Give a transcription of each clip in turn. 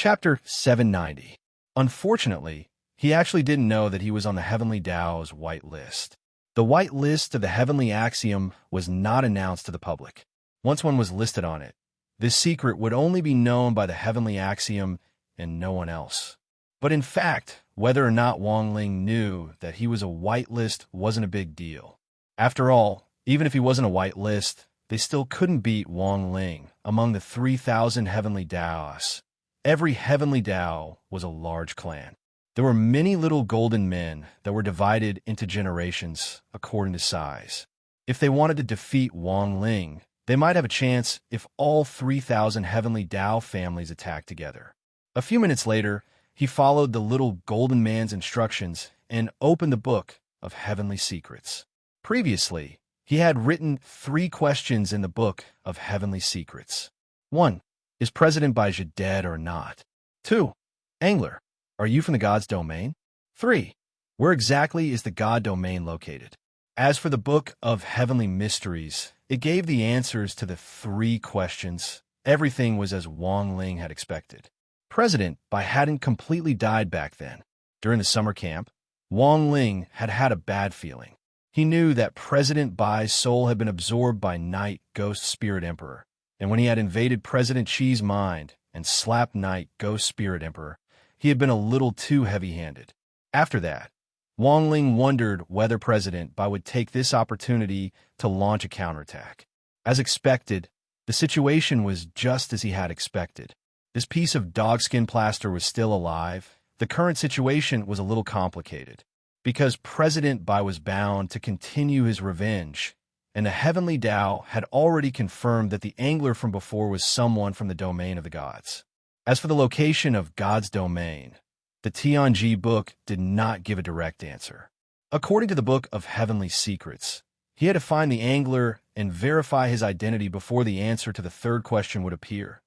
Chapter 790. Unfortunately, he actually didn't know that he was on the Heavenly Tao's white list. The white list of the Heavenly Axiom was not announced to the public. Once one was listed on it, this secret would only be known by the Heavenly Axiom and no one else. But in fact, whether or not Wang Ling knew that he was a white list wasn't a big deal. After all, even if he wasn't a white list, they still couldn't beat Wang Ling among the 3,000 Heavenly Taos. Every Heavenly Tao was a large clan. There were many little golden men that were divided into generations according to size. If they wanted to defeat Wang Ling, they might have a chance if all 3,000 Heavenly Tao families attacked together. A few minutes later, he followed the little golden man's instructions and opened the book of Heavenly Secrets. Previously, he had written 3 questions in the book of Heavenly Secrets. 1. Is President Baizhi dead or not? 2. Angler, are you from the God's domain? 3. Where exactly is the God domain located? As for the book of Heavenly Mysteries, it gave the answers to the 3 questions. Everything was as Wang Ling had expected. President Bai hadn't completely died back then. During the summer camp, Wang Ling had had a bad feeling. He knew that President Bai's soul had been absorbed by Night Ghost Spirit Emperor, and when he had invaded President Qi's mind and slapped Night Ghost Spirit Emperor, he had been a little too heavy-handed. After that, Wang Ling wondered whether President Bai would take this opportunity to launch a counterattack. As expected, the situation was just as he had expected. This piece of dogskin plaster was still alive. The current situation was a little complicated, because President Bai was bound to continue his revenge, and the Heavenly Tao had already confirmed that the angler from before was someone from the domain of the gods. As for the location of God's domain, the Tianji book did not give a direct answer. According to the book of Heavenly Secrets, he had to find the angler and verify his identity before the answer to the 3rd question would appear.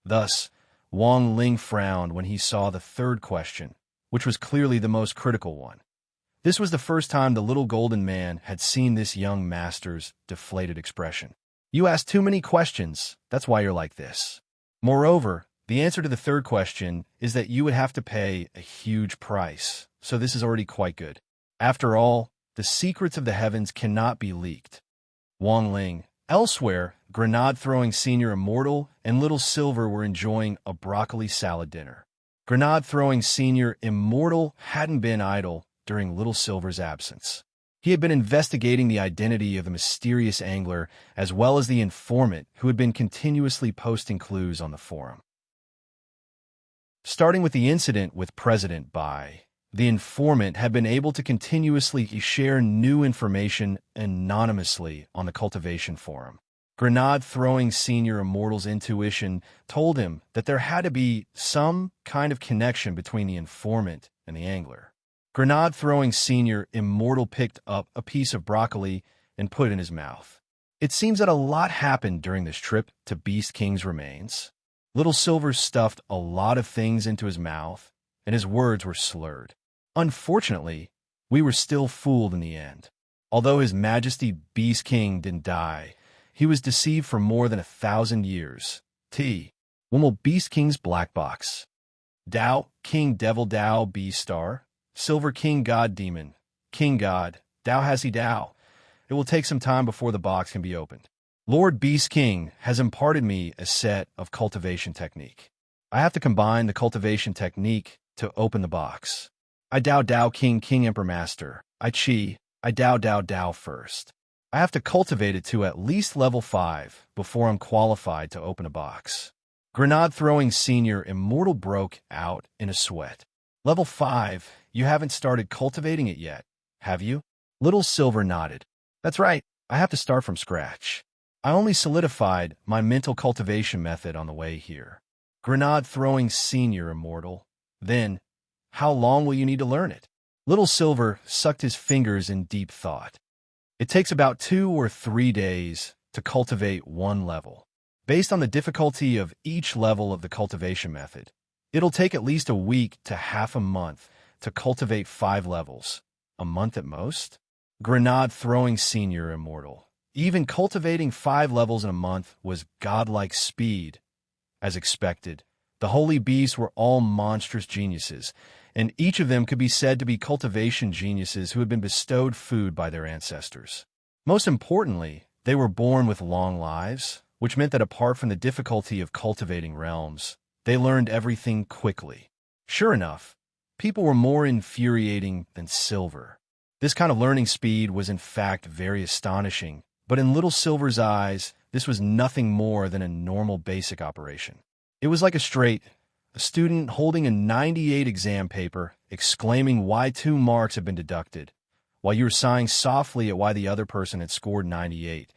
Thus, Wang Ling frowned when he saw the 3rd question, which was clearly the most critical one. This was the first time the little golden man had seen this young master's deflated expression. You ask too many questions, that's why you're like this. Moreover, the answer to the 3rd question is that you would have to pay a huge price, so this is already quite good. After all, the secrets of the heavens cannot be leaked. Wang Ling. Elsewhere, Grenade-throwing Senior Immortal and Little Silver were enjoying a broccoli salad dinner. Grenade-throwing Senior Immortal hadn't been idle during Little Silver's absence. He had been investigating the identity of the mysterious angler as well as the informant who had been continuously posting clues on the forum. Starting with the incident with President Bai, the informant had been able to continuously share new information anonymously on the cultivation forum. Grenade-throwing Senior Immortal's intuition told him that there had to be some kind of connection between the informant and the angler. Grenade-throwing Senior Immortal picked up a piece of broccoli and put it in his mouth. It seems that a lot happened during this trip to Beast King's remains. Little Silver stuffed a lot of things into his mouth, and his words were slurred. Unfortunately, we were still fooled in the end. Although His Majesty Beast King didn't die, he was deceived for more than 1,000 years. When will Beast King's black box? Tao, King Devil Tao Beast Star, Silver King God Demon, King God, Tao Hazi Tao. It will take some time before the box can be opened. Lord Beast King has imparted me a set of cultivation technique. I have to combine the cultivation technique to open the box. I Dao King Emperor Master. I Dao first. I have to cultivate it to at least level 5 before I'm qualified to open a box. Grenade-throwing Senior Immortal broke out in a sweat. Level 5, you haven't started cultivating it yet, have you? Little Silver nodded. That's right, I have to start from scratch. I only solidified my mental cultivation method on the way here. Grenade-throwing Senior Immortal. Then, how long will you need to learn it? Little Silver sucked his fingers in deep thought. It takes about 2 or 3 days to cultivate 1 level. Based on the difficulty of each level of the cultivation method, it'll take at least a week to half a month to cultivate 5 levels. A month at most? Grenade-throwing Senior Immortal. Even cultivating 5 levels in a month was godlike speed. As expected, The holy beasts were all monstrous geniuses, and each of them could be said to be cultivation geniuses who had been bestowed food by their ancestors. Most importantly, they were born with long lives, which meant that apart from the difficulty of cultivating realms, they learned everything quickly. Sure enough, people were more infuriating than Silver. This kind of learning speed was in fact very astonishing, but in Little Silver's eyes, this was nothing more than a normal basic operation. It was like a student holding a 98 exam paper, exclaiming why 2 marks had been deducted, while you were sighing softly at why the other person had scored 98.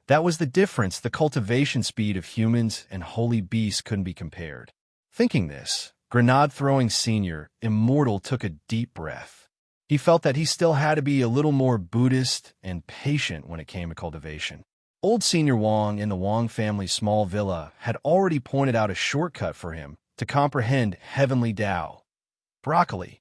That was the difference. The cultivation speed of humans and holy beasts couldn't be compared. Thinking this, Grenade-throwing Senior, immortal, took a deep breath. He felt that he still had to be a little more Buddhist and patient when it came to cultivation. Old Senior Wong in the Wong family's small villa had already pointed out a shortcut for him to comprehend heavenly Tao. Broccoli.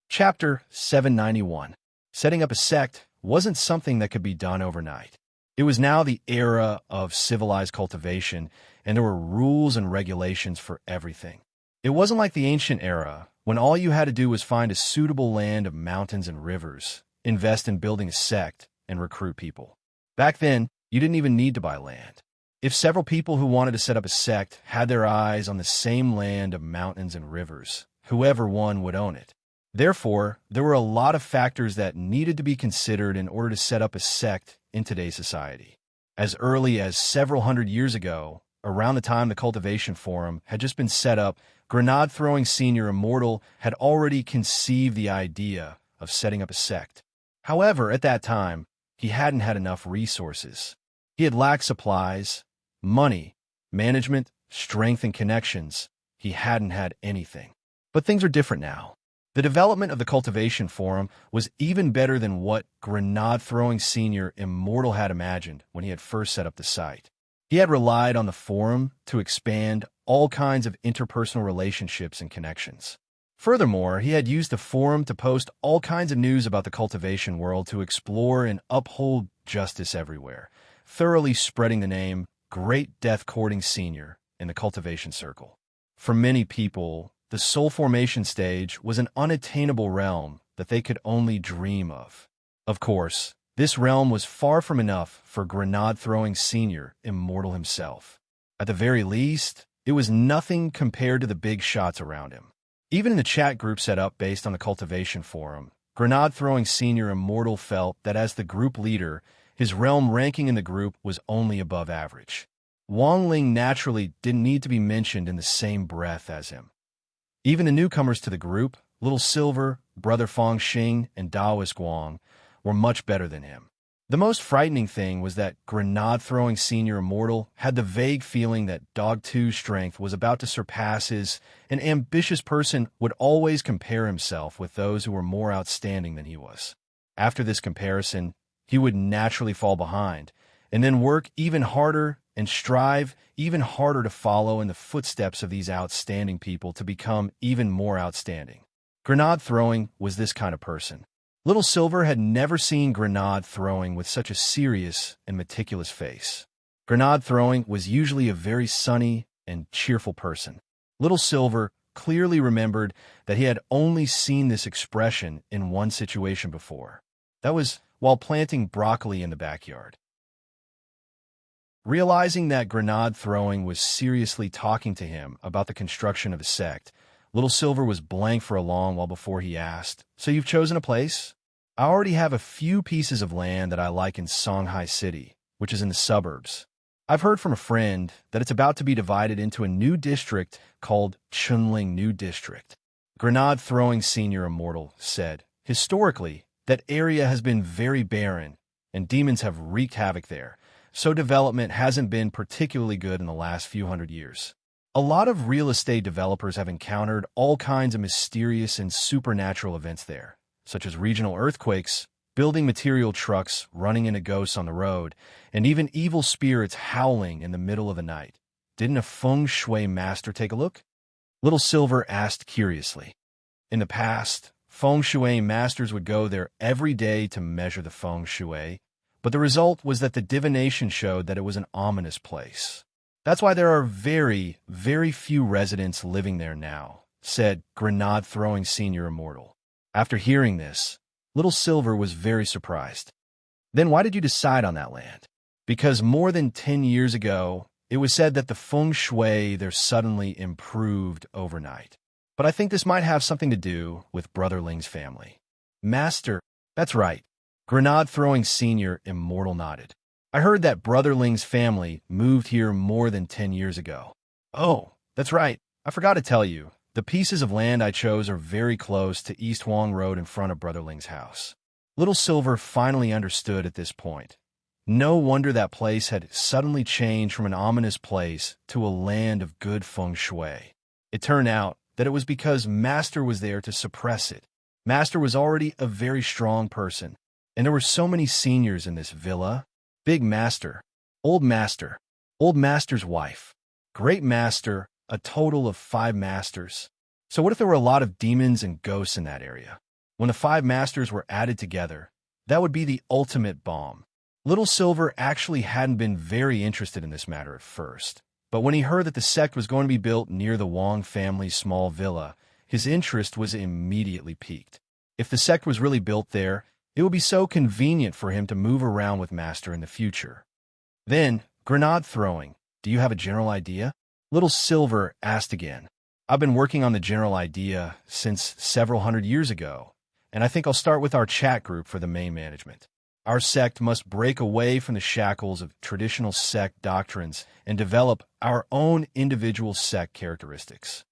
Chapter 791. Setting up a sect wasn't something that could be done overnight. It was now the era of civilized cultivation, and there were rules and regulations for everything. It wasn't like the ancient era, when all you had to do was find a suitable land of mountains and rivers, invest in building a sect, and recruit people. Back then, you didn't even need to buy land. If several people who wanted to set up a sect had their eyes on the same land of mountains and rivers, whoever won would own it. Therefore, there were a lot of factors that needed to be considered in order to set up a sect in today's society. As early as several hundred years ago, around the time the Cultivation Forum had just been set up, Grenade-throwing Senior Immortal had already conceived the idea of setting up a sect. However, at that time, he hadn't had enough resources. He had lacked supplies, money, management, strength, and connections. He hadn't had anything. But things are different now. The development of the Cultivation Forum was even better than what Grenade-throwing Senior Immortal had imagined when he had first set up the site. He had relied on the forum to expand all kinds of interpersonal relationships and connections. Furthermore, he had used the forum to post all kinds of news about the cultivation world to explore and uphold justice everywhere, thoroughly spreading the name Great Death Courting Senior in the cultivation circle. For many people, the soul formation stage was an unattainable realm that they could only dream of. Of course, this realm was far from enough for Grenade-throwing Senior Immortal himself. At the very least, it was nothing compared to the big shots around him. Even in the chat group set up based on the Cultivation Forum, Grenade-throwing Senior Immortal felt that as the group leader, his realm ranking in the group was only above average. Wong Ling naturally didn't need to be mentioned in the same breath as him. Even the newcomers to the group, Little Silver, Brother Fong Xing, and Daoist Guang, were much better than him. The most frightening thing was that Grenade-throwing Senior Immortal had the vague feeling that Dog 2's strength was about to surpass his. An ambitious person would always compare himself with those who were more outstanding than he was. After this comparison, he would naturally fall behind, and then work even harder and strive even harder to follow in the footsteps of these outstanding people to become even more outstanding. Grenade-throwing was this kind of person. Little Silver had never seen Grenade-throwing with such a serious and meticulous face. Grenade-throwing was usually a very sunny and cheerful person. Little Silver clearly remembered that he had only seen this expression in one situation before. That was while planting broccoli in the backyard. Realizing that Grenade-throwing was seriously talking to him about the construction of a sect, Little Silver was blank for a long while before he asked, "So you've chosen a place?" "I already have a few pieces of land that I like in Songhai City, which is in the suburbs. I've heard from a friend that it's about to be divided into a new district called Chunling New District." Grenade-throwing Senior Immortal said, "Historically, that area has been very barren, and demons have wreaked havoc there, so development hasn't been particularly good in the last few hundred years. A lot of real estate developers have encountered all kinds of mysterious and supernatural events there, such as regional earthquakes, building material trucks running into ghosts on the road, and even evil spirits howling in the middle of the night. Didn't a feng shui master take a look?" Little Silver asked curiously. In the past, feng shui masters would go there every day to measure the feng shui, but the result was that the divination showed that it was an ominous place. That's why there are very, very few residents living there now, said Grenade-throwing Senior Immortal. After hearing this, Little Silver was very surprised. Then why did you decide on that land? Because more than 10 years ago, it was said that the feng shui there suddenly improved overnight. But I think this might have something to do with Brother Ling's family. Master, that's right. Grenade-throwing Senior Immortal nodded. I heard that Brother Ling's family moved here more than 10 years ago. Oh, that's right. I forgot to tell you. The pieces of land I chose are very close to East Huang Road in front of Brother Ling's house. Little Silver finally understood at this point. No wonder that place had suddenly changed from an ominous place to a land of good feng shui. It turned out that it was because Master was there to suppress it. Master was already a very strong person, and there were so many seniors in this villa. Big Master, Old Master's wife, Great Master, a total of 5 masters. So what if there were a lot of demons and ghosts in that area? When the 5 masters were added together, that would be the ultimate bomb. Little Silver actually hadn't been very interested in this matter at first, but when he heard that the sect was going to be built near the Wang family's small villa, his interest was immediately piqued. If the sect was really built there, it would be so convenient for him to move around with Master in the future. Then, Grenade throwing, do you have a general idea? Little Silver asked again. I've been working on the general idea since several hundred years ago, and I think I'll start with our chat group for the main management. Our sect must break away from the shackles of traditional sect doctrines and develop our own individual sect characteristics.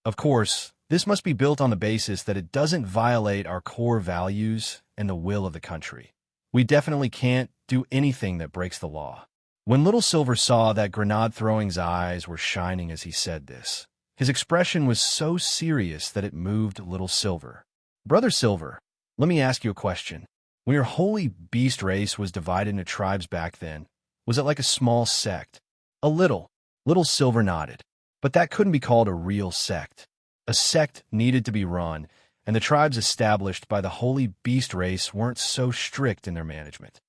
Of course, this must be built on the basis that it doesn't violate our core values and the will of the country. We definitely can't do anything that breaks the law. When Little Silver saw that Grenade-throwing's eyes were shining as he said this, his expression was so serious that it moved Little Silver. Brother Silver, let me ask you a question. When your holy beast race was divided into tribes back then, was it like a small sect? A little. Little Silver nodded. But that couldn't be called a real sect. A sect needed to be run, and the tribes established by the holy beast race weren't so strict in their management.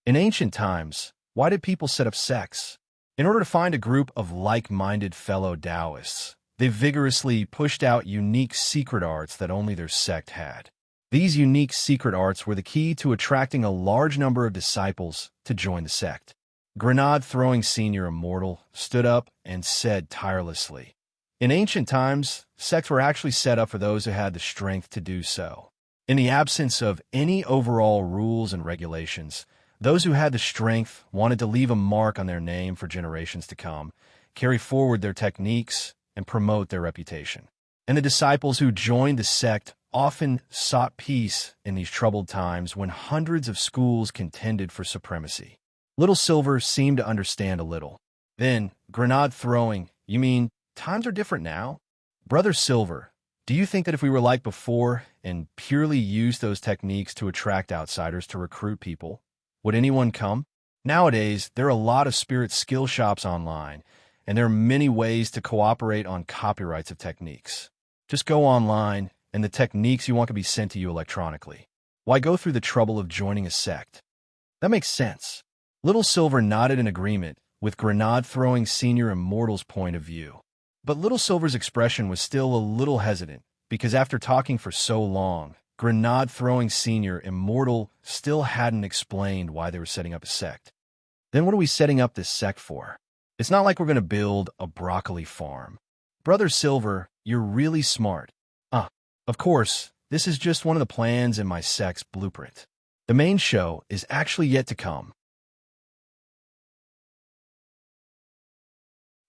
In ancient times, why did people set up sects? In order to find a group of like-minded fellow Taoists, they vigorously pushed out unique secret arts that only their sect had. These unique secret arts were the key to attracting a large number of disciples to join the sect. Grenade-throwing Senior Immortal stood up and said tirelessly, in ancient times, sects were actually set up for those who had the strength to do so. In the absence of any overall rules and regulations, those who had the strength wanted to leave a mark on their name for generations to come, carry forward their techniques, and promote their reputation. And the disciples who joined the sect often sought peace in these troubled times when hundreds of schools contended for supremacy. Little Silver seemed to understand a little. Then, Grenade throwing, you mean times are different now? Brother Silver, do you think that if we were like before and purely used those techniques to attract outsiders to recruit people, would anyone come? Nowadays, there are a lot of spirit skill shops online, and there are many ways to cooperate on copyrights of techniques. Just go online, and the techniques you want can be sent to you electronically. Why go through the trouble of joining a sect? That makes sense. Little Silver nodded in agreement with Grenade-throwing Senior Immortal's point of view. But Little Silver's expression was still a little hesitant, because after talking for so long, Grenade-throwing Senior Immortal still hadn't explained why they were setting up a sect. Then what are we setting up this sect for? It's not like we're going to build a broccoli farm. Brother Silver, you're really smart. Of course, this is just one of the plans in my sect's blueprint. The main show is actually yet to come.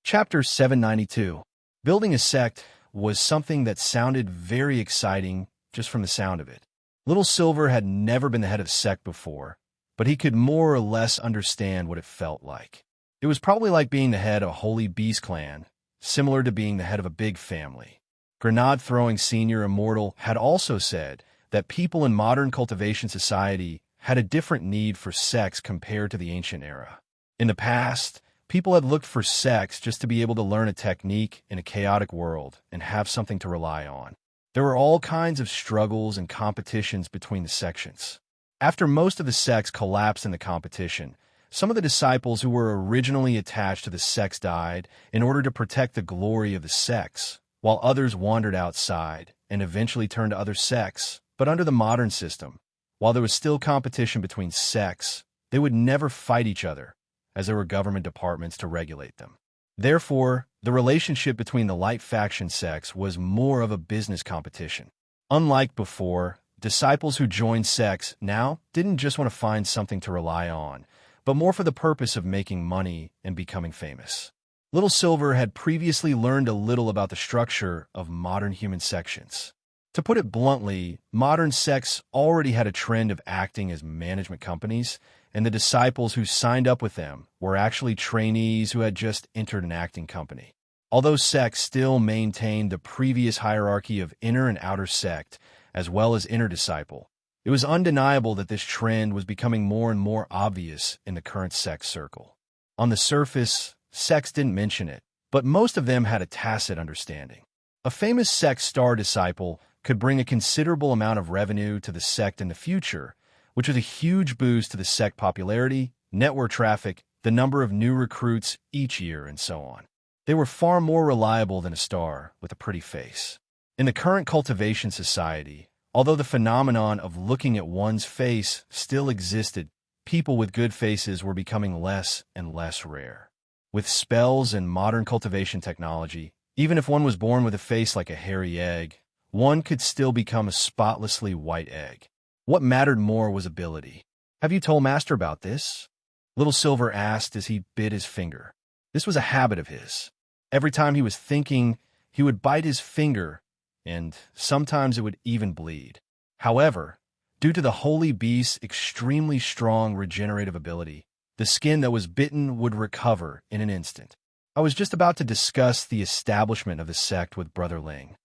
Chapter 792. Building a sect was something that sounded very exciting just from the sound of it. Little Silver had never been the head of sect before, but he could more or less understand what it felt like. It was probably like being the head of a holy beast clan, similar to being the head of a big family. Grenade-throwing Senior Immortal had also said that people in modern cultivation society had a different need for sects compared to the ancient era. In the past, people had looked for sects just to be able to learn a technique in a chaotic world and have something to rely on. There were all kinds of struggles and competitions between the sections. After most of the sects collapsed in the competition, some of the disciples who were originally attached to the sects died in order to protect the glory of the sects, while others wandered outside and eventually turned to other sects. But under the modern system, while there was still competition between sects, they would never fight each other, as there were government departments to regulate them. Therefore, the relationship between the light faction sects was more of a business competition. Unlike before, disciples who joined sects now didn't just want to find something to rely on, but more for the purpose of making money and becoming famous. Little Silver had previously learned a little about the structure of modern human sections. To put it bluntly, modern sects already had a trend of acting as management companies, and the disciples who signed up with them were actually trainees who had just entered an acting company. Although sects still maintained the previous hierarchy of inner and outer sect, as well as inner disciple, it was undeniable that this trend was becoming more and more obvious in the current sect circle. On the surface, sects didn't mention it, but most of them had a tacit understanding. A famous sect star disciple could bring a considerable amount of revenue to the sect in the future, which was a huge boost to the sect popularity, network traffic, the number of new recruits each year, and so on. They were far more reliable than a star with a pretty face. In the current cultivation society, although the phenomenon of looking at one's face still existed, people with good faces were becoming less and less rare. With spells and modern cultivation technology, even if one was born with a face like a hairy egg, one could still become a spotlessly white egg. What mattered more was ability. "Have you told Master about this?" Little Silver asked as he bit his finger. This was a habit of his. Every time he was thinking, he would bite his finger, and sometimes it would even bleed. However, due to the holy beast's extremely strong regenerative ability, the skin that was bitten would recover in an instant. I was just about to discuss the establishment of the sect with Brother Ling.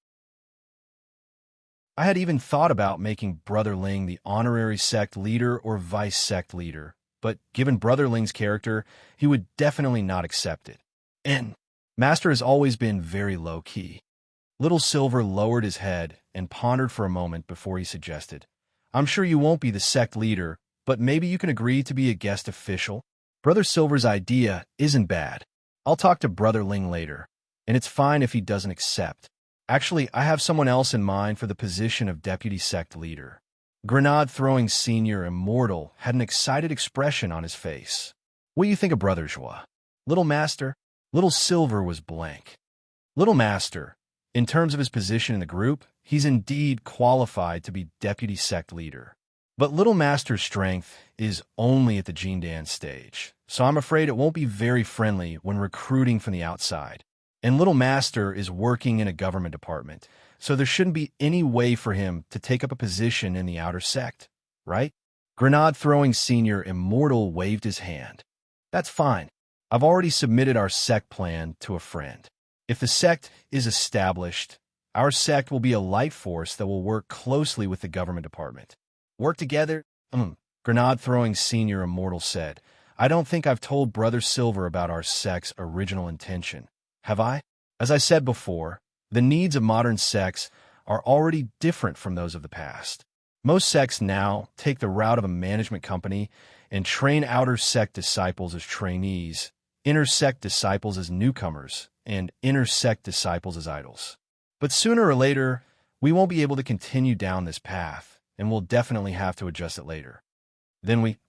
I had even thought about making Brother Ling the honorary sect leader or vice sect leader, but given Brother Ling's character, he would definitely not accept it. And Master has always been very low-key. Little Silver lowered his head and pondered for a moment before he suggested, "I'm sure you won't be the sect leader, but maybe you can agree to be a guest official." Brother Silver's idea isn't bad. I'll talk to Brother Ling later, and it's fine if he doesn't accept. Actually, I have someone else in mind for the position of deputy sect leader. Grenade-throwing Senior Immortal had an excited expression on his face. "What do you think of Brother Joie?" "Little Master?" Little Silver was blank. "Little Master, in terms of his position in the group, he's indeed qualified to be deputy sect leader. But Little Master's strength is only at the Gene Dance stage, so I'm afraid it won't be very friendly when recruiting from the outside. And Little Master is working in a government department, so there shouldn't be any way for him to take up a position in the outer sect, right?" Grenade-throwing Senior Immortal waved his hand. "That's fine. I've already submitted our sect plan to a friend. If the sect is established, our sect will be a life force that will work closely with the government department." "Work together?" Grenade-throwing Senior Immortal said. "I don't think I've told Brother Silver about our sect's original intention. Have I? As I said before, the needs of modern sects are already different from those of the past. Most sects now take the route of a management company and train outer sect disciples as trainees, inner sect disciples as newcomers, and inner sect disciples as idols. But sooner or later, we won't be able to continue down this path, and we'll definitely have to adjust it later.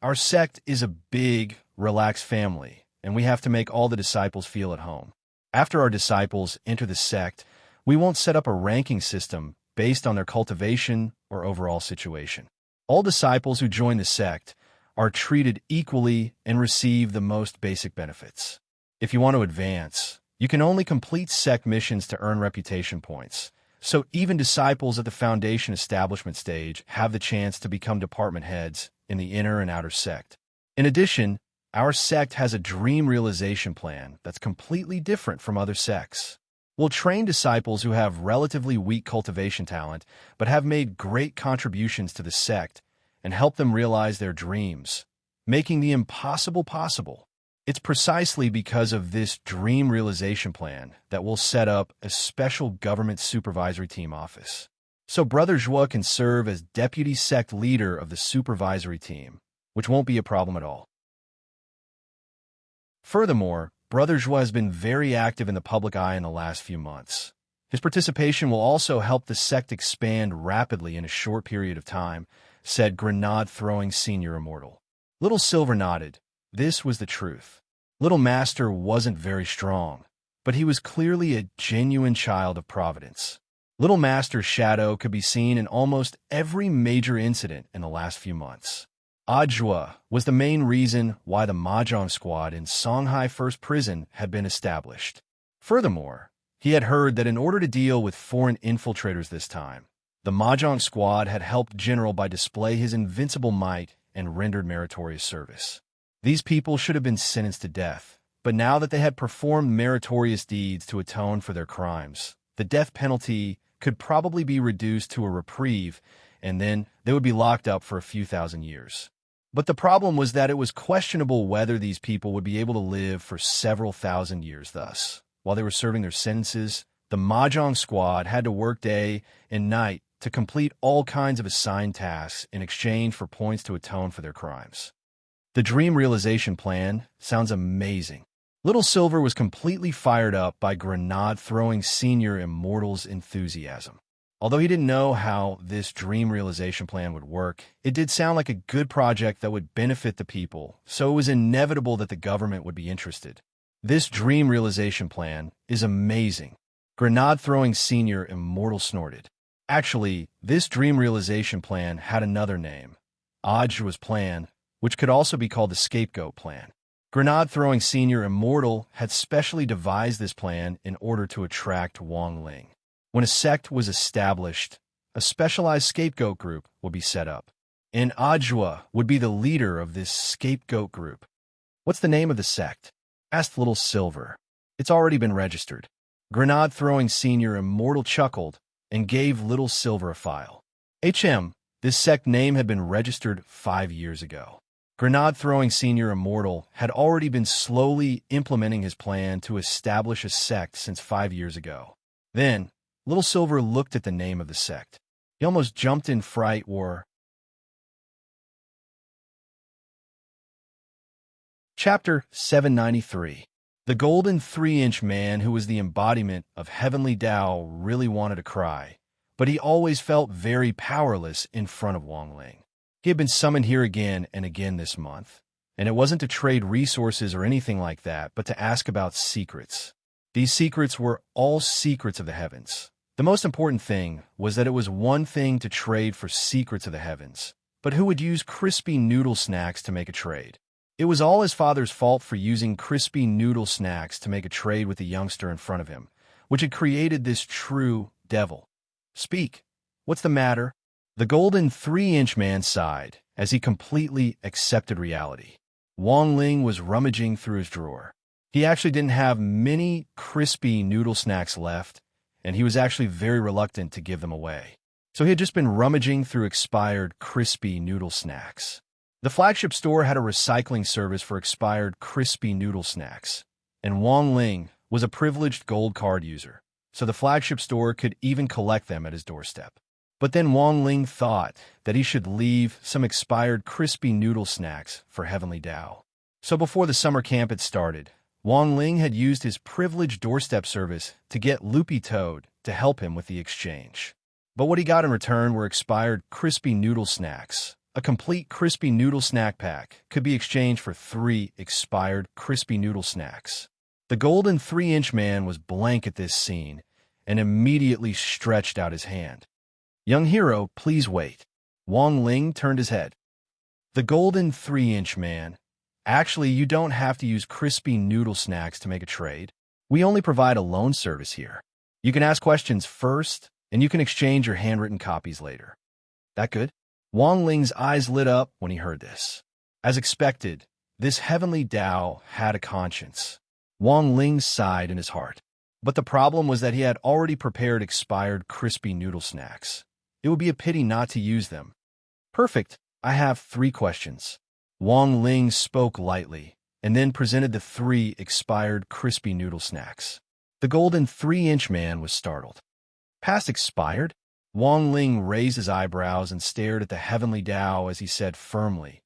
Our sect is a big, relaxed family, and we have to make all the disciples feel at home. After our disciples enter the sect, we won't set up a ranking system based on their cultivation or overall situation. All disciples who join the sect are treated equally and receive the most basic benefits. If you want to advance, you can only complete sect missions to earn reputation points, so even disciples at the foundation establishment stage have the chance to become department heads in the inner and outer sect. In addition, our sect has a dream realization plan that's completely different from other sects. We'll train disciples who have relatively weak cultivation talent but have made great contributions to the sect and help them realize their dreams, making the impossible possible. It's precisely because of this dream realization plan that we'll set up a special government supervisory team office. So Brother Joie can serve as deputy sect leader of the supervisory team, which won't be a problem at all. Furthermore, Brother Joie has been very active in the public eye in the last few months. His participation will also help the sect expand rapidly in a short period of time, said grenade-throwing senior immortal. Little Silver nodded. This was the truth. Little Master wasn't very strong, but he was clearly a genuine child of Providence. Little Master's shadow could be seen in almost every major incident in the last few months. Adjoa was the main reason why the Mahjong squad in Songhai First Prison had been established. Furthermore, he had heard that in order to deal with foreign infiltrators this time, the Mahjong squad had helped General by display his invincible might and rendered meritorious service. These people should have been sentenced to death, but now that they had performed meritorious deeds to atone for their crimes, the death penalty could probably be reduced to a reprieve, and then they would be locked up for a few thousand years. But the problem was that it was questionable whether these people would be able to live for several thousand years. Thus, while they were serving their sentences, the Mahjong squad had to work day and night to complete all kinds of assigned tasks in exchange for points to atone for their crimes. The dream realization plan sounds amazing. Little Silver was completely fired up by grenade-throwing senior immortal's enthusiasm. Although he didn't know how this dream realization plan would work, it did sound like a good project that would benefit the people, so it was inevitable that the government would be interested. This dream realization plan is amazing. Grenade-throwing senior immortal snorted. Actually, this dream realization plan had another name, Adjoa's plan, which could also be called the scapegoat plan. Grenade-throwing senior immortal had specially devised this plan in order to attract Wang Ling. When a sect was established, a specialized scapegoat group would be set up, and Adjoa would be the leader of this scapegoat group. "What's the name of the sect?" asked Little Silver. "It's already been registered." Grenade-throwing senior immortal chuckled and gave Little Silver a file. This sect name had been registered 5 years ago. Grenade-throwing senior immortal had already been slowly implementing his plan to establish a sect since 5 years ago. Then, Little Silver looked at the name of the sect. He almost jumped in fright. Chapter 793. The golden 3-inch man who was the embodiment of heavenly Tao really wanted to cry, but he always felt very powerless in front of Wang Ling. He had been summoned here again and again this month, and it wasn't to trade resources or anything like that, but to ask about secrets. These secrets were all secrets of the heavens. The most important thing was that it was one thing to trade for secrets of the heavens, but who would use crispy noodle snacks to make a trade? It was all his father's fault for using crispy noodle snacks to make a trade with the youngster in front of him, which had created this true devil. "Speak. What's the matter?" The golden 3-inch man sighed as he completely accepted reality. Wang Ling was rummaging through his drawer. He actually didn't have many crispy noodle snacks left, and he was actually very reluctant to give them away. So he had just been rummaging through expired crispy noodle snacks. The flagship store had a recycling service for expired crispy noodle snacks, and Wang Ling was a privileged gold card user, so the flagship store could even collect them at his doorstep. But then Wang Ling thought that he should leave some expired crispy noodle snacks for Heavenly Tao. So before the summer camp had started, Wang Ling had used his privileged doorstep service to get Loopy Toad to help him with the exchange. But what he got in return were expired crispy noodle snacks. A complete crispy noodle snack pack could be exchanged for 3 expired crispy noodle snacks. The golden 3-inch man was blank at this scene and immediately stretched out his hand. "Young hero, please wait." Wang Ling turned his head. The golden 3-inch man, "Actually, you don't have to use crispy noodle snacks to make a trade. We only provide a loan service here. You can ask questions first, and you can exchange your handwritten copies later." "That good?" Wang Ling's eyes lit up when he heard this. As expected, this heavenly Tao had a conscience. Wang Ling sighed in his heart. But the problem was that he had already prepared expired crispy noodle snacks. It would be a pity not to use them. "Perfect. I have 3 questions." Wang Ling spoke lightly, and then presented the 3 expired crispy noodle snacks. The golden 3-inch man was startled. "Past expired?" Wang Ling raised his eyebrows and stared at the heavenly Tao as he said firmly,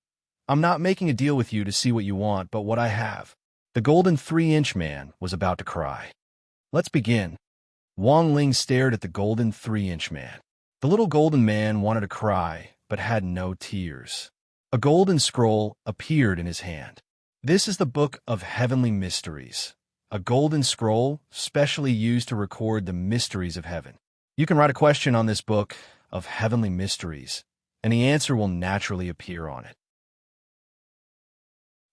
"I'm not making a deal with you to see what you want, but what I have." The golden 3-inch man was about to cry. "Let's begin." Wang Ling stared at the golden 3-inch man. The little golden man wanted to cry, but had no tears. A golden scroll appeared in his hand. "This is the Book of Heavenly Mysteries, a golden scroll specially used to record the mysteries of heaven. You can write a question on this book of heavenly mysteries, and the answer will naturally appear on it."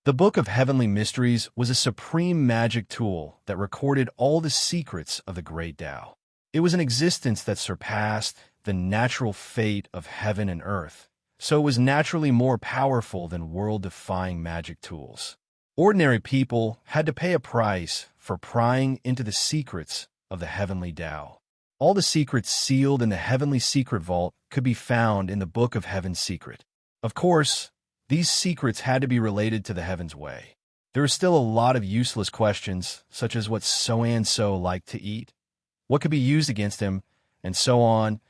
The Book of Heavenly Mysteries was a supreme magic tool that recorded all the secrets of the great Tao. It was an existence that surpassed the natural fate of heaven and earth, so it was naturally more powerful than world-defying magic tools. Ordinary people had to pay a price for prying into the secrets of the heavenly Tao. All the secrets sealed in the heavenly secret vault could be found in the Book of Heaven's Secret. Of course, these secrets had to be related to the heaven's way. There are still a lot of useless questions, such as what so-and-so liked to eat, what could be used against him, and so on.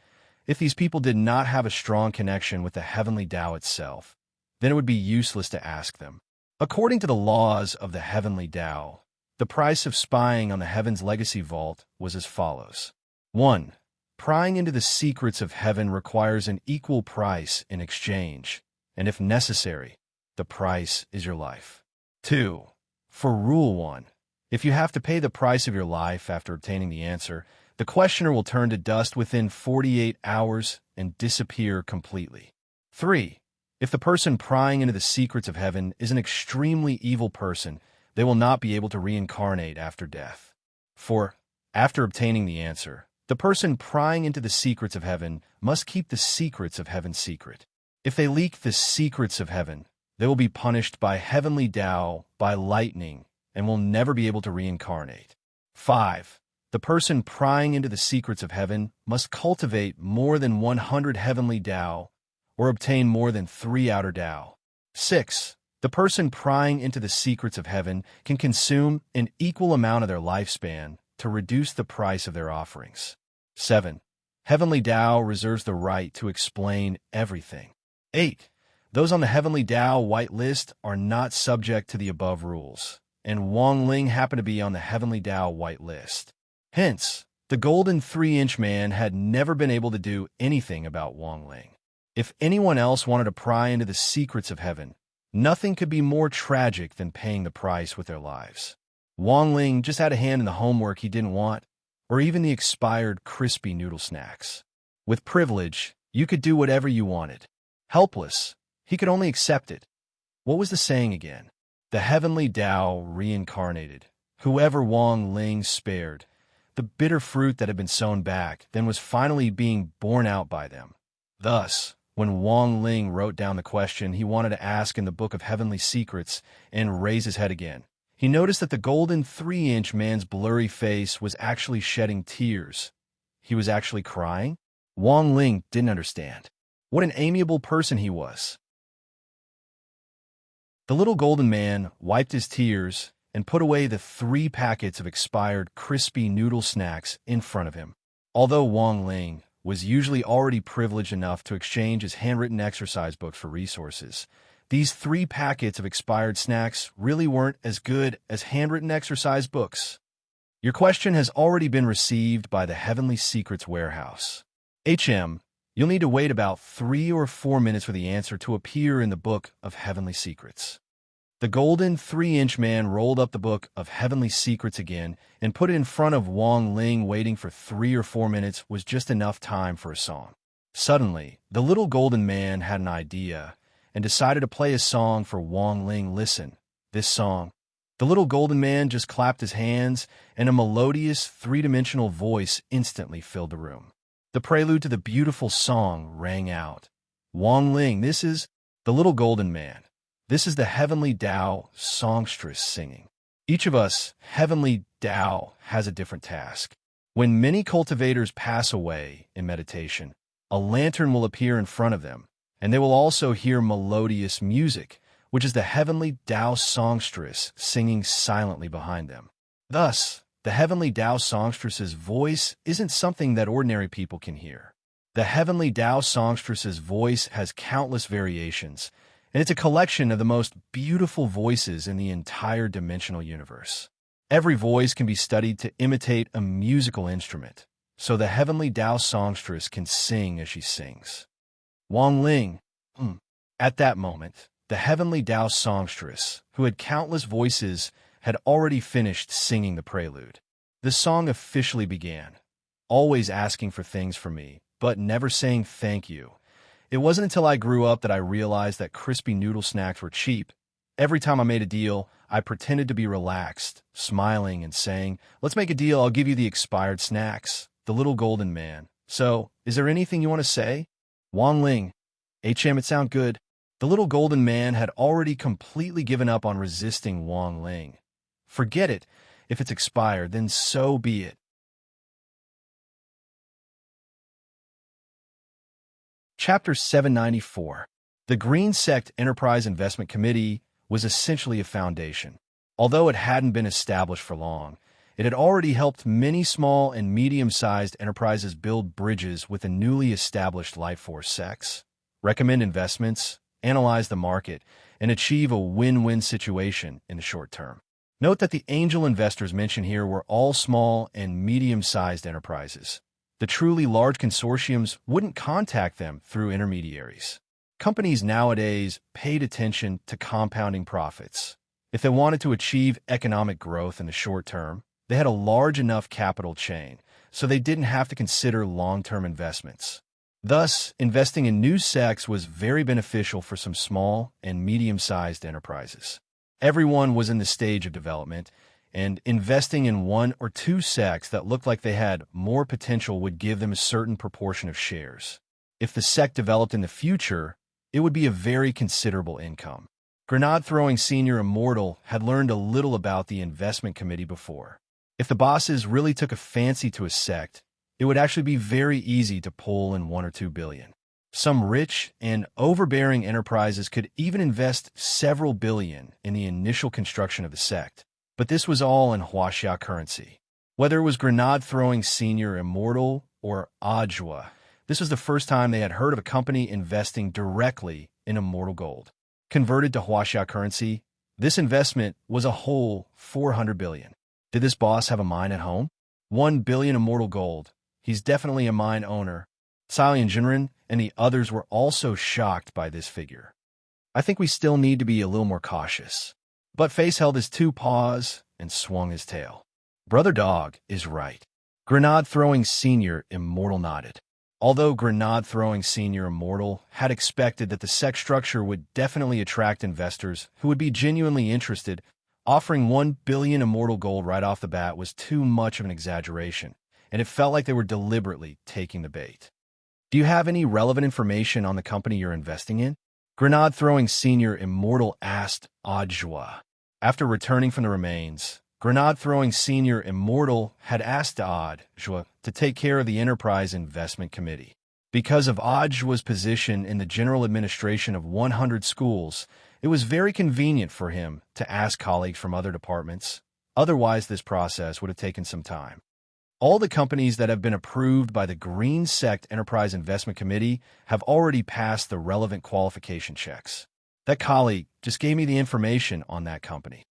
If these people did not have a strong connection with the heavenly Tao itself, then it would be useless to ask them. According to the laws of the heavenly Tao, the price of spying on the heaven's legacy vault was as follows. 1. Prying into the secrets of heaven requires an equal price in exchange, and if necessary, the price is your life. 2. For Rule 1, if you have to pay the price of your life after obtaining the answer, the questioner will turn to dust within 48 hours and disappear completely. 3. If the person prying into the secrets of heaven is an extremely evil person, they will not be able to reincarnate after death. 4. After obtaining the answer, the person prying into the secrets of heaven must keep the secrets of heaven secret. If they leak the secrets of heaven, they will be punished by heavenly Tao, by lightning, and will never be able to reincarnate. 5. The person prying into the secrets of heaven must cultivate more than 100 heavenly Tao, or obtain more than 3 outer Tao. 6. The person prying into the secrets of heaven can consume an equal amount of their lifespan to reduce the price of their offerings. 7. Heavenly Tao reserves the right to explain everything. 8. Those on the Heavenly Tao white list are not subject to the above rules, and Wang Ling happened to be on the Heavenly Tao white list. Hence, the golden 3-inch man had never been able to do anything about Wang Ling. If anyone else wanted to pry into the secrets of heaven, nothing could be more tragic than paying the price with their lives. Wang Ling just had a hand in the homework he didn't want, or even the expired crispy noodle snacks. With privilege, you could do whatever you wanted. Helpless, he could only accept it. What was the saying again? The heavenly Tao reincarnated. Whoever Wang Ling spared, the bitter fruit that had been sown back, then was finally being borne out by them. Thus, when Wang Ling wrote down the question he wanted to ask in the Book of Heavenly Secrets and raised his head again, he noticed that the golden 3-inch man's blurry face was actually shedding tears. He was actually crying? Wang Ling didn't understand. What an amiable person he was. The little golden man wiped his tears and put away the 3 packets of expired crispy noodle snacks in front of him. Although Wang Ling was usually already privileged enough to exchange his handwritten exercise book for resources, these 3 packets of expired snacks really weren't as good as handwritten exercise books. Your question has already been received by the Heavenly Secrets Warehouse. You'll need to wait about 3 or 4 minutes for the answer to appear in the Book of Heavenly Secrets. The golden 3-inch man rolled up the Book of Heavenly Secrets again and put it in front of Wang Ling. Waiting for 3 or 4 minutes was just enough time for a song. Suddenly, the little golden man had an idea and decided to play a song for Wang Ling. Listen, this song. The little golden man just clapped his hands, and a melodious 3-dimensional voice instantly filled the room. The prelude to the beautiful song rang out. Wang Ling, this is the little golden man. This is the Heavenly Tao songstress singing. Each of us, Heavenly Tao, has a different task. When many cultivators pass away in meditation, a lantern will appear in front of them, and they will also hear melodious music, which is the Heavenly Tao songstress singing silently behind them. Thus, the Heavenly Tao songstress's voice isn't something that ordinary people can hear. The heavenly Tao songstress's voice has countless variations, and it's a collection of the most beautiful voices in the entire dimensional universe. Every voice can be studied to imitate a musical instrument, so the heavenly Tao songstress can sing as she sings. Wang Ling. At that moment, the heavenly Tao songstress, who had countless voices, had already finished singing the prelude. The song officially began, always asking for things from me, but never saying thank you. It wasn't until I grew up that I realized that crispy noodle snacks were cheap. Every time I made a deal, I pretended to be relaxed, smiling and saying, "Let's make a deal, I'll give you the expired snacks." The little golden man. "So, is there anything you want to say?" Wang Ling. HM, it sound good. The little golden man had already completely given up on resisting Wang Ling. Forget it. If it's expired, then so be it. Chapter 794. The Green Sect Enterprise Investment Committee was essentially a foundation. Although it hadn't been established for long, it had already helped many small and medium-sized enterprises build bridges with the newly established life force sects, recommend investments, analyze the market, and achieve a win-win situation in the short term. Note that the angel investors mentioned here were all small and medium-sized enterprises. The truly large consortiums wouldn't contact them through intermediaries. Companies nowadays paid attention to compounding profits. If they wanted to achieve economic growth in the short term, they had a large enough capital chain, so they didn't have to consider long-term investments. Thus, investing in new sects was very beneficial for some small and medium-sized enterprises. Everyone was in the stage of development, and investing in one or two sects that looked like they had more potential would give them a certain proportion of shares. If the sect developed in the future, it would be a very considerable income. Grenade-throwing Senior Immortal had learned a little about the investment committee before. If the bosses really took a fancy to a sect, it would actually be very easy to pull in 1 or 2 billion. Some rich and overbearing enterprises could even invest several billion in the initial construction of the sect. But this was all in Huaxia currency. Whether it was Grenade-throwing Senior Immortal or Ajwa, this was the first time they had heard of a company investing directly in immortal gold. Converted to Huaxia currency, this investment was a whole 400 billion. Did this boss have a mine at home? 1 billion immortal gold. He's definitely a mine owner. Cai Jinren and the others were also shocked by this figure. I think we still need to be a little more cautious. But Face held his 2 paws and swung his tail. Brother Dog is right. Grenade-throwing Senior Immortal nodded. Although Grenade-throwing Senior Immortal had expected that the sect structure would definitely attract investors who would be genuinely interested, offering 1 billion immortal gold right off the bat was too much of an exaggeration, and it felt like they were deliberately taking the bait. Do you have any relevant information on the company you're investing in? Grenade-throwing Senior Immortal asked Ajwa. After returning from the remains, Grenade-throwing Senior Immortal had asked Ajwa to take care of the Enterprise Investment Committee. Because of Ajwa's position in the general administration of 100 schools, it was very convenient for him to ask colleagues from other departments. Otherwise, this process would have taken some time. All the companies that have been approved by the Green Sect Enterprise Investment Committee have already passed the relevant qualification checks. That colleague just gave me the information on that company.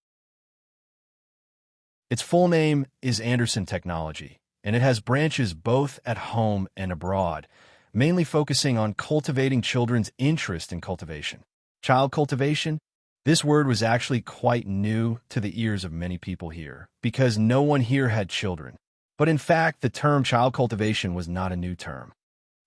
Its full name is Anderson Technology, and it has branches both at home and abroad, mainly focusing on cultivating children's interest in cultivation. Child cultivation? This word was actually quite new to the ears of many people here, because no one here had children. But in fact, the term child cultivation was not a new term.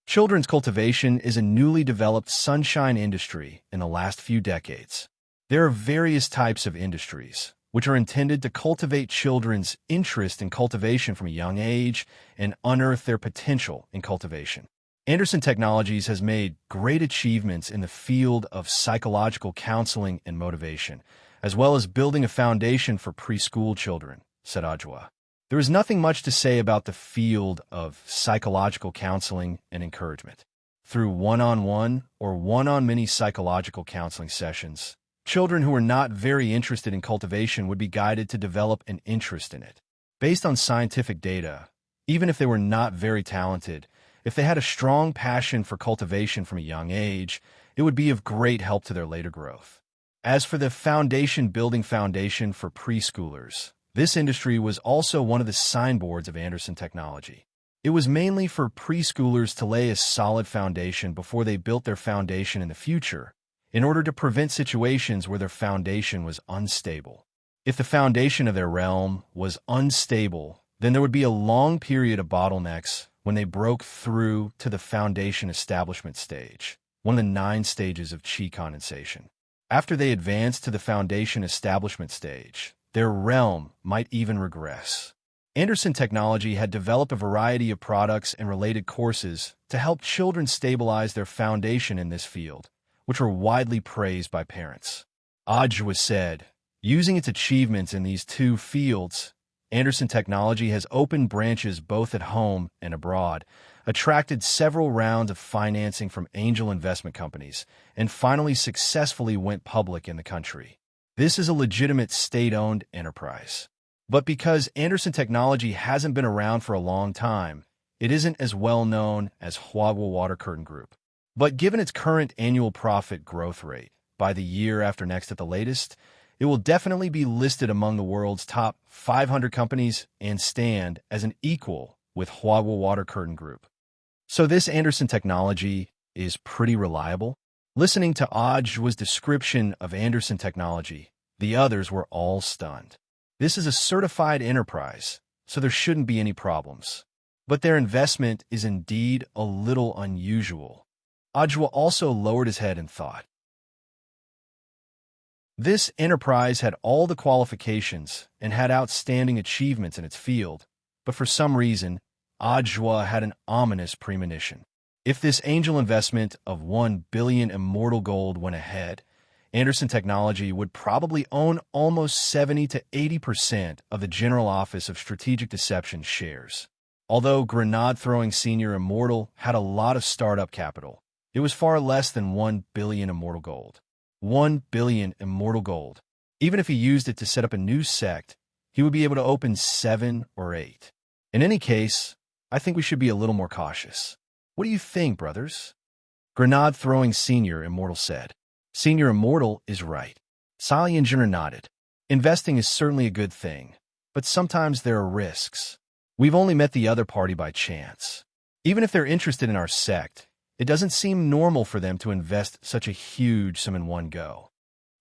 Children's cultivation is a newly developed sunshine industry in the last few decades. There are various types of industries, which are intended to cultivate children's interest in cultivation from a young age and unearth their potential in cultivation. Anderson Technologies has made great achievements in the field of psychological counseling and motivation, as well as building a foundation for preschool children, said Ajwa. There is nothing much to say about the field of psychological counseling and encouragement. Through one-on-one or one-on-many psychological counseling sessions, children who are not very interested in cultivation would be guided to develop an interest in it. Based on scientific data, even if they were not very talented, If they had a strong passion for cultivation from a young age, it would be of great help to their later growth. As for the building foundation for preschoolers, this industry was also one of the signboards of Anderson technology. It was mainly for preschoolers to lay a solid foundation before they built their foundation in the future, in order to prevent situations where their foundation was unstable. If the foundation of their realm was unstable, then there would be a long period of bottlenecks when they broke through to the foundation establishment stage, one of the 9 stages of chi condensation. After they advanced to the foundation establishment stage, their realm might even regress. Anderson Technology had developed a variety of products and related courses to help children stabilize their foundation in this field, which were widely praised by parents. Ajwa said, using its achievements in these 2 fields, Anderson Technology has opened branches both at home and abroad, attracted several rounds of financing from angel investment companies, and finally successfully went public in the country. This is a legitimate state-owned enterprise. But because Anderson Technology hasn't been around for a long time, it isn't as well known as Huawei Water Curtain Group. But given its current annual profit growth rate, by the year after next at the latest, it will definitely be listed among the world's top 500 companies and stand as an equal with Huawei Water Curtain Group. So this Anderson Technology is pretty reliable. Listening to Ajwa's description of Anderson Technology, the others were all stunned. This is a certified enterprise, so there shouldn't be any problems. But their investment is indeed a little unusual. Ajwa also lowered his head and thought. This enterprise had all the qualifications and had outstanding achievements in its field, but for some reason, Ajwa had an ominous premonition. If this angel investment of 1 billion immortal gold went ahead, Anderson Technology would probably own almost 70 to 80% of the General Office of Strategic Deception shares. Although Grenade-throwing Senior Immortal had a lot of startup capital, it was far less than 1 billion immortal gold. 1 billion immortal gold. Even if he used it to set up a new sect, he would be able to open 7 or 8. In any case, I think we should be a little more cautious. What do you think, brothers? Grenade-throwing Senior Immortal said. Senior Immortal is right. Sally and Jenner nodded. Investing is certainly a good thing, but sometimes there are risks. We've only met the other party by chance. Even if they're interested in our sect, it doesn't seem normal for them to invest such a huge sum in one go.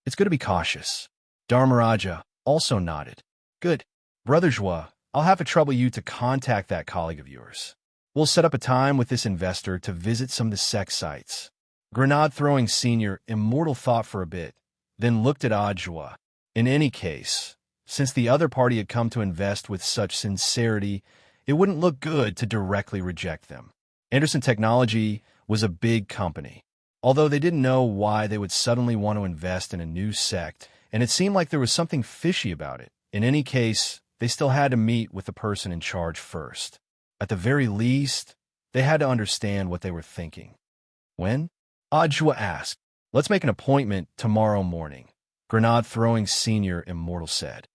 It's good to be cautious. Dharmaraja also nodded. Good. Brother Jua, I'll have to trouble you to contact that colleague of yours. We'll set up a time with this investor to visit some of the sect sites. Grenade-throwing Senior Immortal thought for a bit, then looked at Ajwa. In any case, since the other party had come to invest with such sincerity, it wouldn't look good to directly reject them. Anderson Technology was a big company. Although they didn't know why they would suddenly want to invest in a new sect, and it seemed like there was something fishy about it. In any case, they still had to meet with the person in charge first. At the very least, they had to understand what they were thinking. When? Ajwa asked. Let's make an appointment tomorrow morning, Grenade-throwing Senior Immortal said.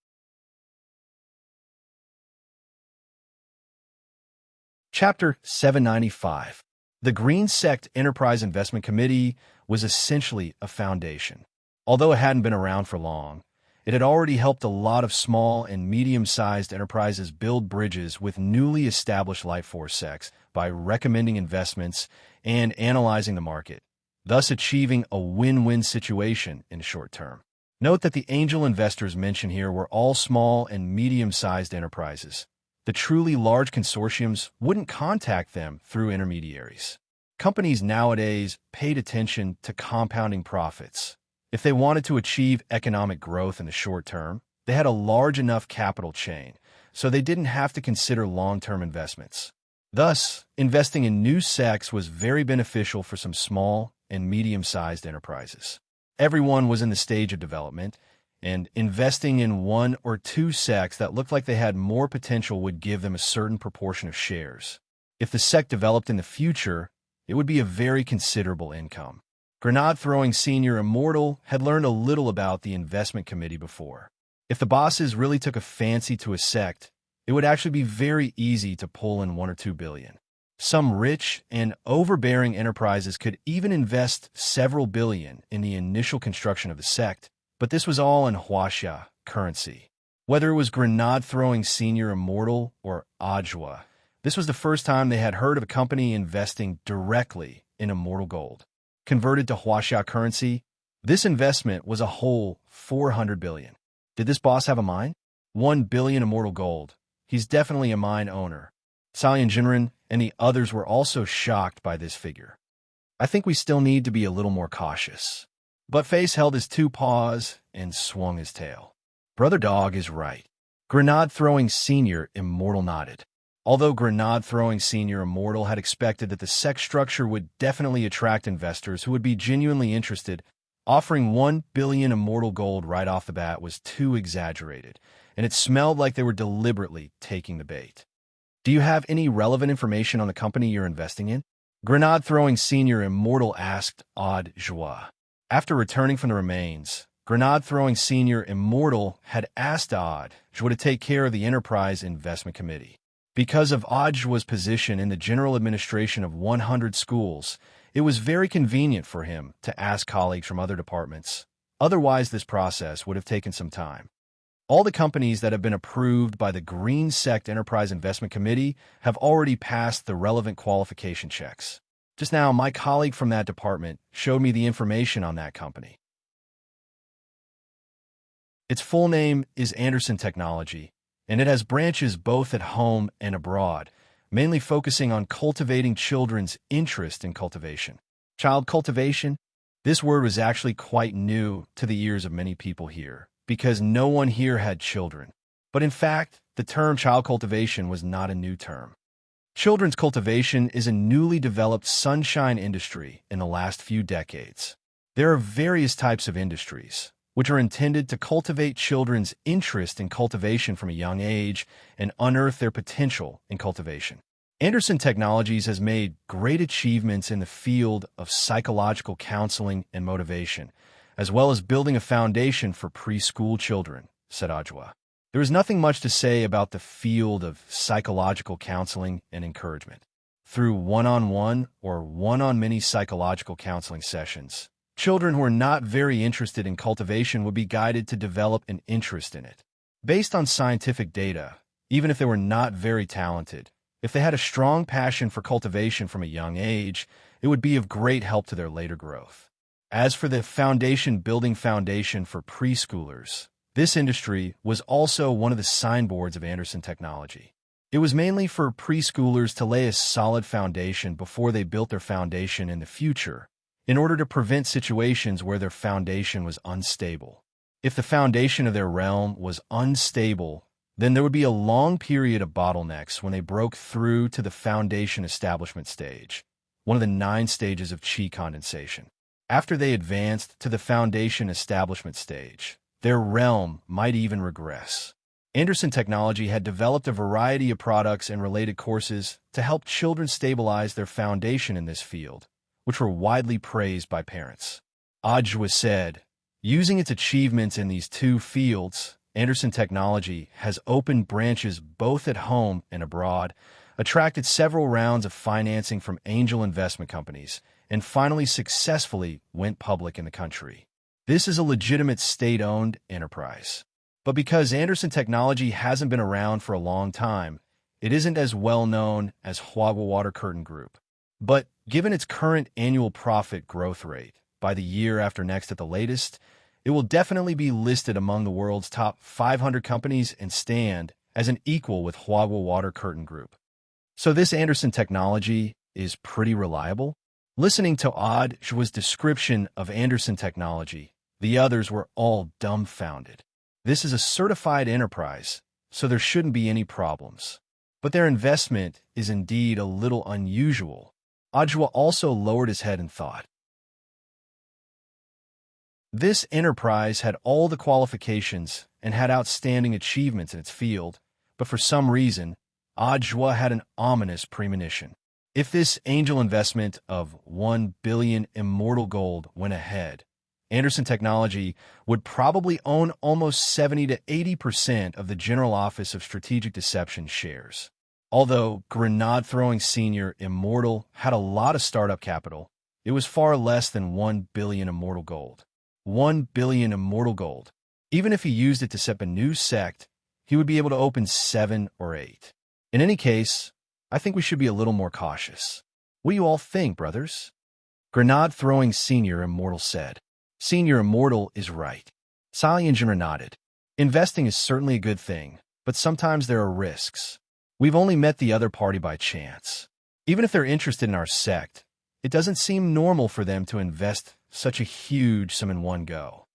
Chapter 795. The Green Sect Enterprise Investment Committee was essentially a foundation. Although it hadn't been around for long, it had already helped a lot of small and medium-sized enterprises build bridges with newly established life force sects by recommending investments and analyzing the market, thus achieving a win-win situation in the short term. Note that the angel investors mentioned here were all small and medium-sized enterprises. The truly large consortiums wouldn't contact them through intermediaries. Companies nowadays paid attention to compounding profits. If they wanted to achieve economic growth in the short term, they had a large enough capital chain, so they didn't have to consider long-term investments. Thus, investing in new sects was very beneficial for some small and medium-sized enterprises. Everyone was in the stage of development, and investing in 1 or 2 sects that looked like they had more potential would give them a certain proportion of shares. If the sect developed in the future, it would be a very considerable income. Grenade-throwing Senior Immortal had learned a little about the investment committee before. If the bosses really took a fancy to a sect, it would actually be very easy to pull in 1 or 2 billion. Some rich and overbearing enterprises could even invest several billion in the initial construction of the sect, but this was all in Huaxia currency. Whether it was Grenade-throwing senior immortal or Ajwa, this was the first time they had heard of a company investing directly in immortal gold. Converted to Huaxia currency, this investment was a whole 400 billion. Did this boss have a mine? 1 billion immortal gold. He's definitely a mine owner. Salian Jinren and the others were also shocked by this figure. I think we still need to be a little more cautious. But Face held his two paws and swung his tail. Brother Dog is right. Grenade-throwing senior immortal nodded. Although Grenade-throwing senior immortal had expected that the sect structure would definitely attract investors who would be genuinely interested, offering 1 billion immortal gold right off the bat was too exaggerated, and it smelled like they were deliberately taking the bait. Do you have any relevant information on the company you're investing in? Grenade-throwing senior immortal asked Odd Joie. After returning from the remains, Grenade-throwing senior immortal had asked Odd Joie to take care of the Enterprise Investment Committee. Because of Odd Joie's position in the general administration of 100 schools, it was very convenient for him to ask colleagues from other departments. Otherwise, this process would have taken some time. All the companies that have been approved by the Green Sect Enterprise Investment Committee have already passed the relevant qualification checks. Just now, my colleague from that department showed me the information on that company. Its full name is Anderson Technology, and it has branches both at home and abroad, mainly focusing on cultivating children's interest in cultivation. Child cultivation? This word was actually quite new to the ears of many people here, because no one here had children. But in fact, the term child cultivation was not a new term. Children's cultivation is a newly developed sunshine industry in the last few decades. There are various types of industries, which are intended to cultivate children's interest in cultivation from a young age and unearth their potential in cultivation. Anderson Technologies has made great achievements in the field of psychological counseling and motivation, as well as building a foundation for preschool children, said Ajwa. There is nothing much to say about the field of psychological counseling and encouragement. Through one-on-one or one-on-many psychological counseling sessions, children who are not very interested in cultivation would be guided to develop an interest in it. Based on scientific data, even if they were not very talented, if they had a strong passion for cultivation from a young age, it would be of great help to their later growth. As for the building foundation for preschoolers, this industry was also one of the signboards of Anderson Technology. It was mainly for preschoolers to lay a solid foundation before they built their foundation in the future, in order to prevent situations where their foundation was unstable. If the foundation of their realm was unstable, then there would be a long period of bottlenecks when they broke through to the foundation establishment stage, one of the 9 stages of chi condensation. After they advanced to the foundation establishment stage, their realm might even regress. Anderson Technology had developed a variety of products and related courses to help children stabilize their foundation in this field, which were widely praised by parents. Ajwa said, using its achievements in these 2 fields, Anderson Technology has opened branches both at home and abroad, attracted several rounds of financing from angel investment companies, and finally successfully went public in the country. This is a legitimate state-owned enterprise. But because Anderson Technology hasn't been around for a long time, it isn't as well known as Huagua Water Curtain Group. But given its current annual profit growth rate, by the year after next at the latest, it will definitely be listed among the world's top 500 companies and stand as an equal with Huagua Water Curtain Group. So this Anderson Technology is pretty reliable? Listening to Odd Joie's description of Anderson Technology, the others were all dumbfounded. This is a certified enterprise, so there shouldn't be any problems. But their investment is indeed a little unusual. Ajwa also lowered his head in thought. This enterprise had all the qualifications and had outstanding achievements in its field, but for some reason, Ajwa had an ominous premonition. If this angel investment of 1 billion immortal gold went ahead, Anderson Technology would probably own almost 70 to 80% of the General Office of Strategic Deception shares. Although Grenade-throwing Senior Immortal had a lot of startup capital, it was far less than 1 billion immortal gold. 1 billion immortal gold. Even if he used it to set up a new sect, he would be able to open 7 or 8. In any case, I think we should be a little more cautious. What do you all think, brothers? Grenade-throwing Senior Immortal said. Senior Immortal is right. Saliengener nodded. Investing is certainly a good thing, but sometimes there are risks. We've only met the other party by chance. Even if they're interested in our sect, it doesn't seem normal for them to invest such a huge sum in one go.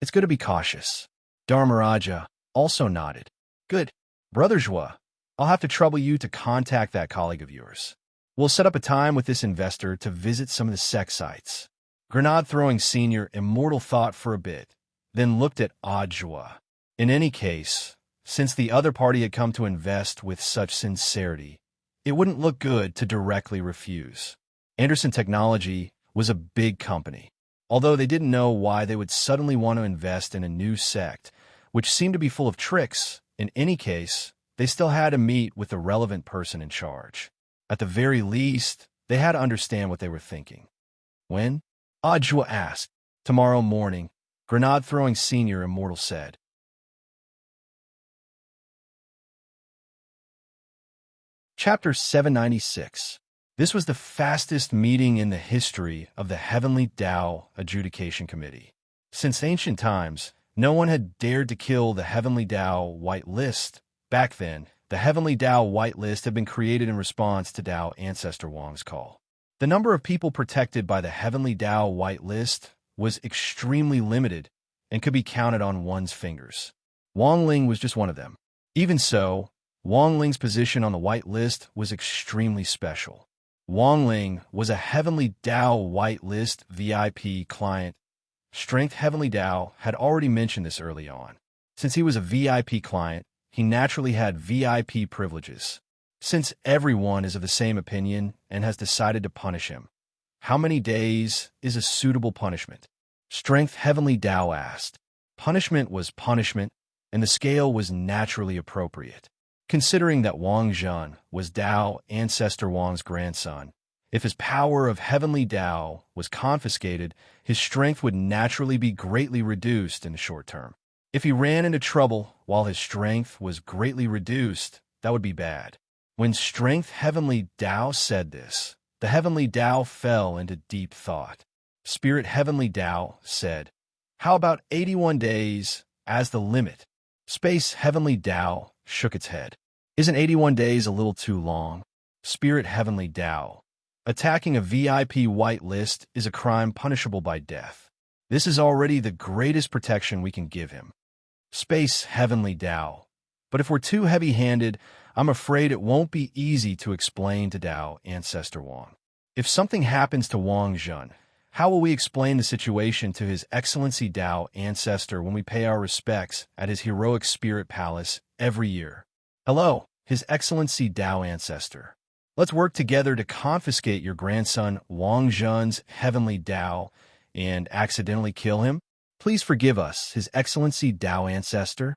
It's good to be cautious. Dharmaraja also nodded. Good. Brother Joie, I'll have to trouble you to contact that colleague of yours. We'll set up a time with this investor to visit some of the sect sites. Grenade-throwing Senior Immortal thought for a bit, then looked at Joie. In any case, since the other party had come to invest with such sincerity, it wouldn't look good to directly refuse. Anderson Technology was a big company. Although they didn't know why they would suddenly want to invest in a new sect, which seemed to be full of tricks, in any case, they still had to meet with the relevant person in charge. At the very least, they had to understand what they were thinking. When? Joie asked. Tomorrow morning, Grenade-throwing Senior Immortal said. Chapter 796. This was the fastest meeting in the history of the Heavenly Tao Adjudication Committee. Since ancient times, no one had dared to kill the Heavenly Tao White List. Back then, the Heavenly Tao White List had been created in response to Tao Ancestor Wang's call. The number of people protected by the Heavenly Tao White List was extremely limited and could be counted on one's fingers. Wang Ling was just one of them. Even so, Wang Ling's position on the White List was extremely special. Wang Ling was a Heavenly Tao White List VIP client. Strength Heavenly Tao had already mentioned this early on. Since he was a VIP client, he naturally had VIP privileges. Since everyone is of the same opinion and has decided to punish him, how many days is a suitable punishment? Strength Heavenly Tao asked. Punishment was punishment, and the scale was naturally appropriate. Considering that Wang Zhen was Tao Ancestor Wang's grandson, if his power of Heavenly Tao was confiscated, his strength would naturally be greatly reduced in the short term. If he ran into trouble while his strength was greatly reduced, that would be bad. When Strength Heavenly Tao said this, the Heavenly Tao fell into deep thought. Spirit Heavenly Tao said, "How about 81 days as the limit?" Space Heavenly Tao shook its head. Isn't 81 days a little too long? Spirit Heavenly Tao. Attacking a VIP White List is a crime punishable by death. This is already the greatest protection we can give him. Space Heavenly Tao. But if we're too heavy-handed, I'm afraid it won't be easy to explain to Tao Ancestor Wang. If something happens to Wang Zhen, how will we explain the situation to His Excellency Tao Ancestor when we pay our respects at his heroic spirit palace every year? Hello, His Excellency Tao Ancestor. Let's work together to confiscate your grandson Wang Zhen's Heavenly Tao and accidentally kill him. Please forgive us, His Excellency Tao Ancestor.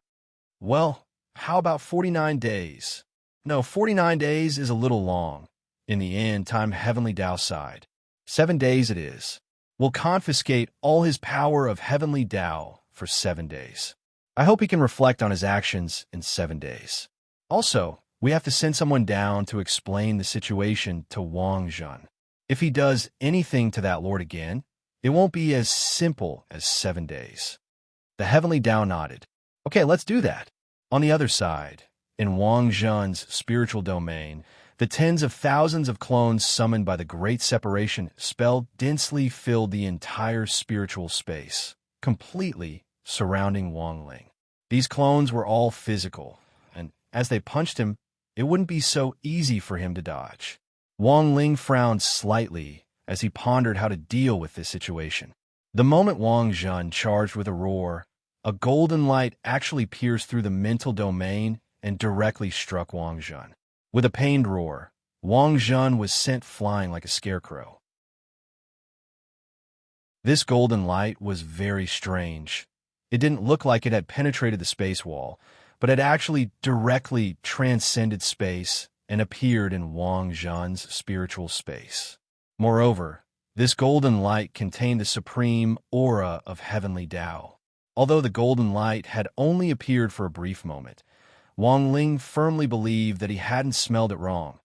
Well, how about 49 days? No, 49 days is a little long. In the end, time Heavenly Tao sighed. 7 days it is. We'll confiscate all his power of Heavenly Tao for 7 days. I hope he can reflect on his actions in 7 days. Also, we have to send someone down to explain the situation to Wang Zhen. If he does anything to that lord again, it won't be as simple as 7 days. The Heavenly Tao nodded. Okay, let's do that. On the other side, in Wang Zhen's spiritual domain, the tens of thousands of clones summoned by the Great Separation spell densely filled the entire spiritual space, completely surrounding Wang Ling. These clones were all physical, and as they punched him, it wouldn't be so easy for him to dodge. Wang Ling frowned slightly as he pondered how to deal with this situation. The moment Wang Zhen charged with a roar, a golden light actually pierced through the mental domain and directly struck Wang Zhen. With a pained roar, Wang Zhen was sent flying like a scarecrow. This golden light was very strange. It didn't look like it had penetrated the space wall, but had actually directly transcended space and appeared in Wang Zhen's spiritual space. Moreover, this golden light contained the supreme aura of heavenly Tao. Although the golden light had only appeared for a brief moment, Wang Ling firmly believed that he hadn't smelled it wrong.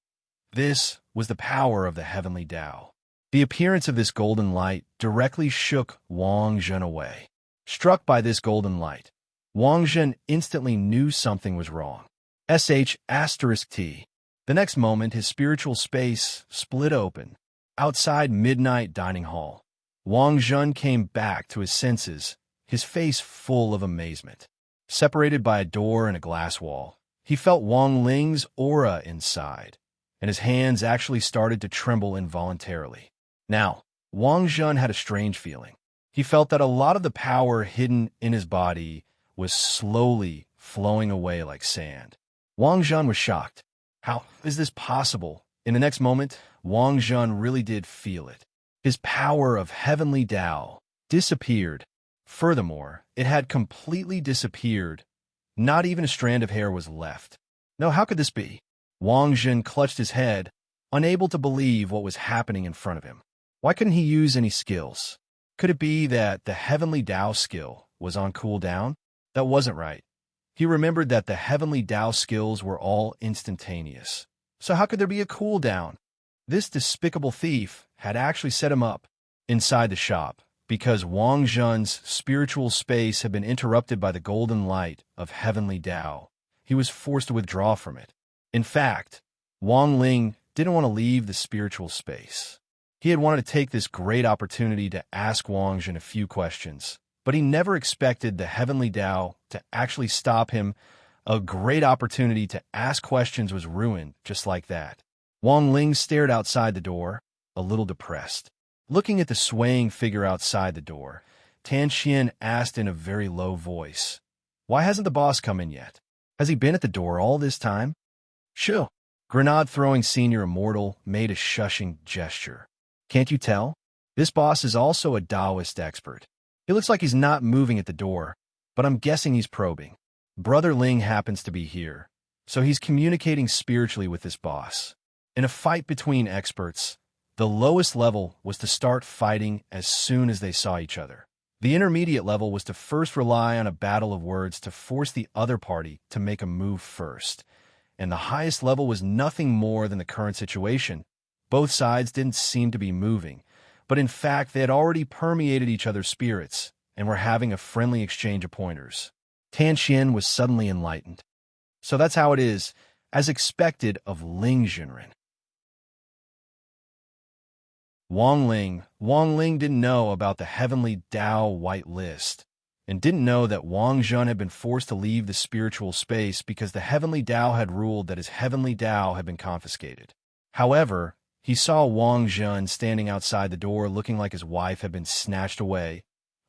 This was the power of the heavenly Tao. The appearance of this golden light directly shook Wang Zhen away. Struck by this golden light, Wang Zhen instantly knew something was wrong. **T. The next moment, his spiritual space split open. Outside midnight dining hall, Wang Zhen came back to his senses, his face full of amazement. Separated by a door and a glass wall, he felt Wang Ling's aura inside, and his hands actually started to tremble involuntarily. Now, Wang Zhen had a strange feeling. He felt that a lot of the power hidden in his body was slowly flowing away like sand. Wang Zhen was shocked. How is this possible? In the next moment, Wang Zhen really did feel it. His power of heavenly Tao disappeared. Furthermore, it had completely disappeared. Not even a strand of hair was left. No, how could this be? Wang Zhen clutched his head, unable to believe what was happening in front of him. Why couldn't he use any skills? Could it be that the heavenly Tao skill was on cooldown? That wasn't right. He remembered that the heavenly Tao skills were all instantaneous. So how could there be a cooldown? This despicable thief had actually set him up inside the shop because Wang Zhen's spiritual space had been interrupted by the golden light of heavenly Tao. He was forced to withdraw from it. In fact, Wang Ling didn't want to leave the spiritual space. He had wanted to take this great opportunity to ask Wang Zhen a few questions, but he never expected the heavenly Tao to actually stop him. A great opportunity to ask questions was ruined just like that. Wang Ling stared outside the door, a little depressed. Looking at the swaying figure outside the door, Tan Xian asked in a very low voice, "Why hasn't the boss come in yet? Has he been at the door all this time?" "Shoo!" Grenade-throwing senior immortal made a shushing gesture. "Can't you tell? This boss is also a Taoist expert. He looks like he's not moving at the door, but I'm guessing he's probing. Brother Ling happens to be here, so he's communicating spiritually with this boss." In a fight between experts, the lowest level was to start fighting as soon as they saw each other. The intermediate level was to first rely on a battle of words to force the other party to make a move first. And the highest level was nothing more than the current situation. Both sides didn't seem to be moving, but in fact they had already permeated each other's spirits and were having a friendly exchange of pointers. Tan Xian was suddenly enlightened. So that's how it is, as expected of Ling Junren. Wang Ling didn't know about the heavenly Tao white list, and didn't know that Wang Zhen had been forced to leave the spiritual space because the heavenly Tao had ruled that his heavenly Tao had been confiscated. However, he saw Wang Zhen standing outside the door looking like his wife had been snatched away.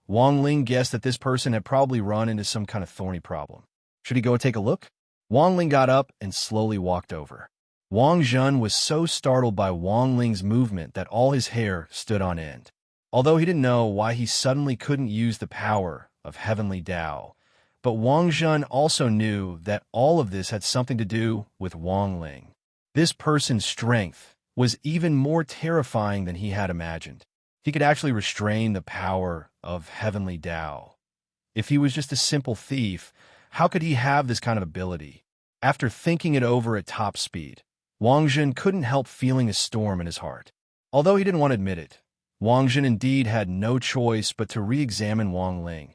Wang Ling guessed that this person had probably run into some kind of thorny problem. Should he go take a look? Wang Ling got up and slowly walked over. Wang Zhen was so startled by Wang Ling's movement that all his hair stood on end. Although he didn't know why he suddenly couldn't use the power of heavenly Tao, but Wang Zhen also knew that all of this had something to do with Wang Ling. This person's strength was even more terrifying than he had imagined. He could actually restrain the power of heavenly Tao. If he was just a simple thief, how could he have this kind of ability? After thinking it over at top speed, Wang Zhen couldn't help feeling a storm in his heart. Although he didn't want to admit it, Wang Zhen indeed had no choice but to re-examine Wang Ling.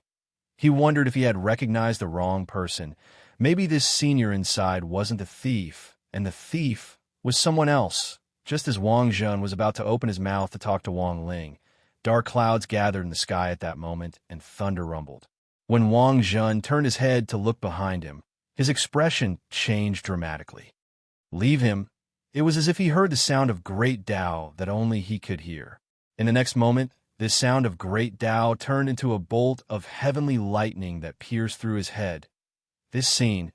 He wondered if he had recognized the wrong person. Maybe this senior inside wasn't the thief, and the thief was someone else. Just as Wang Zhen was about to open his mouth to talk to Wang Ling, dark clouds gathered in the sky at that moment, and thunder rumbled. When Wang Zhen turned his head to look behind him, his expression changed dramatically. Leave him. It was as if he heard the sound of great Tao that only he could hear. In the next moment, this sound of great Tao turned into a bolt of heavenly lightning that pierced through his head. This scene,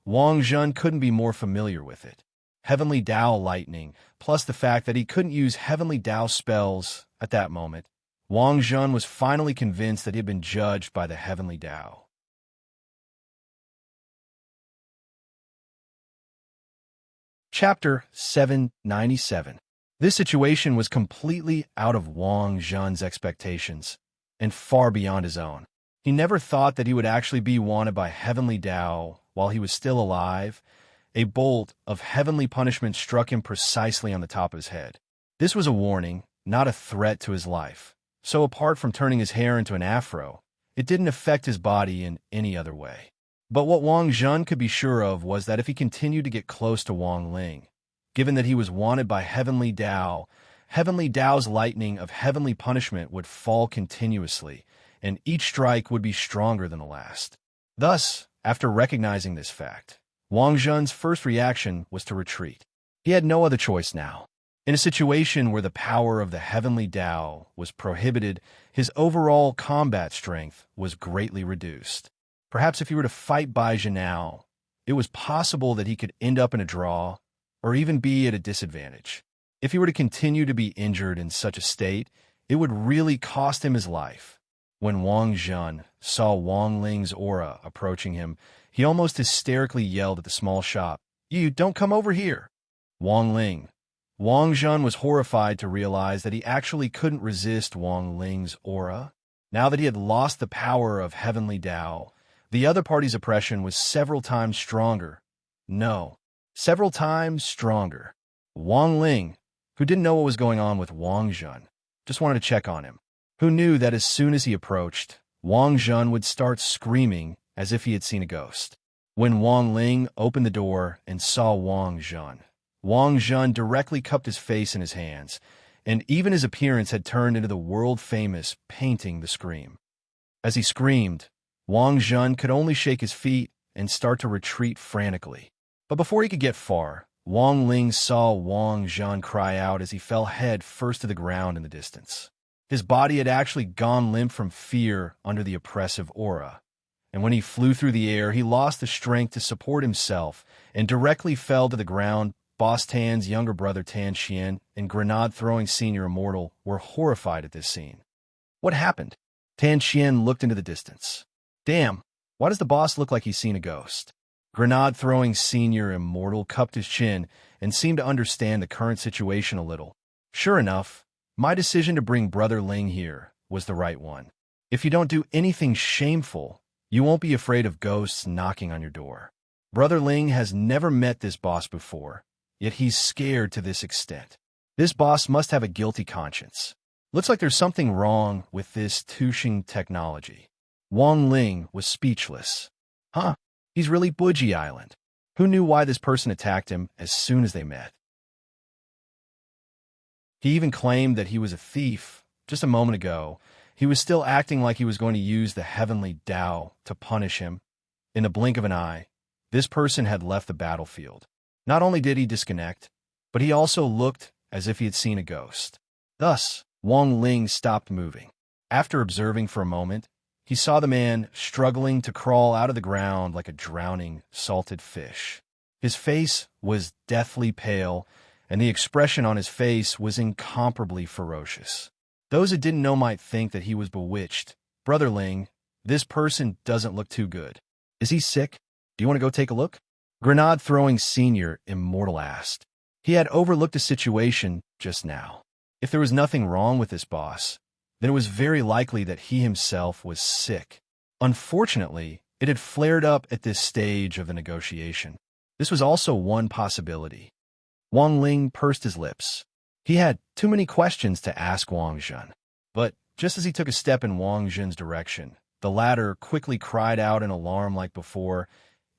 Wang Zhen couldn't be more familiar with it. Heavenly Tao lightning, plus the fact that he couldn't use heavenly Tao spells at that moment, Wang Zhen was finally convinced that he had been judged by the heavenly Tao. Chapter 797. This situation was completely out of Wang Zhen's expectations, and far beyond his own. He never thought that he would actually be wanted by heavenly Tao while he was still alive. A bolt of heavenly punishment struck him precisely on the top of his head. This was a warning, not a threat to his life. So apart from turning his hair into an afro, it didn't affect his body in any other way. But what Wang Zhen could be sure of was that if he continued to get close to Wang Ling, given that he was wanted by heavenly Tao's lightning of heavenly punishment would fall continuously, and each strike would be stronger than the last. Thus, after recognizing this fact, Wang Zhen's first reaction was to retreat. He had no other choice now. In a situation where the power of the heavenly Tao was prohibited, his overall combat strength was greatly reduced. Perhaps if he were to fight Bai Zhenao, it was possible that he could end up in a draw, or even be at a disadvantage. If he were to continue to be injured in such a state, it would really cost him his life. When Wang Zhen saw Wang Ling's aura approaching him, he almost hysterically yelled at the small shop, "You don't come over here!" Wang Zhen was horrified to realize that he actually couldn't resist Wang Ling's aura. Now that he had lost the power of heavenly Tao, the other party's oppression was several times stronger. Several times stronger. Wang Ling, who didn't know what was going on with Wang Zhen, just wanted to check on him, who knew that as soon as he approached, Wang Zhen would start screaming as if he had seen a ghost. When Wang Ling opened the door and saw Wang Zhen directly cupped his face in his hands, and even his appearance had turned into the world-famous painting The Scream. As he screamed, Wang Zhen could only shake his feet and start to retreat frantically. But before he could get far, Wang Ling saw Wang Zhen cry out as he fell head first to the ground in the distance. His body had actually gone limp from fear under the oppressive aura, and when he flew through the air, he lost the strength to support himself and directly fell to the ground. Boss Tan's younger brother Tan Xian and grenade-throwing senior immortal were horrified at this scene. What happened? Tan Xian looked into the distance. Damn, why does the boss look like he's seen a ghost? Grenade-throwing senior immortal cupped his chin and seemed to understand the current situation a little. Sure enough, my decision to bring Brother Ling here was the right one. If you don't do anything shameful, you won't be afraid of ghosts knocking on your door. Brother Ling has never met this boss before, yet he's scared to this extent. This boss must have a guilty conscience. Looks like there's something wrong with this Tushing technology. Wang Ling was speechless. Huh, he's really Bougie Island. Who knew why this person attacked him as soon as they met? He even claimed that he was a thief. Just a moment ago, he was still acting like he was going to use the heavenly Tao to punish him. In the blink of an eye, this person had left the battlefield. Not only did he disconnect, but he also looked as if he had seen a ghost. Thus, Wang Ling stopped moving. After observing for a moment, he saw the man struggling to crawl out of the ground like a drowning, salted fish. His face was deathly pale, and the expression on his face was incomparably ferocious. Those who didn't know might think that he was bewitched. Brother Ling, this person doesn't look too good. Is he sick? Do you want to go take a look? Grenade-throwing senior immortal asked. He had overlooked the situation just now. If there was nothing wrong with this boss, then it was very likely that he himself was sick. Unfortunately, it had flared up at this stage of the negotiation. This was also one possibility. Wang Ling pursed his lips. He had too many questions to ask Wang Zhen. But just as he took a step in Wang Zhen's direction, the latter quickly cried out in alarm like before,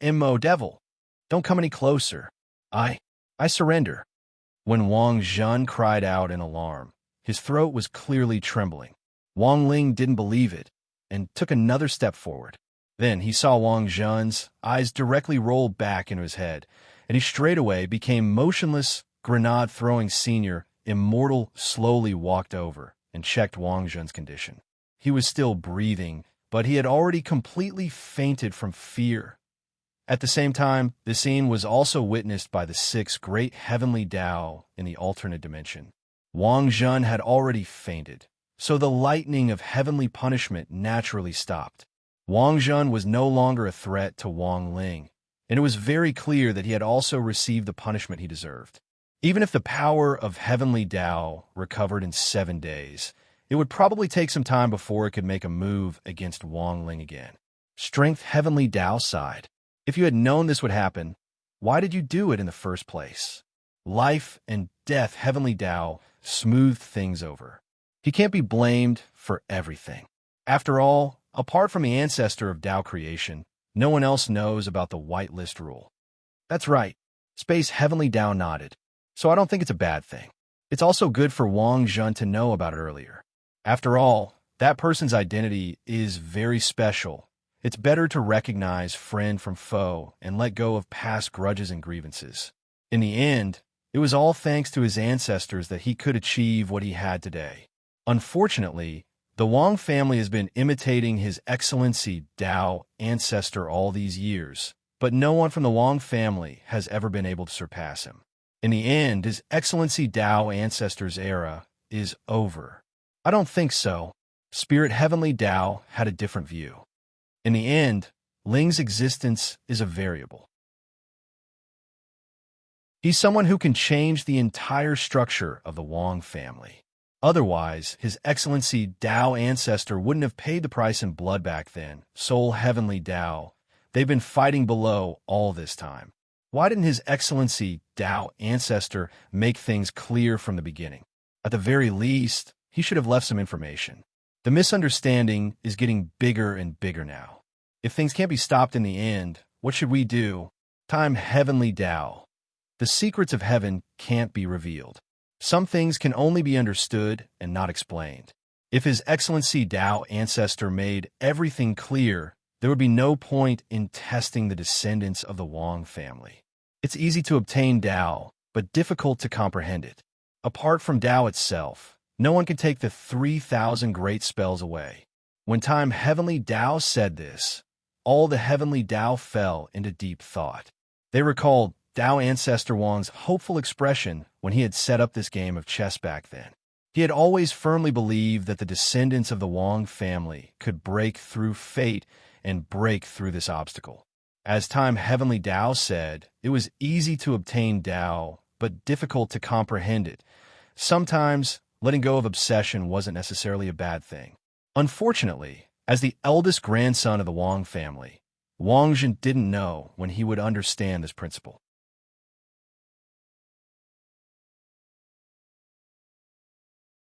"Immo devil, don't come any closer. I surrender." When Wang Zhen cried out in alarm, his throat was clearly trembling. Wang Ling didn't believe it and took another step forward. Then he saw Wang Zhen's eyes directly roll back into his head, and he straightaway became motionless. Grenade-throwing senior immortal slowly walked over and checked Wang Zhen's condition. He was still breathing, but he had already completely fainted from fear. At the same time, the scene was also witnessed by the 6 great heavenly Tao in the alternate dimension. Wang Zhen had already fainted, so the lightning of heavenly punishment naturally stopped. Wang Zhen was no longer a threat to Wang Ling, and it was very clear that he had also received the punishment he deserved. Even if the power of heavenly Tao recovered in 7 days, it would probably take some time before it could make a move against Wang Ling again. Strength heavenly Tao sighed. If you had known this would happen, why did you do it in the first place? Life and death heavenly Tao smoothed things over. He can't be blamed for everything. After all, apart from the ancestor of Tao creation, no one else knows about the whitelist rule. That's right. Space heavenly Tao nodded. So I don't think it's a bad thing. It's also good for Wang Zhen to know about it earlier. After all, that person's identity is very special. It's better to recognize friend from foe and let go of past grudges and grievances. In the end, it was all thanks to his ancestors that he could achieve what he had today. Unfortunately, the Wang family has been imitating His Excellency Tao ancestor all these years, but no one from the Wang family has ever been able to surpass him. In the end, His Excellency Tao ancestor's era is over. I don't think so. Spirit Heavenly Tao had a different view. In the end, Ling's existence is a variable. He's someone who can change the entire structure of the Wang family. Otherwise, His Excellency Tao ancestor wouldn't have paid the price in blood back then. Soul Heavenly Tao. They've been fighting below all this time. Why didn't His Excellency Tao ancestor make things clear from the beginning? At the very least, he should have left some information. The misunderstanding is getting bigger and bigger now. If things can't be stopped in the end, what should we do? Time Heavenly Tao. The secrets of heaven can't be revealed. Some things can only be understood and not explained. If His Excellency Tao ancestor made everything clear, there would be no point in testing the descendants of the Wang family. It's easy to obtain Tao, but difficult to comprehend it. Apart from Tao itself, no one can take the 3,000 great spells away. When Time Heavenly Tao said this, all the Heavenly Tao fell into deep thought. They recalled Tao ancestor Wang's hopeful expression when he had set up this game of chess back then. He had always firmly believed that the descendants of the Wang family could break through fate and break through this obstacle. As Time Heavenly Tao said, it was easy to obtain Tao, but difficult to comprehend it. Sometimes, letting go of obsession wasn't necessarily a bad thing. Unfortunately, as the eldest grandson of the Wang family, Wang Zhen didn't know when he would understand this principle.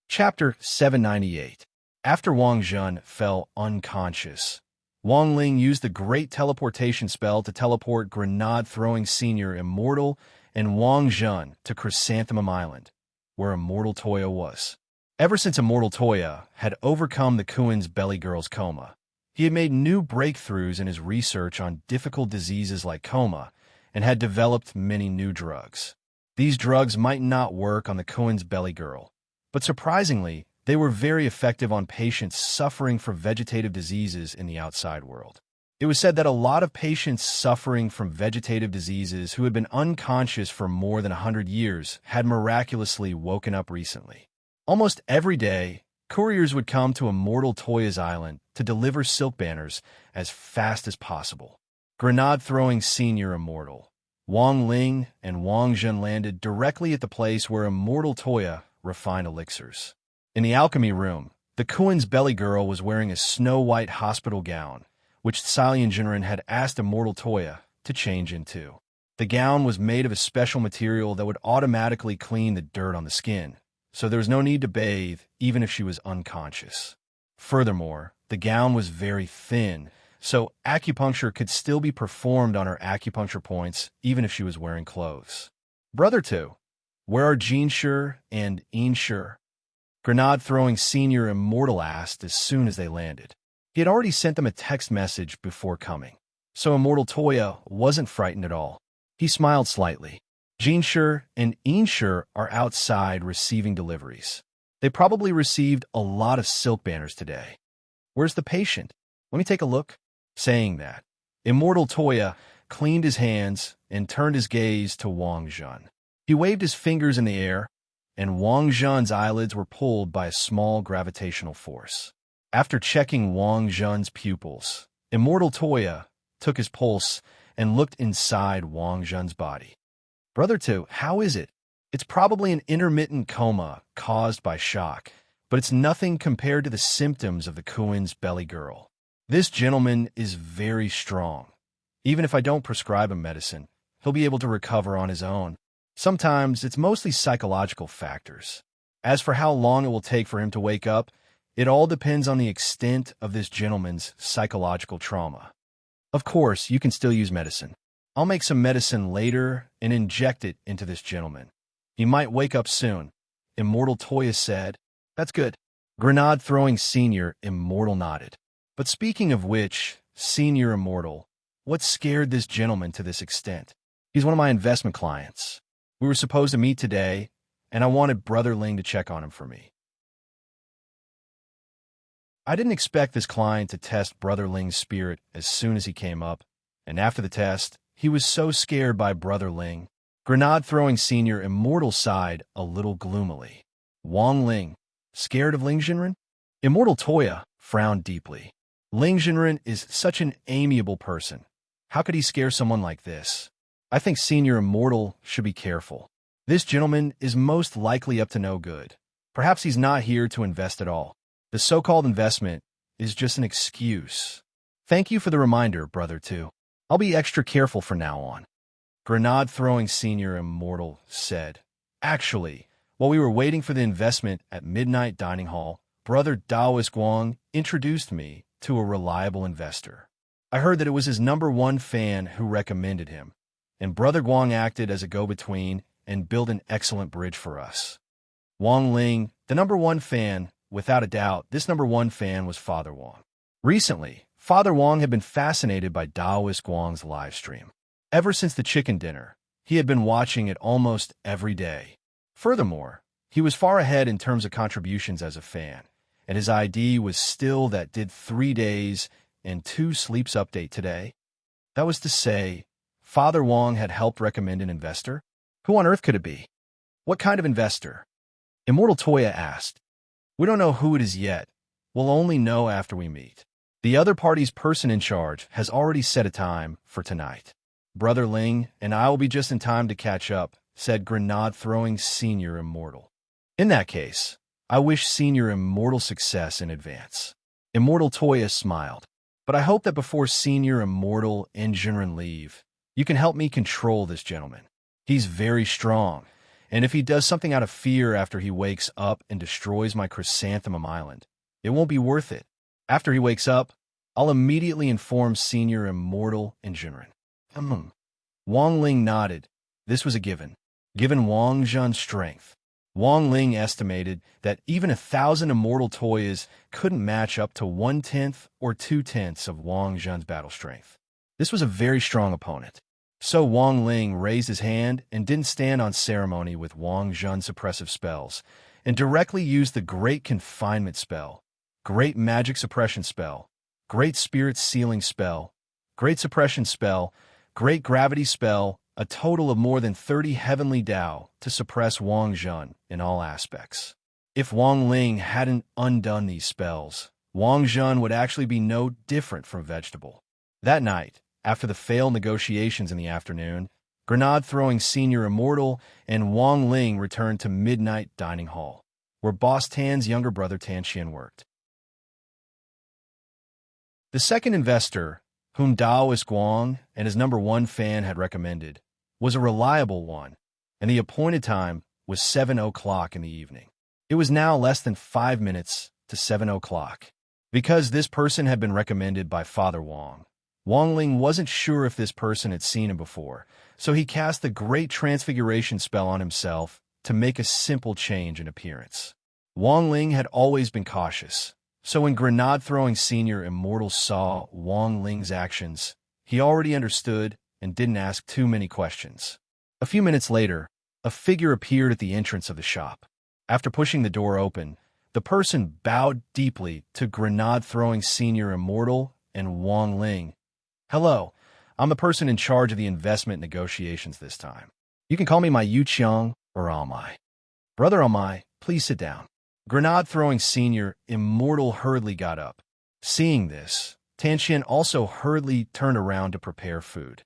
Chapter 798. After Wang Zhen fell unconscious, Wang Ling used the great teleportation spell to teleport Grenade-throwing Senior Immortal and Wang Zhen to Chrysanthemum Island, where Immortal Toya was. Ever since Immortal Toya had overcome the Kuin's belly girl's coma, he had made new breakthroughs in his research on difficult diseases like coma and had developed many new drugs. These drugs might not work on the Kuin's belly girl, but surprisingly, they were very effective on patients suffering from vegetative diseases in the outside world. It was said that a lot of patients suffering from vegetative diseases who had been unconscious for more than 100 years had miraculously woken up recently. Almost every day, couriers would come to Immortal Toya's island to deliver silk banners as fast as possible. Grenade-throwing Senior Immortal, Wang Ling, and Wang Zhen landed directly at the place where Immortal Toya refined elixirs. In the alchemy room, the Kuin's belly girl was wearing a snow-white hospital gown, which Salian Jinren had asked Immortal Toya to change into. The gown was made of a special material that would automatically clean the dirt on the skin, so there was no need to bathe even if she was unconscious. Furthermore, the gown was very thin, so acupuncture could still be performed on her acupuncture points even if she was wearing clothes. Brother 2, where are Jinshi and Inshi? Grenade-throwing Senior Immortal asked as soon as they landed. He had already sent them a text message before coming, so Immortal Toya wasn't frightened at all. He smiled slightly. Jinshi and Inshi are outside receiving deliveries. They probably received a lot of silk banners today. Where's the patient? Let me take a look. Saying that, Immortal Toya cleaned his hands and turned his gaze to Wang Zhen. He waved his fingers in the air, and Wang Zhen's eyelids were pulled by a small gravitational force. After checking Wang Zhen's pupils, Immortal Toya took his pulse and looked inside Wang Zhen's body. Brother 2, how is it? It's probably an intermittent coma caused by shock, but it's nothing compared to the symptoms of the Kuin's belly girl. This gentleman is very strong. Even if I don't prescribe him medicine, he'll be able to recover on his own. Sometimes it's mostly psychological factors. As for how long it will take for him to wake up, it all depends on the extent of this gentleman's psychological trauma. Of course, you can still use medicine. I'll make some medicine later and inject it into this gentleman. He might wake up soon, Immortal Toya said. That's good. Grenade-throwing Senior Immortal nodded. But speaking of which, Senior Immortal, what scared this gentleman to this extent? He's one of my investment clients. We were supposed to meet today, and I wanted Brother Ling to check on him for me. I didn't expect this client to test Brother Ling's spirit as soon as he came up, and after the test, he was so scared by Brother Ling. Grenade-throwing Senior Immortal sighed a little gloomily. Wang Ling, scared of Ling Jinren? Immortal Toya frowned deeply. Ling Jinren is such an amiable person. How could he scare someone like this? I think Senior Immortal should be careful. This gentleman is most likely up to no good. Perhaps he's not here to invest at all. The so-called investment is just an excuse. Thank you for the reminder, Brother 2. I'll be extra careful from now on. Grenade-throwing Senior Immortal said. Actually, while we were waiting for the investment at Midnight Dining Hall, Brother Daoist Guang introduced me to a reliable investor. I heard that it was his #1 fan who recommended him, and Brother Guang acted as a go-between and built an excellent bridge for us. Wang Ling, the #1 fan, without a doubt, this #1 fan was Father Wang. Recently, Father Wang had been fascinated by Daoist Guang's live stream. Ever since the chicken dinner, he had been watching it almost every day. Furthermore, he was far ahead in terms of contributions as a fan, and his ID was still that did 3 days and 2 sleeps update today. That was to say, Father Wang had helped recommend an investor? Who on earth could it be? What kind of investor? Immortal Toya asked. We don't know who it is yet. We'll only know after we meet. The other party's person in charge has already set a time for tonight. Brother Ling and I will be just in time to catch up, said Grenade-throwing Senior Immortal. In that case, I wish Senior Immortal success in advance. Immortal Toya smiled. But I hope that before Senior Immortal and Jinren leave, you can help me control this gentleman. He's very strong, and if he does something out of fear after he wakes up and destroys my Chrysanthemum Island, it won't be worth it. After he wakes up, I'll immediately inform Senior Immortal and Jinren. Wang Ling nodded. This was a given. Given Wang Zhen's strength, Wang Ling estimated that even 1,000 Immortal Toyas couldn't match up to 1/10 or 2/10 of Wang Zhen's battle strength. This was a very strong opponent. So Wang Ling raised his hand and didn't stand on ceremony with Wang Zhen's suppressive spells, and directly used the Great Confinement spell, Great Magic Suppression spell, Great Spirit Sealing spell, Great Suppression spell, Great Gravity spell, a total of more than 30 Heavenly Dao to suppress Wang Zhen in all aspects. If Wang Ling hadn't undone these spells, Wang Zhen would actually be no different from vegetable. That night, after the failed negotiations in the afternoon, Grenade-throwing Senior Immortal and Wang Ling returned to Midnight Dining Hall, where Boss Tan's younger brother Tan Qian worked. The second investor, whom Daoist Guang and his #1 fan had recommended, was a reliable one, and the appointed time was 7 o'clock in the evening. It was now less than 5 minutes to 7 o'clock. Because this person had been recommended by Father Wang, Wang Ling wasn't sure if this person had seen him before, so he cast the Great Transfiguration spell on himself to make a simple change in appearance. Wang Ling had always been cautious, so when Grenade-throwing Senior Immortal saw Wang Ling's actions, he already understood and didn't ask too many questions. A few minutes later, a figure appeared at the entrance of the shop. After pushing the door open, the person bowed deeply to Grenade-throwing Senior Immortal and Wang Ling. Hello, I'm the person in charge of the investment negotiations this time. You can call me my Yu Qiang or Almai. Brother Almai, please sit down. Grenade-throwing Senior Immortal hurriedly got up. Seeing this, Tan Qian also hurriedly turned around to prepare food.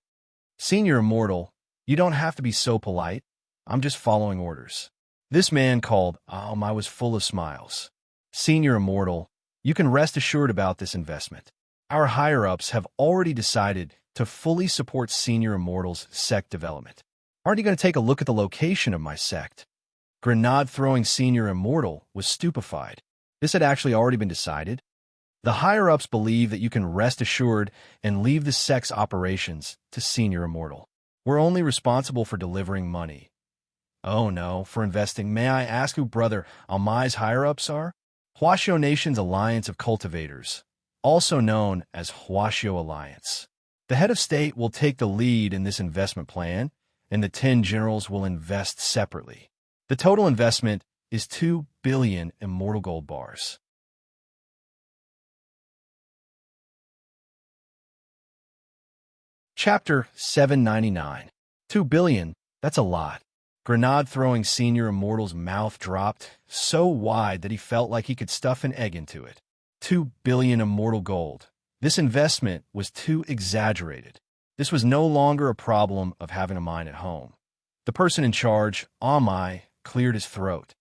Senior Immortal, you don't have to be so polite. I'm just following orders. This man called I was full of smiles. Senior Immortal, you can rest assured about this investment. Our higher-ups have already decided to fully support Senior Immortal's sect development. Aren't you going to take a look at the location of my sect? Grenade-throwing Senior Immortal was stupefied. This had actually already been decided. The higher-ups believe that you can rest assured and leave the sect's operations to Senior Immortal. We're only responsible for delivering money. Oh no, for investing. May I ask who Brother Almai's higher-ups are? Huashio Nation's Alliance of Cultivators, also known as Huashio Alliance. The head of state will take the lead in this investment plan, and the 10 generals will invest separately. The total investment is 2 billion immortal gold bars. Chapter 799. 2 billion, that's a lot. Grenade-throwing Senior Immortal's mouth dropped so wide that he felt like he could stuff an egg into it. 2 billion immortal gold. This investment was too exaggerated. This was no longer a problem of having a mine at home. The person in charge, Amai, cleared his throat.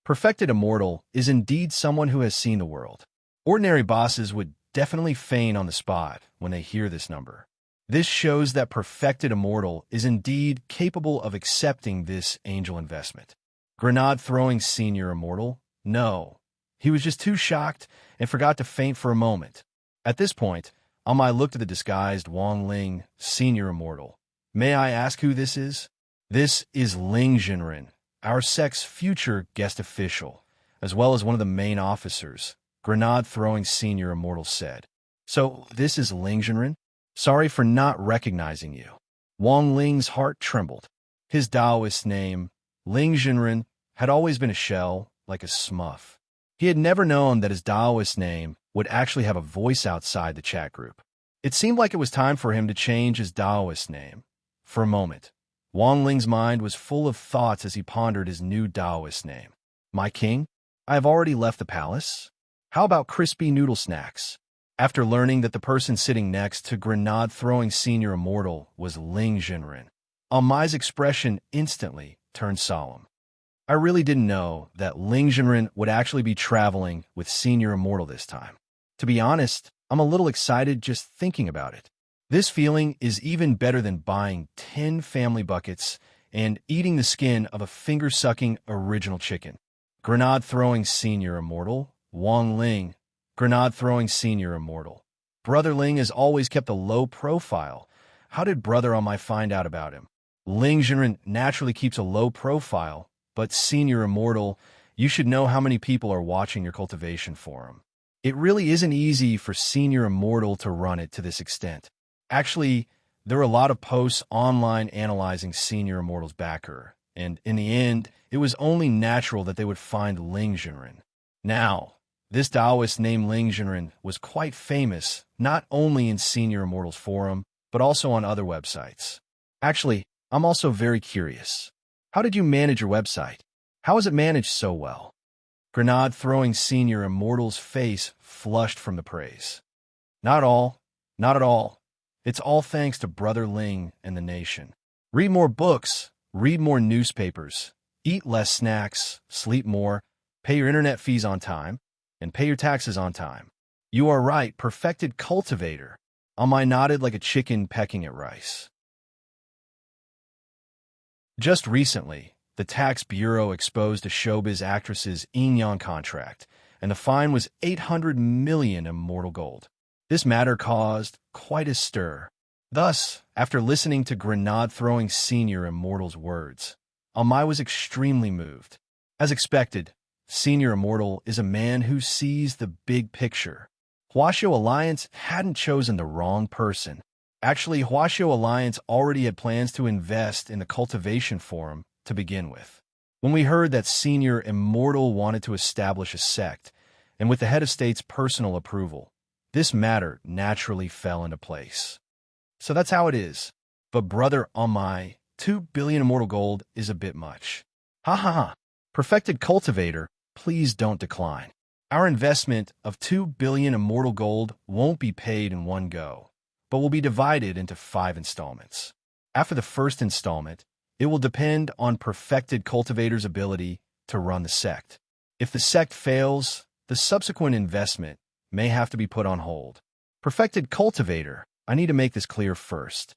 Perfected Immortal is indeed someone who has seen the world. Ordinary bosses would definitely faint on the spot when they hear this number. This shows that Perfected Immortal is indeed capable of accepting this angel investment. Grenade-throwing Senior Immortal? No. He was just too shocked and forgot to faint for a moment. At this point, Amai looked at the disguised Wang Ling, Senior Immortal. May I ask who this is? This is Ling Jinren, our sect's future guest official, as well as one of the main officers, Grenade-throwing Senior Immortal said. So, this is Ling Jinren? Sorry for not recognizing you. Wang Ling's heart trembled. His Taoist name, Ling Jinren, had always been a shell, like a smuff. He had never known that his Taoist name would actually have a voice outside the chat group. It seemed like it was time for him to change his Taoist name. For a moment, Wang Ling's mind was full of thoughts as he pondered his new Taoist name. My king, I have already left the palace. How about crispy noodle snacks? After learning that the person sitting next to Grenade-throwing Senior Immortal was Ling Jinren, Amai's expression instantly turned solemn. I really didn't know that Ling Jinren would actually be traveling with Senior Immortal this time. To be honest, I'm a little excited just thinking about it. This feeling is even better than buying 10 family buckets and eating the skin of a finger-sucking original chicken. Grenade-throwing Senior Immortal, Wang Ling. Grenade-throwing Senior Immortal. Brother Ling has always kept a low profile. How did Brother Amai find out about him? Ling Jinren naturally keeps a low profile, but Senior Immortal, you should know how many people are watching your cultivation forum. It really isn't easy for Senior Immortal to run it to this extent. Actually, there are a lot of posts online analyzing Senior Immortal's backer, and in the end, it was only natural that they would find Ling Jinren. Now, this Taoist named Ling Jinren was quite famous, not only in Senior Immortal's forum, but also on other websites. Actually, I'm also very curious. How did you manage your website? How is it managed so well? Grenade-throwing Senior Immortal's face flushed from the praise. Not at all. It's all thanks to Brother Ling and the nation. Read more books, read more newspapers, eat less snacks, sleep more, pay your internet fees on time, and pay your taxes on time. You are right, perfected cultivator. Amai nodded like a chicken pecking at rice. Just recently, the Tax Bureau exposed a showbiz actress's Inyan contract, and the fine was 800 million immortal gold. This matter caused quite a stir. Thus, after listening to Grenade-throwing Senior Immortal's words, Amai was extremely moved. As expected, Senior Immortal is a man who sees the big picture. Huashio Alliance hadn't chosen the wrong person. Actually, Huashio Alliance already had plans to invest in the cultivation forum to begin with. When we heard that Senior Immortal wanted to establish a sect, and with the head of state's personal approval, this matter naturally fell into place. So that's how it is. But Brother Amai, 2 billion immortal gold is a bit much. Ha ha ha. Perfected cultivator, please don't decline. Our investment of 2 billion immortal gold won't be paid in one go, but will be divided into 5 installments. After the first installment, it will depend on Perfected Cultivator's ability to run the sect. If the sect fails, the subsequent investment may have to be put on hold. Perfected Cultivator, I need to make this clear first.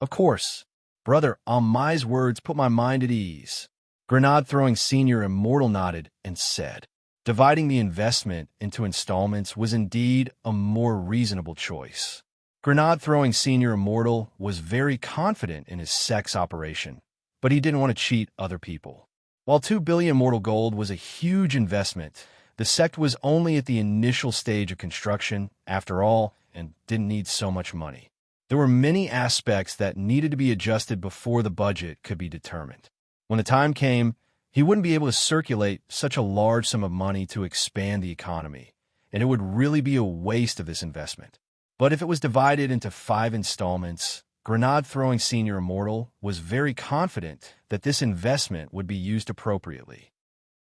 Of course, brother, on my words put my mind at ease. Grenade-throwing Senior Immortal nodded and said, dividing the investment into installments was indeed a more reasonable choice. Grenade-throwing Senior Immortal was very confident in his sect's operation, but he didn't want to cheat other people. While 2 billion mortal gold was a huge investment, the sect was only at the initial stage of construction, after all, and didn't need so much money. There were many aspects that needed to be adjusted before the budget could be determined. When the time came, he wouldn't be able to circulate such a large sum of money to expand the economy, and it would really be a waste of this investment. But if it was divided into 5 installments, Grenade-throwing Senior Immortal was very confident that this investment would be used appropriately.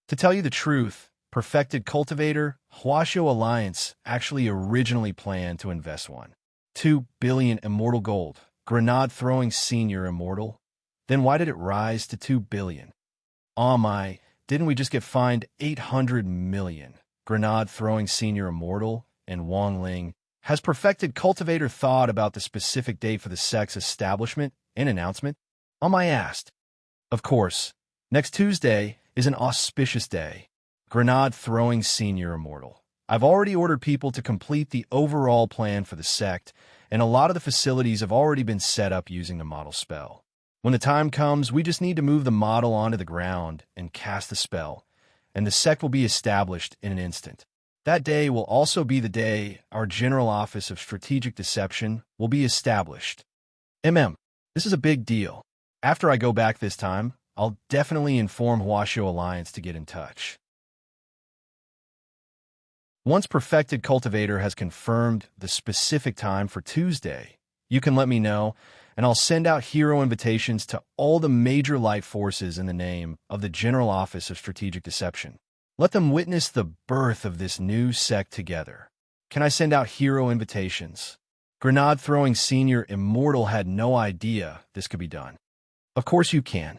To tell you the truth, Perfected Cultivator, Huasho Alliance actually originally planned to invest 2 billion immortal gold, Grenade-throwing Senior Immortal. Then why did it rise to 2 billion? Oh my, didn't we just get fined 800 million? Grenade-throwing Senior Immortal and Wang Ling. Has Perfected Cultivator thought about the specific date for the sect's establishment and announcement? I asked. Of course, next Tuesday is an auspicious day. Grenade-throwing Senior Immortal. I've already ordered people to complete the overall plan for the sect, and a lot of the facilities have already been set up using the model spell. When the time comes, we just need to move the model onto the ground and cast the spell, and the sect will be established in an instant. That day will also be the day our General Office of Strategic Deception will be established. This is a big deal. After I go back this time, I'll definitely inform Huasho Alliance to get in touch. Once Perfected Cultivator has confirmed the specific time for Tuesday, you can let me know, and I'll send out hero invitations to all the major light forces in the name of the General Office of Strategic Deception. Let them witness the birth of this new sect together. Can I send out hero invitations? Grenade-throwing Senior Immortal had no idea this could be done. Of course you can.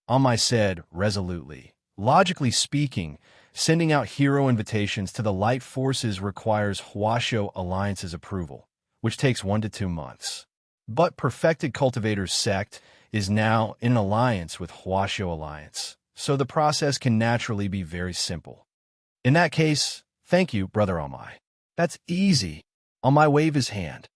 Amai said resolutely. Logically speaking, sending out hero invitations to the light forces requires Huasho Alliance's approval, which takes 1 to 2 months. But Perfected Cultivator's sect is now in an alliance with Huasho Alliance, so the process can naturally be very simple. In that case, thank you, Brother Amai. That's easy. Amai waved his hand.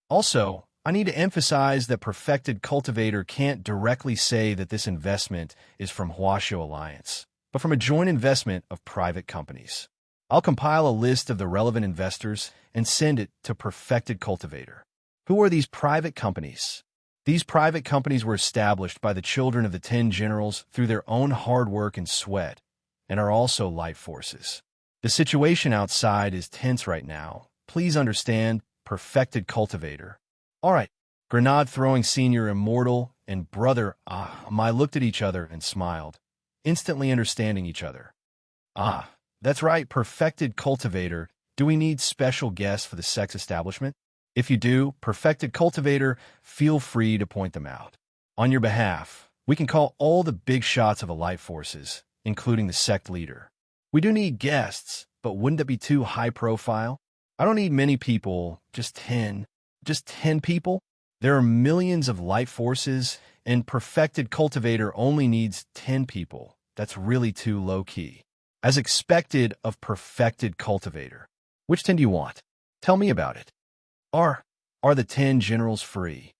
Also, I need to emphasize that Perfected Cultivator can't directly say that this investment is from Huasho Alliance, but from a joint investment of private companies. I'll compile a list of the relevant investors and send it to Perfected Cultivator. Who are these private companies? These private companies were established by the children of the 10 generals through their own hard work and sweat, and are also light forces. The situation outside is tense right now. Please understand, Perfected Cultivator. All right, Grenade-throwing Senior Immortal and Brother Amai looked at each other and smiled, instantly understanding each other. That's right, Perfected Cultivator. Do we need special guests for the sex establishment? If you do, Perfected Cultivator, feel free to point them out. On your behalf, we can call all the big shots of the light forces, including the sect leader. We do need guests, but wouldn't that be too high profile? I don't need many people, just 10. Just 10 people? There are millions of light forces, and Perfected Cultivator only needs 10 people. That's really too low-key. As expected of Perfected Cultivator. Which 10 do you want? Tell me about it. Are the 10 generals free?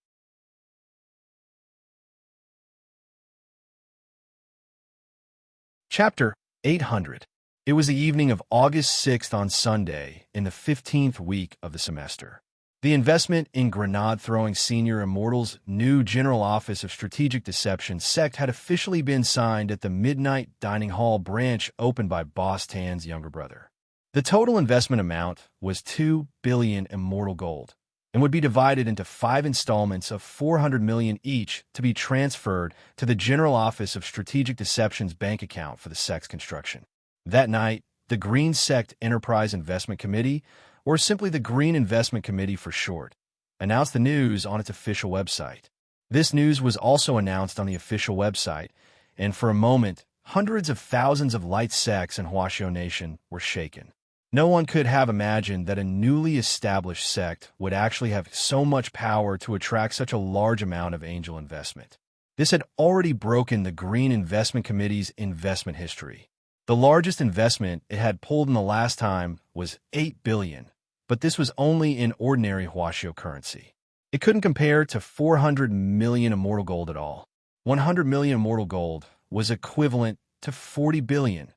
Chapter 800. It was the evening of August 6th on Sunday, in the 15th week of the semester. The investment in Grenade-throwing Senior Immortal's new General Office of Strategic Deception sect had officially been signed at the Midnight Dining Hall branch opened by Boss Tan's younger brother. The total investment amount was 2 billion immortal gold and would be divided into 5 installments of 400 million each to be transferred to the General Office of Strategic Deception's bank account for the sect's construction. That night, the Green Sect Enterprise Investment Committee, or simply the Green Investment Committee for short, announced the news on its official website. This news was also announced on the official website, and for a moment, hundreds of thousands of light sects in Huaxiao Nation were shaken. No one could have imagined that a newly established sect would actually have so much power to attract such a large amount of angel investment. This had already broken the Green Investment Committee's investment history. The largest investment it had pulled in the last time was $8 billion, but this was only in ordinary Huaxiao currency. It couldn't compare to 400 million immortal gold at all. 100 million immortal gold was equivalent to 40 billion.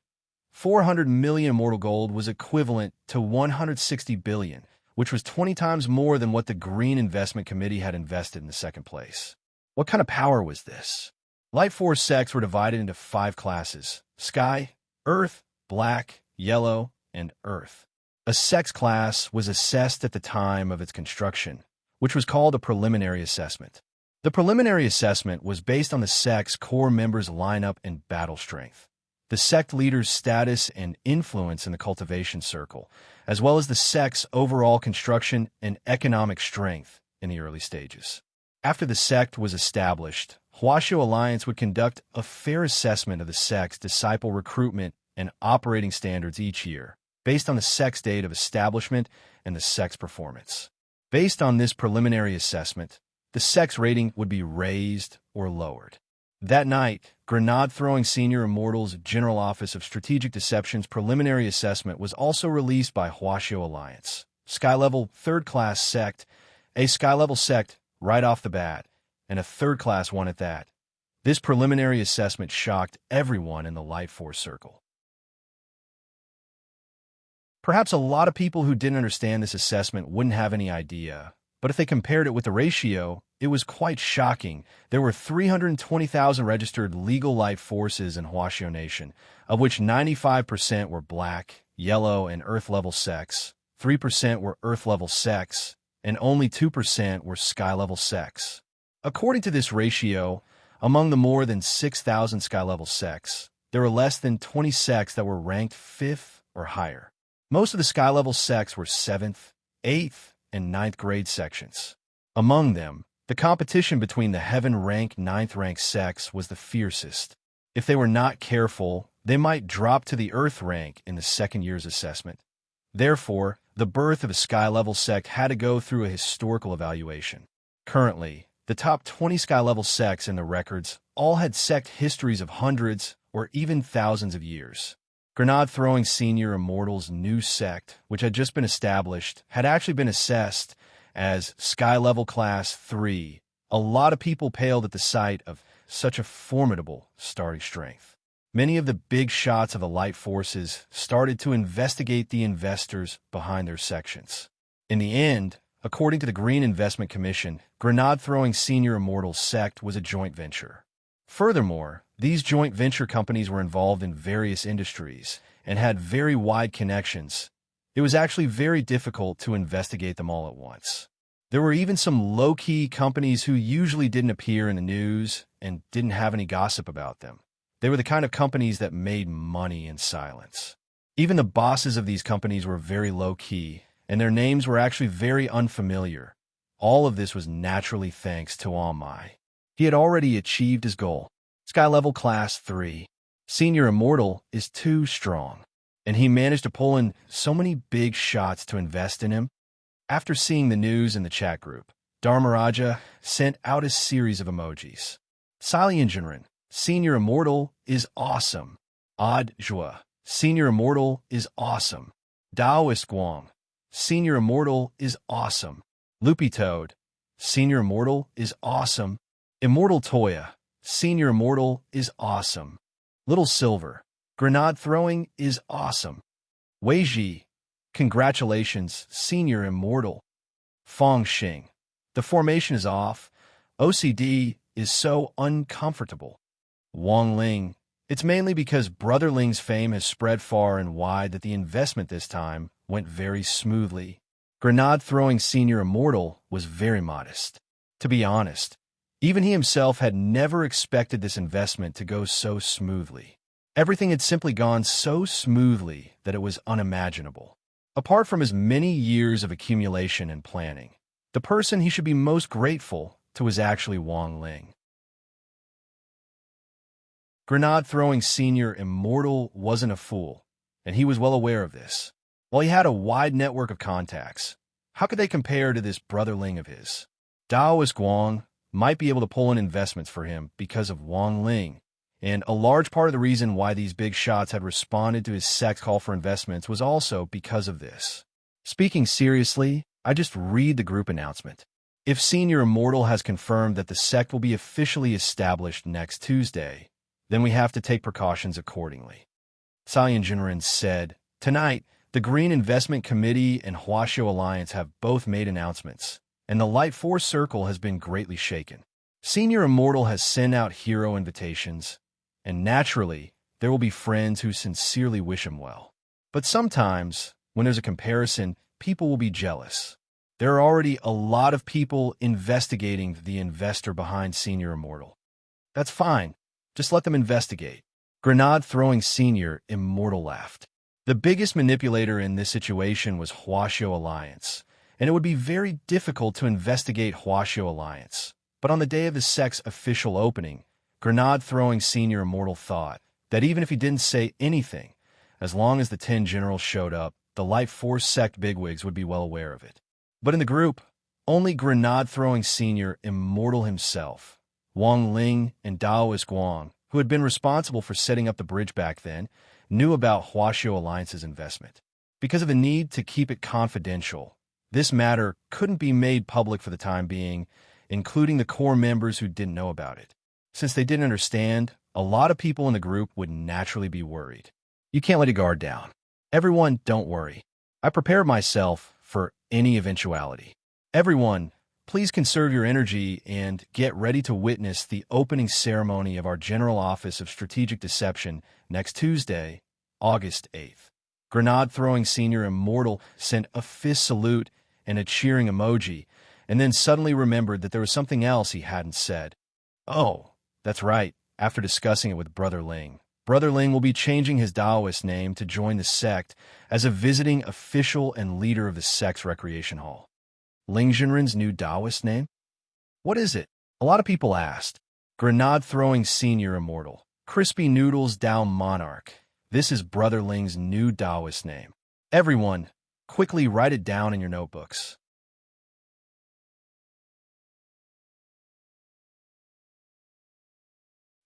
400 million immortal gold was equivalent to 160 billion, which was 20 times more than what the Green Investment Committee had invested in the second place. What kind of power was this? Light Force sects were divided into 5 classes: Sky, Earth, Black, Yellow, and Earth. A sex class was assessed at the time of its construction, which was called a preliminary assessment. The preliminary assessment was based on the sect's core members' lineup and battle strength, the sect leader's status and influence in the cultivation circle, as well as the sect's overall construction and economic strength in the early stages. After the sect was established, Huaxiao Alliance would conduct a fair assessment of the sect's disciple recruitment and operating standards each year, based on the sect's date of establishment and the sect's performance. Based on this preliminary assessment, the sect's rating would be raised or lowered. That night, Grenade-throwing Senior Immortal's General Office of Strategic Deception's preliminary assessment was also released by Huaxiao Alliance. Sky-level third-class sect, a sky-level sect right off the bat, and a third-class one at that. This preliminary assessment shocked everyone in the Light Force circle. Perhaps a lot of people who didn't understand this assessment wouldn't have any idea, but if they compared it with the ratio, it was quite shocking. There were 320,000 registered legal light forces in Huaxiao Nation, of which 95% were Black, Yellow, and Earth-level sects, 3% were Earth-level sects, and only 2% were Sky-level sects. According to this ratio, among the more than 6,000 Sky-level sects, there were less than 20 sects that were ranked 5th or higher. Most of the Sky-level sects were 7th, 8th, and 9th grade sections. Among them, the competition between the Heaven-rank 9th rank sects was the fiercest. If they were not careful, they might drop to the Earth rank in the second year's assessment. Therefore, the birth of a Sky-level sect had to go through a historical evaluation. Currently, the top 20 Sky-level sects in the records all had sect histories of hundreds or even thousands of years. Grenade-throwing Senior Immortal's new sect, which had just been established, had actually been assessed as Sky-level Class 3. A lot of people paled at the sight of such a formidable starting strength. Many of the big shots of the light forces started to investigate the investors behind their sections. In the end, according to the Green Investment Commission, Grenade-throwing Senior Immortal's sect was a joint venture. Furthermore, these joint venture companies were involved in various industries and had very wide connections. It was actually very difficult to investigate them all at once. There were even some low-key companies who usually didn't appear in the news and didn't have any gossip about them. They were the kind of companies that made money in silence. Even the bosses of these companies were very low-key, and their names were actually very unfamiliar. All of this was naturally thanks to Mai. He had already achieved his goal. Sky-level Class 3. Senior Immortal is too strong, and he managed to pull in so many big shots to invest in him. After seeing the news in the chat group, Dharmaraja sent out a series of emojis. Siliongenrin, Senior Immortal is awesome. Odd Jua, Senior Immortal is awesome. Daoist Guang, Senior Immortal is awesome. Loopy Toad, Senior Immortal is awesome. Immortal Toya, Senior Immortal is awesome. Little Silver, Grenade Throwing is awesome. Wei Ji, congratulations, Senior Immortal. Fong Xing, the formation is off. OCD is so uncomfortable. Wang Ling, it's mainly because Brother Ling's fame has spread far and wide that the investment this time went very smoothly. Grenade-throwing Senior Immortal was very modest. To be honest, even he himself had never expected this investment to go so smoothly. Everything had simply gone so smoothly that it was unimaginable. Apart from his many years of accumulation and planning, the person he should be most grateful to was actually Wang Ling. Grenade-throwing senior Immortal wasn't a fool, and he was well aware of this. While he had a wide network of contacts, how could they compare to this brother Ling of his? Daoist Guang might be able to pull in investments for him because of Wang Ling, and a large part of the reason why these big shots had responded to his sect's call for investments was also because of this. Speaking seriously, I just read the group announcement. If Senior Immortal has confirmed that the sect will be officially established next Tuesday, then we have to take precautions accordingly. Saiyan Jinren said, "Tonight, the Green Investment Committee and Huaxiu Alliance have both made announcements, and the Light Force Circle has been greatly shaken. Senior Immortal has sent out hero invitations, and naturally, there will be friends who sincerely wish him well. But sometimes, when there's a comparison, people will be jealous. There are already a lot of people investigating the investor behind Senior Immortal. That's fine. Just let them investigate." Grenade-throwing Senior Immortal laughed. The biggest manipulator in this situation was Huaxiu Alliance, and it would be very difficult to investigate Huaxiu Alliance. But on the day of the sect's official opening, Grenade-throwing Senior Immortal thought that even if he didn't say anything, as long as the 10 generals showed up, the Light Force sect bigwigs would be well aware of it. But in the group, only Grenade-throwing Senior Immortal himself, Wang Ling, and Daoist Guang, who had been responsible for setting up the bridge back then, knew about Huaxiu Alliance's investment. Because of the need to keep it confidential, this matter couldn't be made public for the time being, including the core members who didn't know about it. Since they didn't understand, a lot of people in the group would naturally be worried. You can't let your guard down. Everyone, don't worry. I prepared myself for any eventuality. Everyone, please conserve your energy and get ready to witness the opening ceremony of our General Office of Strategic Deception next Tuesday, August 8th. Grenade-throwing Senior Immortal sent a fist salute and a cheering emoji, and then suddenly remembered that there was something else he hadn't said. Oh, that's right. After discussing it with Brother Ling, Brother Ling will be changing his Daoist name to join the sect as a visiting official and leader of the sect's recreation hall. Ling Jinren's new Daoist name? What is it? A lot of people asked. Grenade-throwing Senior Immortal. Crispy Noodles Dao Monarch. This is Brother Ling's new Daoist name. Everyone, quickly write it down in your notebooks.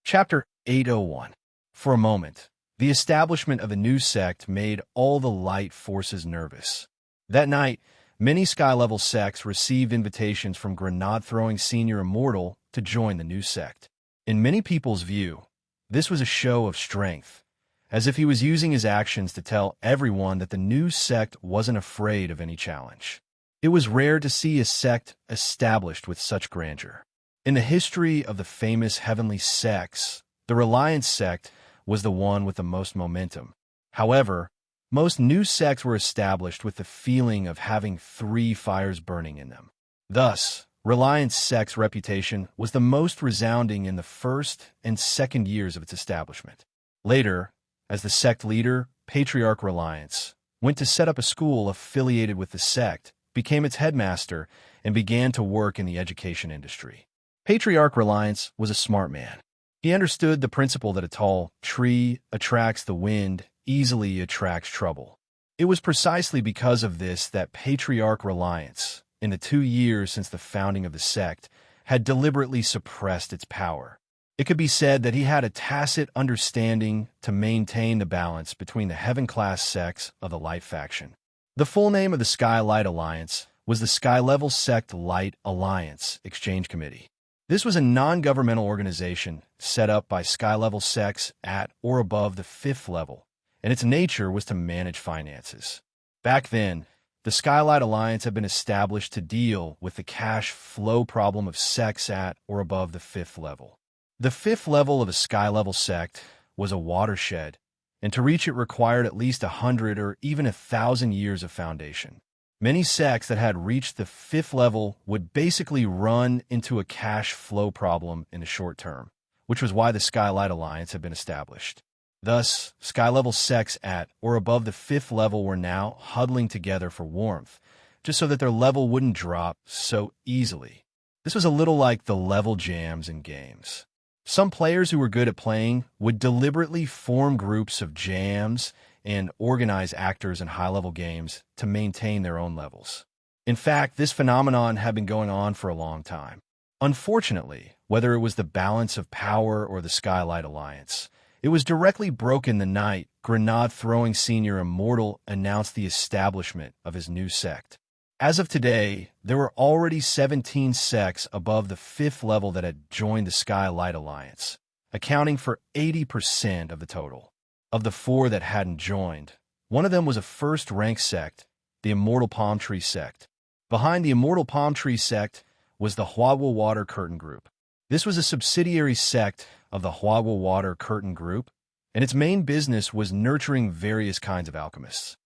Chapter 801. For a moment, the establishment of a new sect made all the light forces nervous. That night, many sky-level sects received invitations from Grenade-throwing Senior Immortal to join the new sect. In many people's view, this was a show of strength, as if he was using his actions to tell everyone that the new sect wasn't afraid of any challenge. It was rare to see a sect established with such grandeur. In the history of the famous heavenly sects, the Reliance sect was the one with the most momentum. However, most new sects were established with the feeling of having 3 fires burning in them. Thus, Reliance sect's reputation was the most resounding in the first and second years of its establishment. Later, as the sect leader, Patriarch Reliance went to set up a school affiliated with the sect, became its headmaster, and began to work in the education industry. Patriarch Reliance was a smart man. He understood the principle that a tall tree attracts the wind, easily attracts trouble. It was precisely because of this that Patriarch Reliance, in the 2 years since the founding of the sect, had deliberately suppressed its power. It could be said that he had a tacit understanding to maintain the balance between the heaven-class sects of the Light faction. The full name of the Sky Light Alliance was the Sky Level Sect Light Alliance Exchange Committee. This was a non-governmental organization set up by sky-level sects at or above the 5th level, and its nature was to manage finances. Back then, the Skylight Alliance had been established to deal with the cash flow problem of sects at or above the 5th level. The 5th level of a sky-level sect was a watershed, and to reach it required at least 100 or even 1,000 years of foundation. Many sects that had reached the 5th level would basically run into a cash flow problem in the short term, which was why the Skylight Alliance had been established. Thus, sky-level sects at or above the 5th level were now huddling together for warmth, just so that their level wouldn't drop so easily. This was a little like the level jams in games. Some players who were good at playing would deliberately form groups of jams and organize actors in high-level games to maintain their own levels. In fact, this phenomenon had been going on for a long time. Unfortunately, whether it was the balance of power or the Skylight Alliance, it was directly broken the night grenade-throwing senior immortal announced the establishment of his new sect. As of today, there were already 17 sects above the 5th level that had joined the Skylight Alliance, accounting for 80% of the total. Of the 4 that hadn't joined, one of them was a first-rank sect, the Immortal Palm Tree Sect. Behind the Immortal Palm Tree Sect was the Huagua Water Curtain Group. This was a subsidiary sect of the Huagua Water Curtain Group, and its main business was nurturing various kinds of alchemists.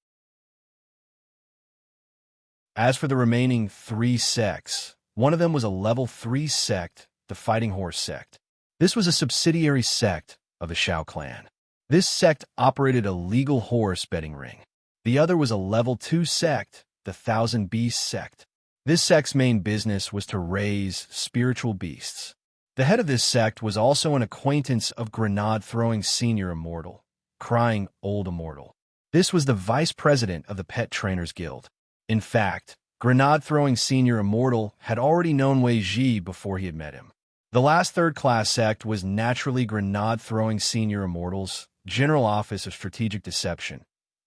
As for the remaining 3 sects, one of them was a level 3 sect, the Fighting Horse Sect. This was a subsidiary sect of the Shao clan. This sect operated a legal horse betting ring. The other was a level 2 sect, the Thousand Beasts Sect. This sect's main business was to raise spiritual beasts. The head of this sect was also an acquaintance of grenade-throwing senior immortal, crying old immortal. This was the vice president of the Pet Trainers Guild. In fact, grenade-throwing senior immortal had already known Wei Ji before he had met him. The last third-class sect was naturally grenade-throwing senior immortal's General Office of Strategic Deception.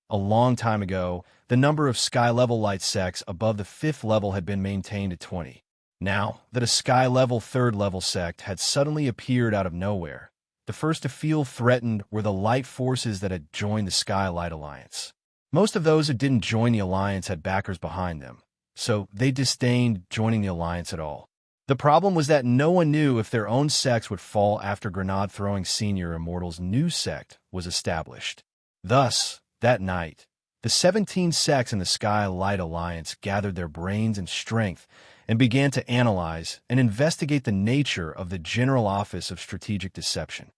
A long time ago, the number of sky-level light sects above the 5th level had been maintained at 20. Now that a sky-level 3rd level sect had suddenly appeared out of nowhere, the first to feel threatened were the light forces that had joined the Skylight Alliance. Most of those who didn't join the Alliance had backers behind them, so they disdained joining the Alliance at all. The problem was that no one knew if their own sects would fall after grenade-throwing senior immortal's new sect was established. Thus, that night, the 17 sects in the Skylight Alliance gathered their brains and strength and began to analyze and investigate the nature of the General Office of Strategic Deception.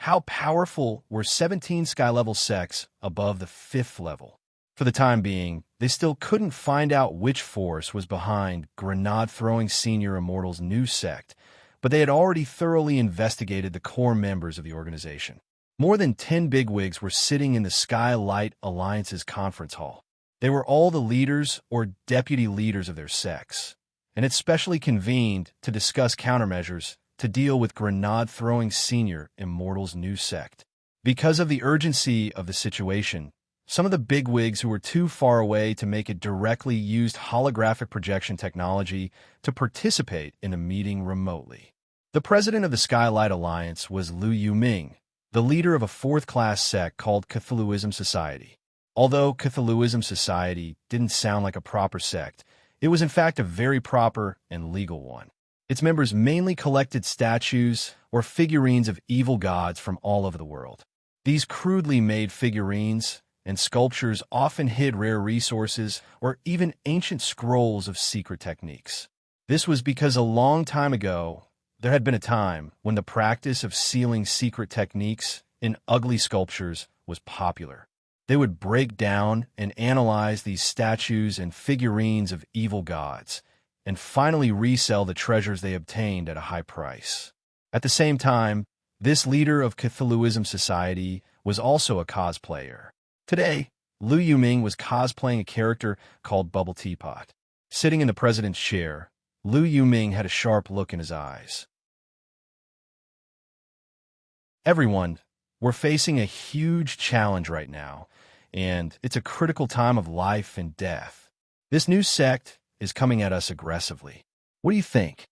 How powerful were 17 sky-level sects above the 5th level? For the time being, they still couldn't find out which force was behind grenade-throwing senior immortal's new sect, but they had already thoroughly investigated the core members of the organization. More than 10 bigwigs were sitting in the Skylight Alliance's conference hall. They were all the leaders or deputy leaders of their sects, and it specially convened to discuss countermeasures to deal with grenade-throwing senior immortal's new sect. Because of the urgency of the situation, some of the bigwigs who were too far away to make it directly used holographic projection technology to participate in the meeting remotely. The president of the Skylight Alliance was Liu Yuming, the leader of a 4th-class sect called Cthulhuism Society. Although Cthulhuism Society didn't sound like a proper sect, it was in fact a very proper and legal one. Its members mainly collected statues or figurines of evil gods from all over the world. These crudely made figurines and sculptures often hid rare resources or even ancient scrolls of secret techniques. This was because a long time ago, there had been a time when the practice of sealing secret techniques in ugly sculptures was popular. They would break down and analyze these statues and figurines of evil gods, and finally resell the treasures they obtained at a high price. At the same time, this leader of Cthulhuism Society was also a cosplayer. Today, Liu Yuming was cosplaying a character called Bubble Teapot. Sitting in the president's chair, Liu Yuming had a sharp look in his eyes. Everyone, we're facing a huge challenge right now, and it's a critical time of life and death. This new sect is coming at us aggressively. What do you think?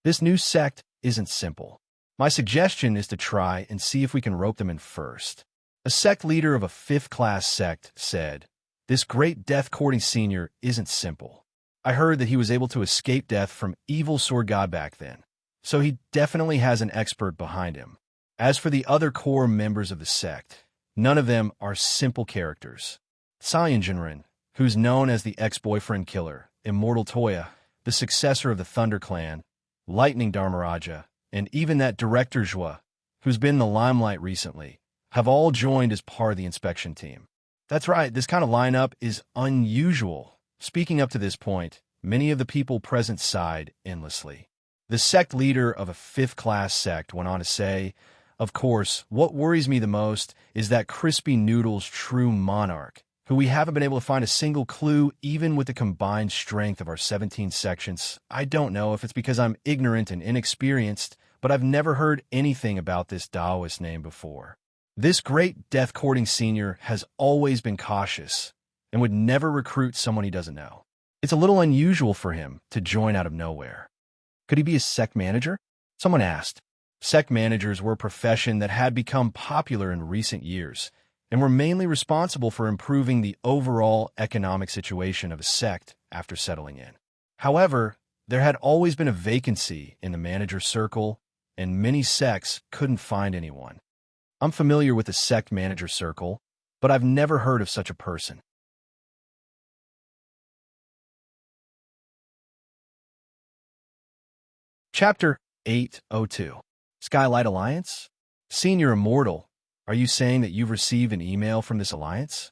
This new sect isn't simple. My suggestion is to try and see if we can rope them in first. A sect leader of a 5th-class sect said, "This great death-courting senior isn't simple. I heard that he was able to escape death from evil sword god back then, so he definitely has an expert behind him. As for the other core members of the sect, none of them are simple characters. Saiyajinrin, who's known as the ex-boyfriend killer, Immortal Toya, the successor of the Thunder Clan, Lightning Dharmaraja, and even that Director Zhua, who's been in the limelight recently, have all joined as part of the inspection team. That's right, this kind of lineup is unusual. Speaking up to this point, many of the people present sighed endlessly. The sect leader of a fifth-class sect went on to say, "Of course, what worries me the most is that Crispy Noodle's true monarch, who we haven't been able to find a single clue even with the combined strength of our 17 sections. I don't know if it's because I'm ignorant and inexperienced, but I've never heard anything about this Taoist name before. This great death-courting senior has always been cautious and would never recruit someone he doesn't know. It's a little unusual for him to join out of nowhere. Could he be a sect manager?" Someone asked. Sect managers were a profession that had become popular in recent years and were mainly responsible for improving the overall economic situation of a sect after settling in. However, there had always been a vacancy in the manager circle, and many sects couldn't find anyone. I'm familiar with the sect manager circle, but I've never heard of such a person. Chapter 802. Skylight Alliance? Senior Immortal, are you saying that you've received an email from this alliance?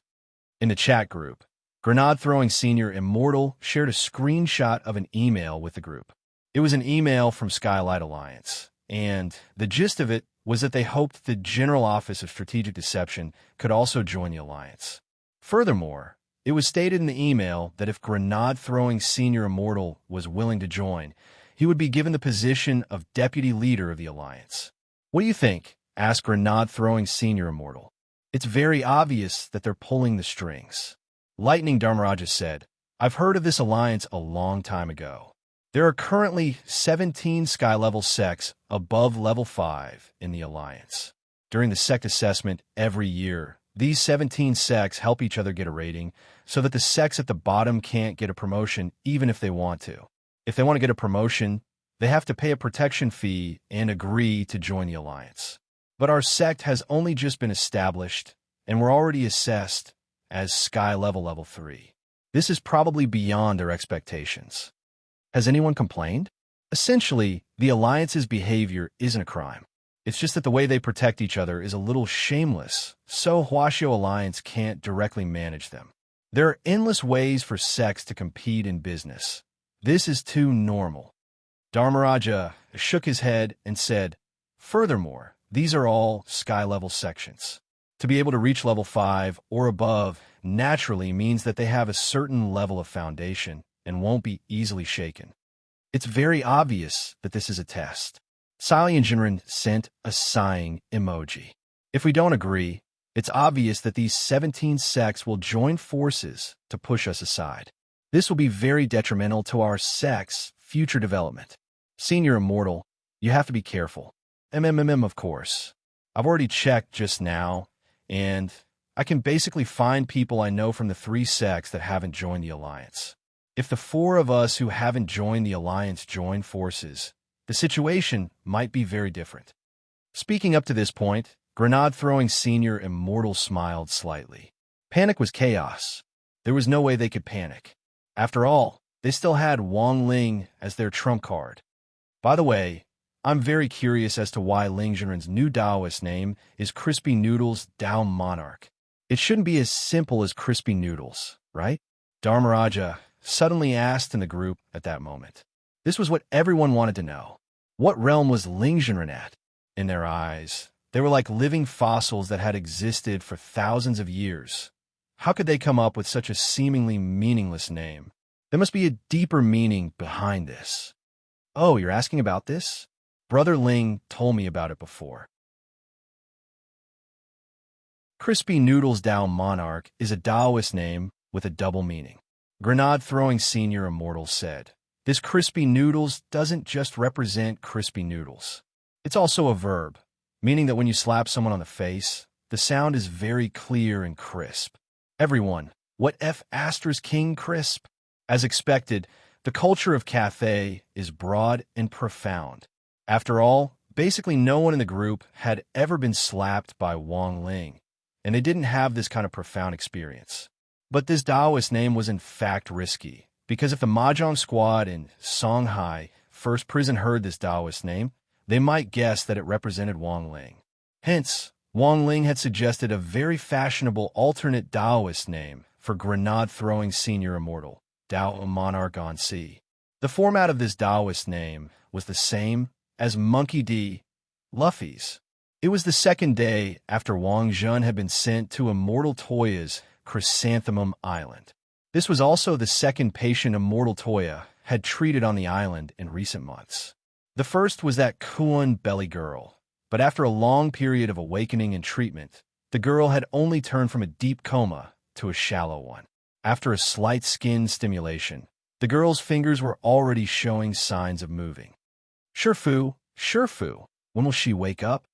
In the chat group, Grenade-throwing Senior Immortal shared a screenshot of an email with the group. It was an email from Skylight Alliance, and the gist of it was that they hoped the General Office of Strategic Deception could also join the alliance. Furthermore, it was stated in the email that if Grenade-throwing Senior Immortal was willing to join, he would be given the position of deputy leader of the alliance. "What do you think?" asked Grenade-throwing Senior Immortal. "It's very obvious that they're pulling the strings." Lightning Dharmaraja said, "I've heard of this alliance a long time ago. There are currently 17 sky-level sects above level 5 in the alliance. During the sect assessment every year, these 17 sects help each other get a rating so that the sects at the bottom can't get a promotion even if they want to. If they want to get a promotion, they have to pay a protection fee and agree to join the alliance. But our sect has only just been established, and we're already assessed as Sky level 3. This is probably beyond their expectations. Has anyone complained? Essentially, the alliance's behavior isn't a crime. It's just that the way they protect each other is a little shameless, so Huashio Alliance can't directly manage them. There are endless ways for sects to compete in business. This is too normal." Dharmaraja shook his head and said, "Furthermore, these are all sky-level sections. To be able to reach level 5 or above naturally means that they have a certain level of foundation and won't be easily shaken. It's very obvious that this is a test." Salian Jinren sent a sighing emoji. "If we don't agree, it's obvious that these 17 sects will join forces to push us aside. This will be very detrimental to our sect's future development. Senior Immortal, you have to be careful. Of course. I've already checked just now, and I can basically find people I know from the 3 sects that haven't joined the alliance. If the 4 of us who haven't joined the alliance join forces, the situation might be very different." Speaking up to this point, Grenade-throwing Senior Immortal smiled slightly. Panic was chaos. There was no way they could panic. After all, they still had Wang Ling as their trump card. By the way, I'm very curious as to why Ling Jinren's new Taoist name is Crispy Noodles Tao Monarch. It shouldn't be as simple as Crispy Noodles, right? Dharmaraja suddenly asked in the group at that moment. This was what everyone wanted to know. What realm was Ling Jinren at? In their eyes, they were like living fossils that had existed for thousands of years. How could they come up with such a seemingly meaningless name? There must be a deeper meaning behind this. "Oh, you're asking about this? Brother Ling told me about it before." Crispy Noodles Tao Monarch is a Taoist name with a double meaning. Grenade-throwing Senior Immortal said, "This Crispy Noodles doesn't just represent crispy noodles. It's also a verb, meaning that when you slap someone on the face, the sound is very clear and crisp. Everyone, what F Aster's King crisp?" As expected, the culture of Cathay is broad and profound. After all, basically no one in the group had ever been slapped by Wang Ling, and they didn't have this kind of profound experience. But this Taoist name was in fact risky, because if the Mahjong squad in Songhai First Prison heard this Taoist name, they might guess that it represented Wang Ling. Hence, Wang Ling had suggested a very fashionable alternate Taoist name for Grenade-throwing Senior Immortal, Tao Monarch on Sea. The format of this Taoist name was the same as Monkey D. Luffy's. It was the second day after Wang Jun had been sent to Immortal Toya's Chrysanthemum Island. This was also the second patient Immortal Toya had treated on the island in recent months. The first was that Kuon Belly girl, but after a long period of awakening and treatment, the girl had only turned from a deep coma to a shallow one. After a slight skin stimulation, the girl's fingers were already showing signs of moving. Shifu, when will she wake up?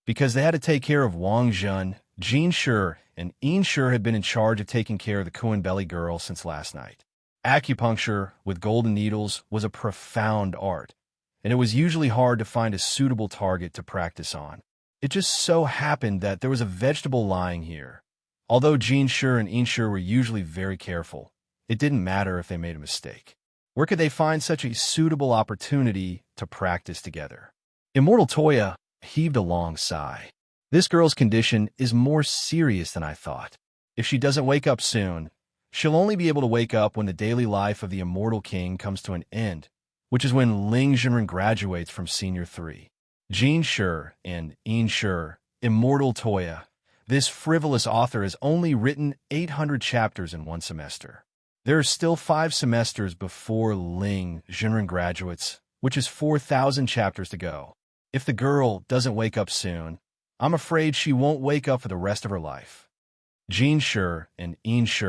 Because they had to take care of Wang Jun, Jin Shi, and Yin Shi had been in charge of taking care of the Kuon Belly girl since last night. Acupuncture with golden needles was a profound art, and it was usually hard to find a suitable target to practice on. It just so happened that there was a vegetable lying here. Although Jin Shi and Yin Shi were usually very careful, it didn't matter if they made a mistake. Where could they find such a suitable opportunity to practice together? Immortal Toya heaved a long sigh. This girl's condition is more serious than I thought. If she doesn't wake up soon, she'll only be able to wake up when the daily life of the Immortal King comes to an end, which is when Ling Jinren graduates from Senior 3. Jin Shi and Yin Shi, Immortal Toya. This frivolous author has only written 800 chapters in one semester. There are still 5 semesters before Ling Jinren graduates, which is 4,000 chapters to go. If the girl doesn't wake up soon, I'm afraid she won't wake up for the rest of her life. Jin Shi and Yin Shi.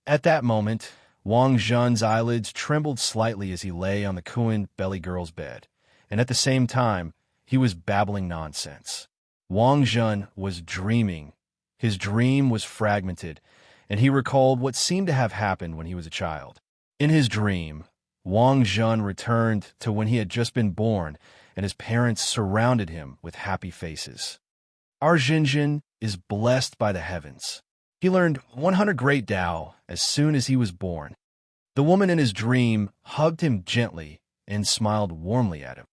At that moment, Wang Jun's eyelids trembled slightly as he lay on the Kuon Belly girl's bed, and at the same time, he was babbling nonsense. Wang Jun was dreaming. His dream was fragmented, and he recalled what seemed to have happened when he was a child. In his dream, Wang Jun returned to when he had just been born, and his parents surrounded him with happy faces. Our Jinjin is blessed by the heavens. He learned 100 great Tao as soon as he was born. The woman in his dream hugged him gently and smiled warmly at him.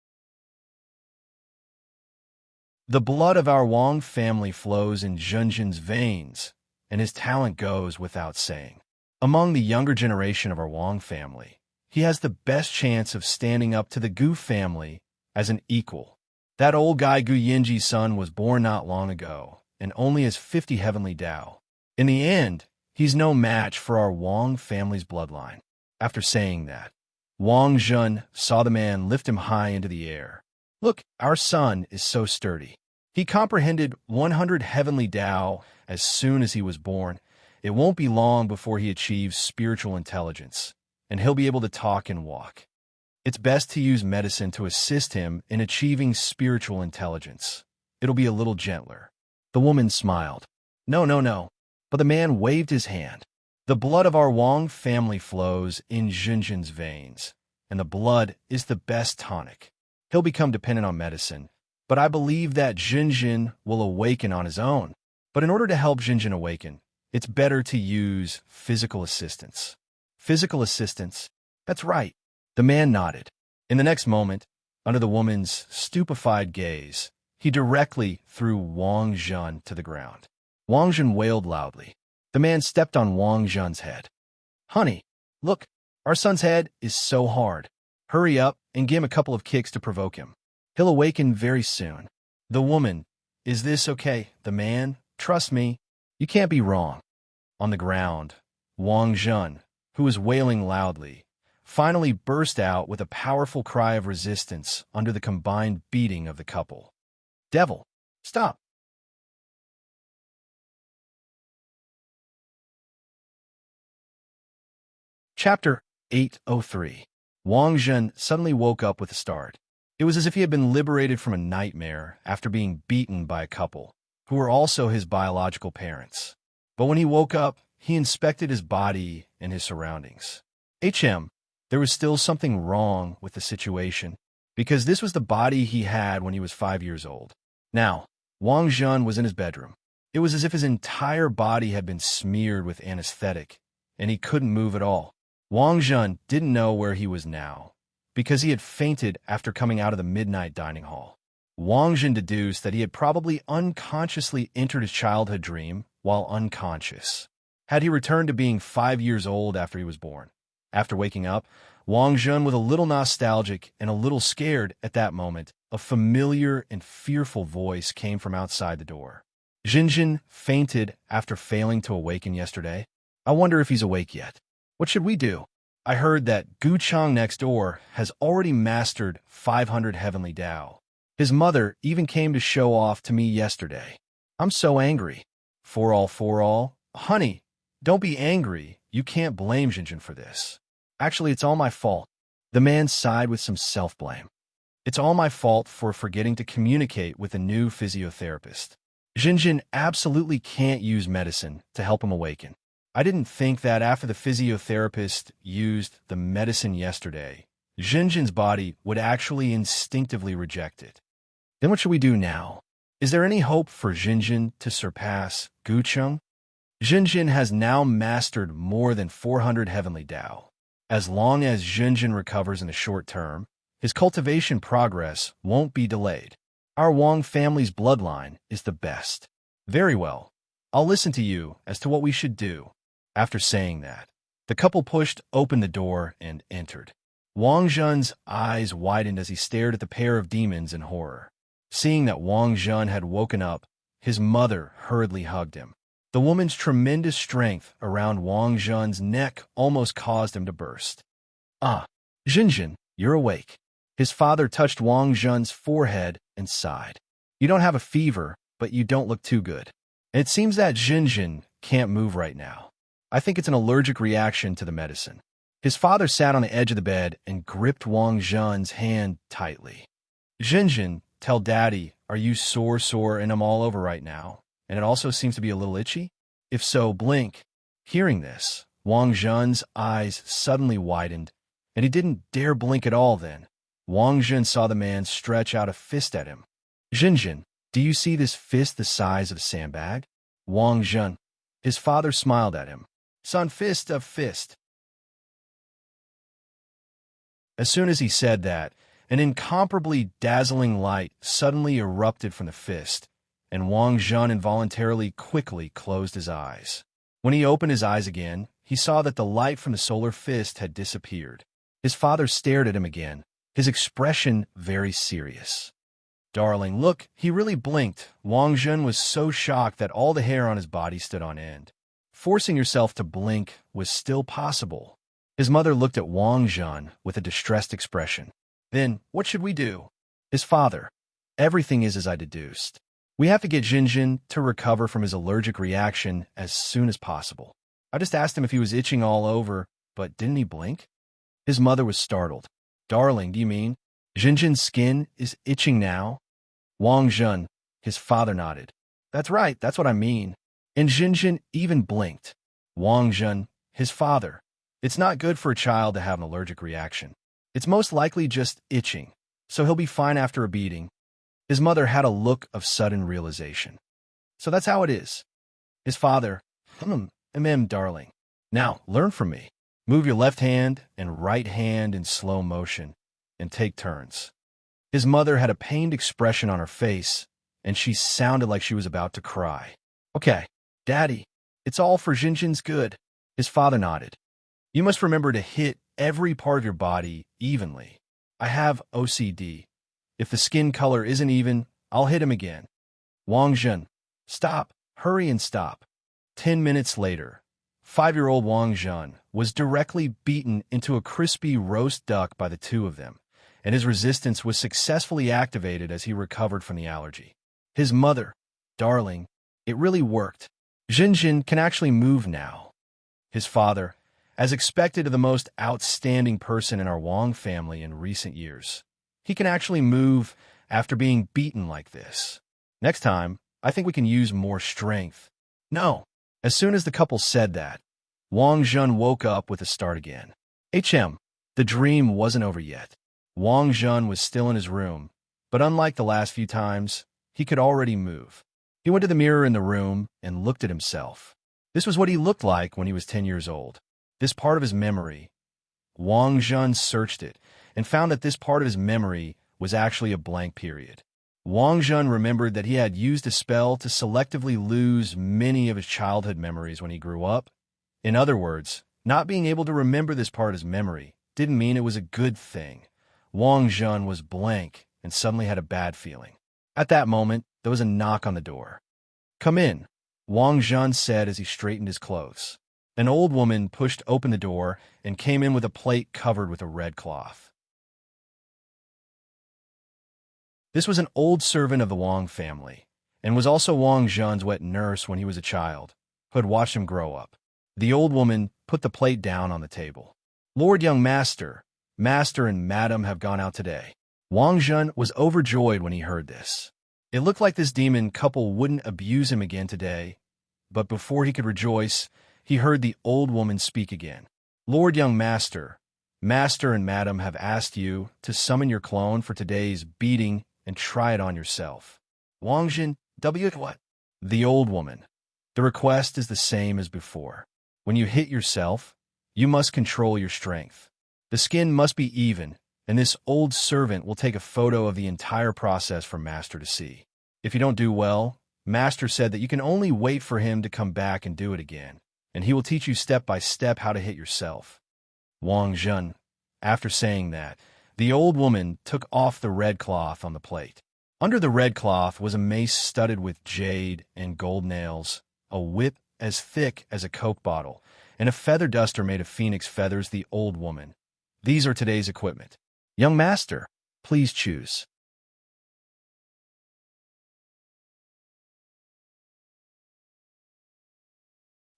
The blood of our Wang family flows in Junjin's veins, and his talent goes without saying. Among the younger generation of our Wang family, he has the best chance of standing up to the Gu family as an equal. That old guy Gu Yinji's son was born not long ago, and only has 50 heavenly Tao. In the end, he's no match for our Wang family's bloodline. After saying that, Wang Jun saw the man lift him high into the air. Look, our son is so sturdy. He comprehended 100 heavenly Tao as soon as he was born. It won't be long before he achieves spiritual intelligence, and he'll be able to talk and walk. It's best to use medicine to assist him in achieving spiritual intelligence. It'll be a little gentler. The woman smiled. No. But the man waved his hand. The blood of our Wang family flows in Jinjin's veins, and the blood is the best tonic. He'll become dependent on medicine, but I believe that Jinjin will awaken on his own. But in order to help Jinjin awaken, it's better to use physical assistance. Physical assistance? That's right. The man nodded. In the next moment, under the woman's stupefied gaze, he directly threw Wang Jun to the ground. Wang Jun wailed loudly. The man stepped on Wang Jun's head. Honey, look, our son's head is so hard. Hurry up and give him a couple of kicks to provoke him. He'll awaken very soon. The woman, is this okay? The man, trust me, you can't be wrong. On the ground, Wang Jun, who was wailing loudly, finally burst out with a powerful cry of resistance under the combined beating of the couple. Devil, stop! Chapter 803. Wang Jun suddenly woke up with a start. It was as if he had been liberated from a nightmare after being beaten by a couple, who were also his biological parents. But when he woke up, he inspected his body and his surroundings. There was still something wrong with the situation, because this was the body he had when he was 5 years old. Now, Wang Jun was in his bedroom. It was as if his entire body had been smeared with anesthetic, and he couldn't move at all. Wang Jun didn't know where he was now, because he had fainted after coming out of the midnight dining hall. Wang Jun deduced that he had probably unconsciously entered his childhood dream while unconscious. Had he returned to being 5 years old after he was born? After waking up, Wang Jun, with a little nostalgic and a little scared at that moment, a familiar and fearful voice came from outside the door. Jinjin fainted after failing to awaken yesterday. I wonder if he's awake yet. What should we do? I heard that Gu Chang next door has already mastered 500 heavenly Dao. His mother even came to show off to me yesterday. I'm so angry. For all. Honey, don't be angry. You can't blame Jinjin for this. Actually, it's all my fault. The man sighed with some self-blame. It's all my fault for forgetting to communicate with a new physiotherapist. Jinjin absolutely can't use medicine to help him awaken. I didn't think that after the physiotherapist used the medicine yesterday, Jinjin's body would actually instinctively reject it. Then what should we do now? Is there any hope for Jinjin to surpass Gucheng? Jinjin has now mastered more than 400 heavenly Dao. As long as Jinjin recovers in the short term, his cultivation progress won't be delayed. Our Wang family's bloodline is the best. Very well. I'll listen to you as to what we should do. After saying that, the couple pushed open the door and entered. Wang Jun's eyes widened as he stared at the pair of demons in horror. Seeing that Wang Jun had woken up, his mother hurriedly hugged him. The woman's tremendous strength around Wang Jun's neck almost caused him to burst. Ah, Jinjin, you're awake. His father touched Wang Jun's forehead and sighed. You don't have a fever, but you don't look too good. And it seems that Jinjin can't move right now. I think it's an allergic reaction to the medicine. His father sat on the edge of the bed and gripped Wang Jun's hand tightly. Jinjin, tell Daddy, are you sore, and I'm all over right now? And it also seems to be a little itchy? If so, blink. Hearing this, Wang Jun's eyes suddenly widened, and he didn't dare blink at all then. Wang Jun saw the man stretch out a fist at him. Jinjin, do you see this fist the size of a sandbag? Wang Jun. His father smiled at him. Son, fist of fist. As soon as he said that, an incomparably dazzling light suddenly erupted from the fist, and Wang Jun involuntarily quickly closed his eyes. When he opened his eyes again, he saw that the light from the solar fist had disappeared. His father stared at him again, his expression very serious. Darling, look, he really blinked. Wang Jun was so shocked that all the hair on his body stood on end. Forcing yourself to blink was still possible. His mother looked at Wang Jun with a distressed expression. Then, what should we do? His father. Everything is as I deduced. We have to get Jinjin to recover from his allergic reaction as soon as possible. I just asked him if he was itching all over, but didn't he blink? His mother was startled. Darling, do you mean Jinjin's skin is itching now? Wang Jun, his father nodded. That's right, that's what I mean. And Jinjin even blinked. Wang Jun, his father. It's not good for a child to have an allergic reaction. It's most likely just itching, so he'll be fine after a beating. His mother had a look of sudden realization. So that's how it is. His father, darling. Now, learn from me. Move your left hand and right hand in slow motion, and take turns. His mother had a pained expression on her face, and she sounded like she was about to cry. Okay, Daddy, it's all for Jinjin's good. His father nodded. You must remember to hit every part of your body evenly. I have OCD. If the skin color isn't even, I'll hit him again. Wang Jun, stop, hurry and stop. 10 minutes later, 5-year-old Wang Jun was directly beaten into a crispy roast duck by the two of them, and his resistance was successfully activated as he recovered from the allergy. His mother, darling, it really worked. Jinjin can actually move now. His father, as expected of the most outstanding person in our Wang family in recent years. He can actually move after being beaten like this. Next time, I think we can use more strength. No. As soon as the couple said that, Wang Jun woke up with a start again. The dream wasn't over yet. Wang Jun was still in his room, but unlike the last few times, he could already move. He went to the mirror in the room and looked at himself. This was what he looked like when he was 10 years old. This part of his memory. Wang Jun searched it and found that this part of his memory was actually a blank period. Wang Jun remembered that he had used a spell to selectively lose many of his childhood memories when he grew up. In other words, not being able to remember this part of his memory didn't mean it was a good thing. Wang Zhen was blank and suddenly had a bad feeling. At that moment, there was a knock on the door. "Come in," Wang Zhen said as he straightened his clothes. An old woman pushed open the door and came in with a plate covered with a red cloth. This was an old servant of the Wang family, and was also Wang Zhen's wet nurse when he was a child, who had watched him grow up. The old woman put the plate down on the table. "Lord young master and madam have gone out today." Wang Zhen was overjoyed when he heard this. It looked like this demon couple wouldn't abuse him again today, but before he could rejoice, he heard the old woman speak again. "Lord young master and madam have asked you to summon your clone for today's beating and try it on yourself." Wang Zhen, what? The old woman. "The request is the same as before. When you hit yourself, you must control your strength. The skin must be even, and this old servant will take a photo of the entire process for Master to see. If you don't do well, Master said that you can only wait for him to come back and do it again, and he will teach you step by step how to hit yourself." Wang Zhen. After saying that, the old woman took off the red cloth on the plate. Under the red cloth was a mace studded with jade and gold nails, a whip as thick as a Coke bottle, and a feather duster made of phoenix feathers. The old woman. "These are today's equipment. Young master, please choose."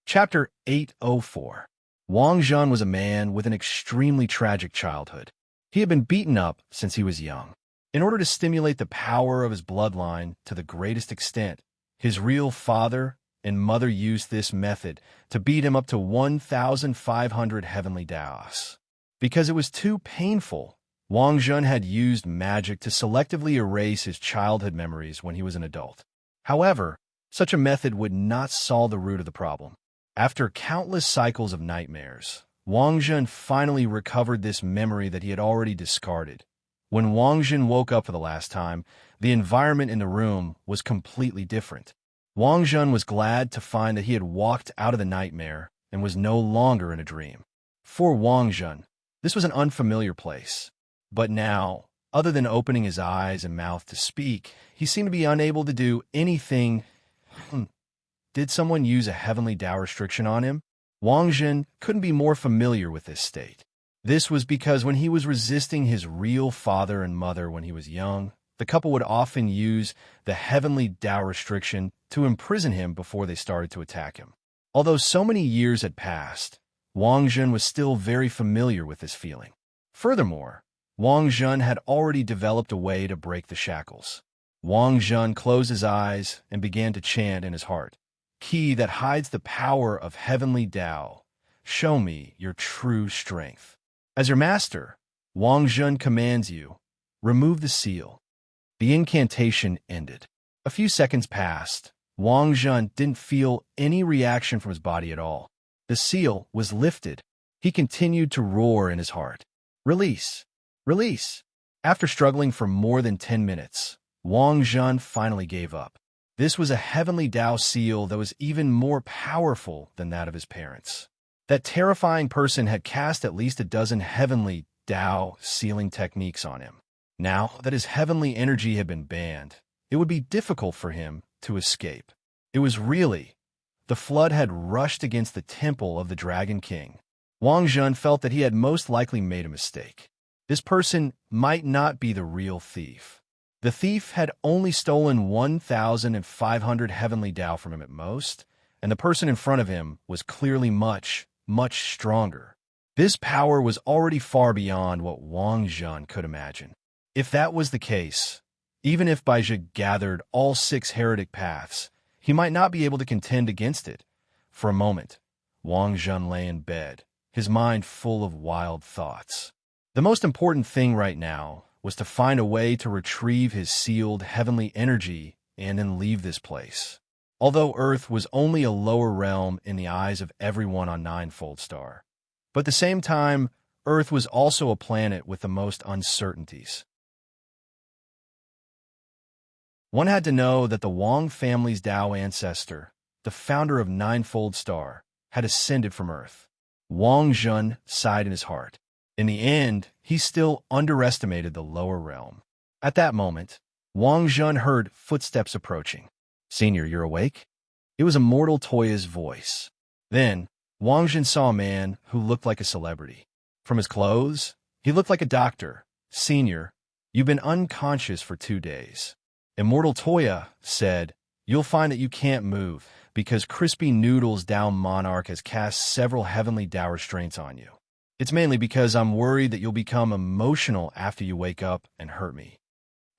Chapter 804. Wang Zhen was a man with an extremely tragic childhood. He had been beaten up since he was young. In order to stimulate the power of his bloodline to the greatest extent, his real father and mother used this method to beat him up to 1,500 heavenly Daos. Because it was too painful, Wang Zhen had used magic to selectively erase his childhood memories when he was an adult. However, such a method would not solve the root of the problem. After countless cycles of nightmares, Wang Zhen finally recovered this memory that he had already discarded. When Wang Zhen woke up for the last time, the environment in the room was completely different. Wang Zhen was glad to find that he had walked out of the nightmare and was no longer in a dream. For Wang Zhen, this was an unfamiliar place. But now, other than opening his eyes and mouth to speak, he seemed to be unable to do anything. Did someone use a heavenly Dao restriction on him? Wang Zhen couldn't be more familiar with this state. This was because when he was resisting his real father and mother when he was young, the couple would often use the heavenly Dao restriction to imprison him before they started to attack him. Although so many years had passed, Wang Zhen was still very familiar with this feeling. Furthermore, Wang Zhen had already developed a way to break the shackles. Wang Zhen closed his eyes and began to chant in his heart. "Key that hides the power of heavenly Dao, show me your true strength." As your master, Wang Zhen commands you, remove the seal. The incantation ended. A few seconds passed. Wang Zhen didn't feel any reaction from his body at all. The seal was lifted. He continued to roar in his heart. "Release! Release!" After struggling for more than 10 minutes, Wang Zhen finally gave up. This was a heavenly Dao seal that was even more powerful than that of his parents. That terrifying person had cast at least a dozen heavenly Dao sealing techniques on him. Now that his heavenly energy had been banned, it would be difficult for him to escape. It was really, the flood had rushed against the temple of the Dragon King. Wang Zhen felt that he had most likely made a mistake. This person might not be the real thief. The thief had only stolen 1,500 heavenly Dao from him at most, and the person in front of him was clearly much, much stronger. This power was already far beyond what Wang Zhen could imagine. If that was the case, even if Baizhi gathered all 6 heretic paths, he might not be able to contend against it. For a moment, Wang Zhen lay in bed, his mind full of wild thoughts. The most important thing right now was to find a way to retrieve his sealed heavenly energy and then leave this place. Although Earth was only a lower realm in the eyes of everyone on Ninefold Star, but at the same time, Earth was also a planet with the most uncertainties. One had to know that the Wang family's Dao ancestor, the founder of Ninefold Star, had ascended from Earth. Wang Zhen sighed in his heart. In the end, he still underestimated the lower realm. At that moment, Wang Jun heard footsteps approaching. "Senior, you're awake?" It was Immortal Toya's voice. Then, Wang Jun saw a man who looked like a celebrity. From his clothes, he looked like a doctor. "Senior, you've been unconscious for 2 days." Immortal Toya said, "You'll find that you can't move because Crispy Noodle's Down Monarch has cast several heavenly Dow restraints on you. It's mainly because I'm worried that you'll become emotional after you wake up and hurt me."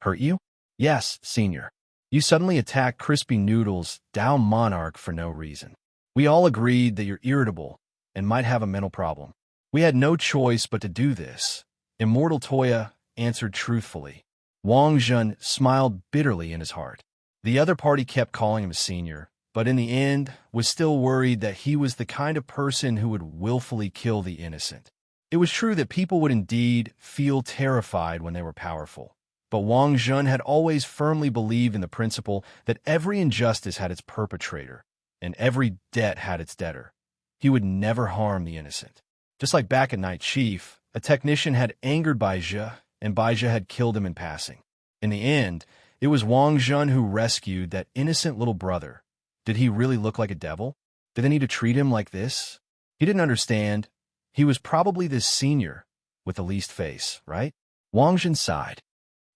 "Hurt you?" "Yes, Senior. You suddenly attacked Crispy Noodle's Down Monarch for no reason. We all agreed that you're irritable and might have a mental problem. We had no choice but to do this." Immortal Toya answered truthfully. Wang Jun smiled bitterly in his heart. The other party kept calling him a senior, but in the end was still worried that he was the kind of person who would willfully kill the innocent. It was true that people would indeed feel terrified when they were powerful, but Wang Jun had always firmly believed in the principle that every injustice had its perpetrator, and every debt had its debtor. He would never harm the innocent. Just like back at Night Chief, a technician had angered Baizhi, and Baizhi had killed him in passing. In the end, it was Wang Jun who rescued that innocent little brother. Did he really look like a devil? Did they need to treat him like this? He didn't understand. He was probably this senior with the least face, right? Wang Jun sighed.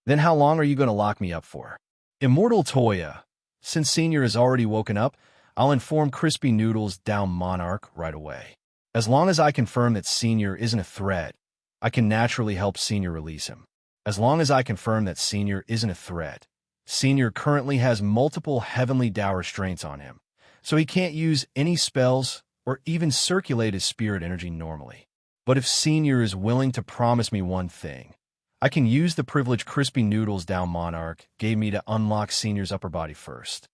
"Then how long are you going to lock me up for?" Immortal Toya, "Since Senior has already woken up, I'll inform Crispy Noodle's Down Monarch right away. As long as I confirm that Senior isn't a threat, I can naturally help Senior release him. As long as I confirm that Senior isn't a threat, Senior currently has multiple heavenly Dow restraints on him, so he can't use any spells or even circulate his spirit energy normally. But if Senior is willing to promise me one thing, I can use the privilege Crispy Noodle's Down Monarch gave me to unlock Senior's upper body first.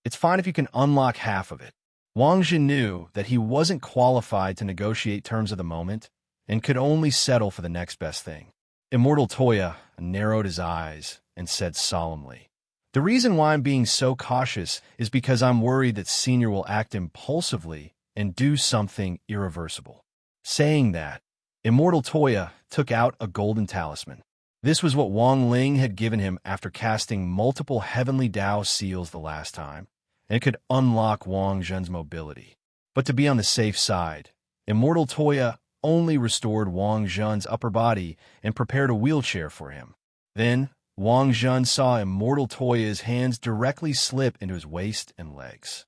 It's fine if you can unlock half of it." Wang Jun knew that he wasn't qualified to negotiate terms of the moment and could only settle for the next best thing. Immortal Toya narrowed his eyes and said solemnly, "The reason why I'm being so cautious is because I'm worried that Senior will act impulsively and do something irreversible." Saying that, Immortal Toya took out a golden talisman. This was what Wang Ling had given him after casting multiple heavenly Dao seals the last time, and it could unlock Wang Jun's mobility. But to be on the safe side, Immortal Toya only restored Wang Jun's upper body and prepared a wheelchair for him. Then, Wang Jun saw Immortal Toya's hands directly slip into his waist and legs.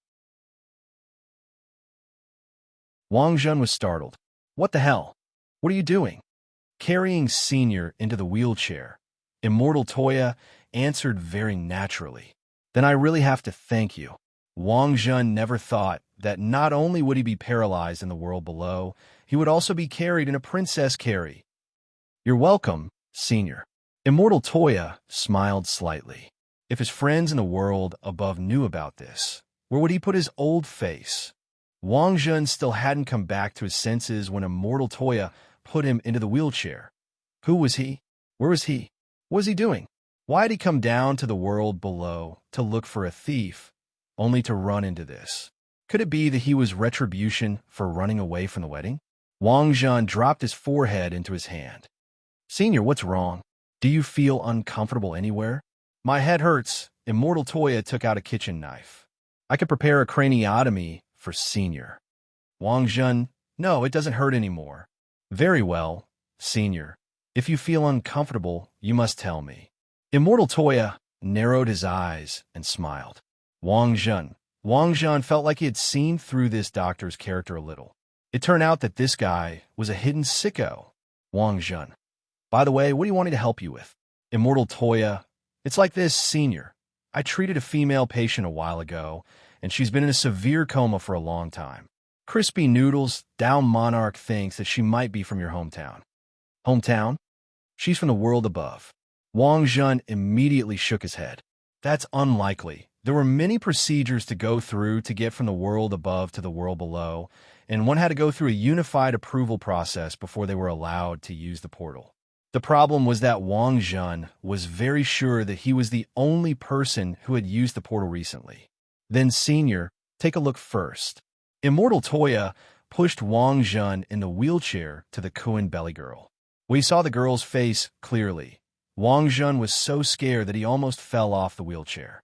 Wang Jun was startled. "What the hell? What are you doing?" Carrying Senior into the wheelchair, Immortal Toya answered very naturally. "Then I really have to thank you." Wang Jun never thought that not only would he be paralyzed in the world below, he would also be carried in a princess carry. "You're welcome, Senior." Immortal Toya smiled slightly. If his friends in the world above knew about this, where would he put his old face? Wang Jun still hadn't come back to his senses when Immortal Toya put him into the wheelchair. Who was he? Where was he? What was he doing? Why had he come down to the world below to look for a thief, only to run into this? Could it be that he was retribution for running away from the wedding? Wang Jun dropped his forehead into his hand. "Senior, what's wrong? Do you feel uncomfortable anywhere?" "My head hurts." Immortal Toya took out a kitchen knife. "I could prepare a craniotomy for Senior." Wang Jun, "No, it doesn't hurt anymore." "Very well, Senior. If you feel uncomfortable, you must tell me." Immortal Toya narrowed his eyes and smiled. Wang Jun felt like he had seen through this doctor's character a little. It turned out that this guy was a hidden sicko. Wang Jun, "By the way, what do you want me to help you with?" Immortal Toya, "It's like this, Senior. I treated a female patient a while ago, and she's been in a severe coma for a long time. Crispy Noodle's Down Monarch thinks that she might be from your hometown." "Hometown?" "She's from the world above." Wang Jun immediately shook his head. "That's unlikely. There were many procedures to go through to get from the world above to the world below, and one had to go through a unified approval process before they were allowed to use the portal." The problem was that Wang Jun was very sure that he was the only person who had used the portal recently. "Then, Senior, take a look first." Immortal Toya pushed Wang Jun in the wheelchair to the Kuan belly girl. We saw the girl's face clearly. Wang Jun was so scared that he almost fell off the wheelchair.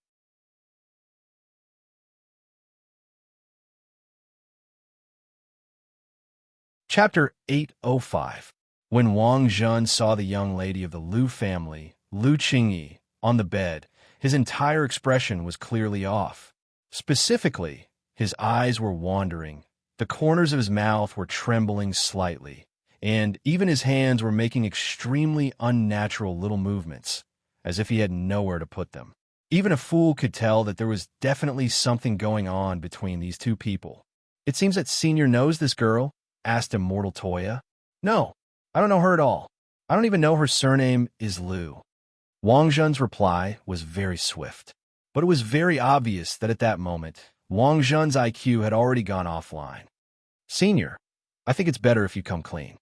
Chapter 805. When Wang Jun saw the young lady of the Liu family, Liu Qingyi, on the bed, his entire expression was clearly off. Specifically, his eyes were wandering, the corners of his mouth were trembling slightly, and even his hands were making extremely unnatural little movements, as if he had nowhere to put them. Even a fool could tell that there was definitely something going on between these two people. "It seems that Senior knows this girl?" asked Immortal Toya. "No, I don't know her at all. I don't even know her surname is Liu." Wang Jun's reply was very swift, but it was very obvious that at that moment, Wang Jun's IQ had already gone offline. "Senior, I think it's better if you come clean."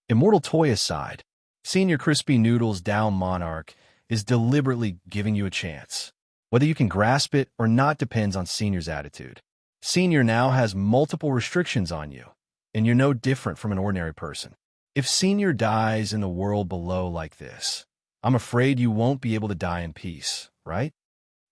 Immortal Toya sighed. "Senior Crispy Noodles Down Monarch is deliberately giving you a chance. Whether you can grasp it or not depends on Senior's attitude. Senior now has multiple restrictions on you, and you're no different from an ordinary person. If Senior dies in the world below like this, I'm afraid you won't be able to die in peace, right?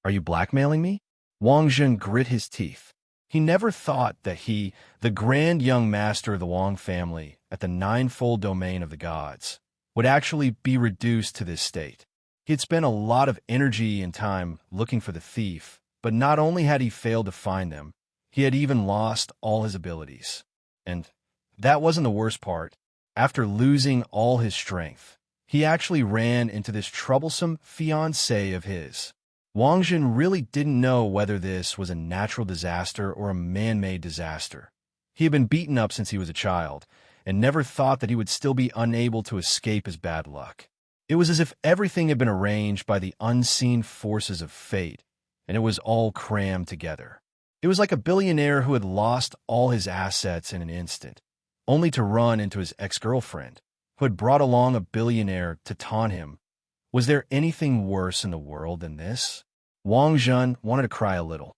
Are you blackmailing me?" Wang Jun grit his teeth. He never thought that he, the grand young master of the Wang family at the ninefold domain of the gods, would actually be reduced to this state. He had spent a lot of energy and time looking for the thief, but not only had he failed to find them, he had even lost all his abilities. And that wasn't the worst part. After losing all his strength, he actually ran into this troublesome fiancée of his. Wang Jun really didn't know whether this was a natural disaster or a man-made disaster. He had been beaten up since he was a child, and never thought that he would still be unable to escape his bad luck. It was as if everything had been arranged by the unseen forces of fate, and it was all crammed together. It was like a billionaire who had lost all his assets in an instant, only to run into his ex-girlfriend, who had brought along a billionaire to taunt him. Was there anything worse in the world than this? Wang Jun wanted to cry a little.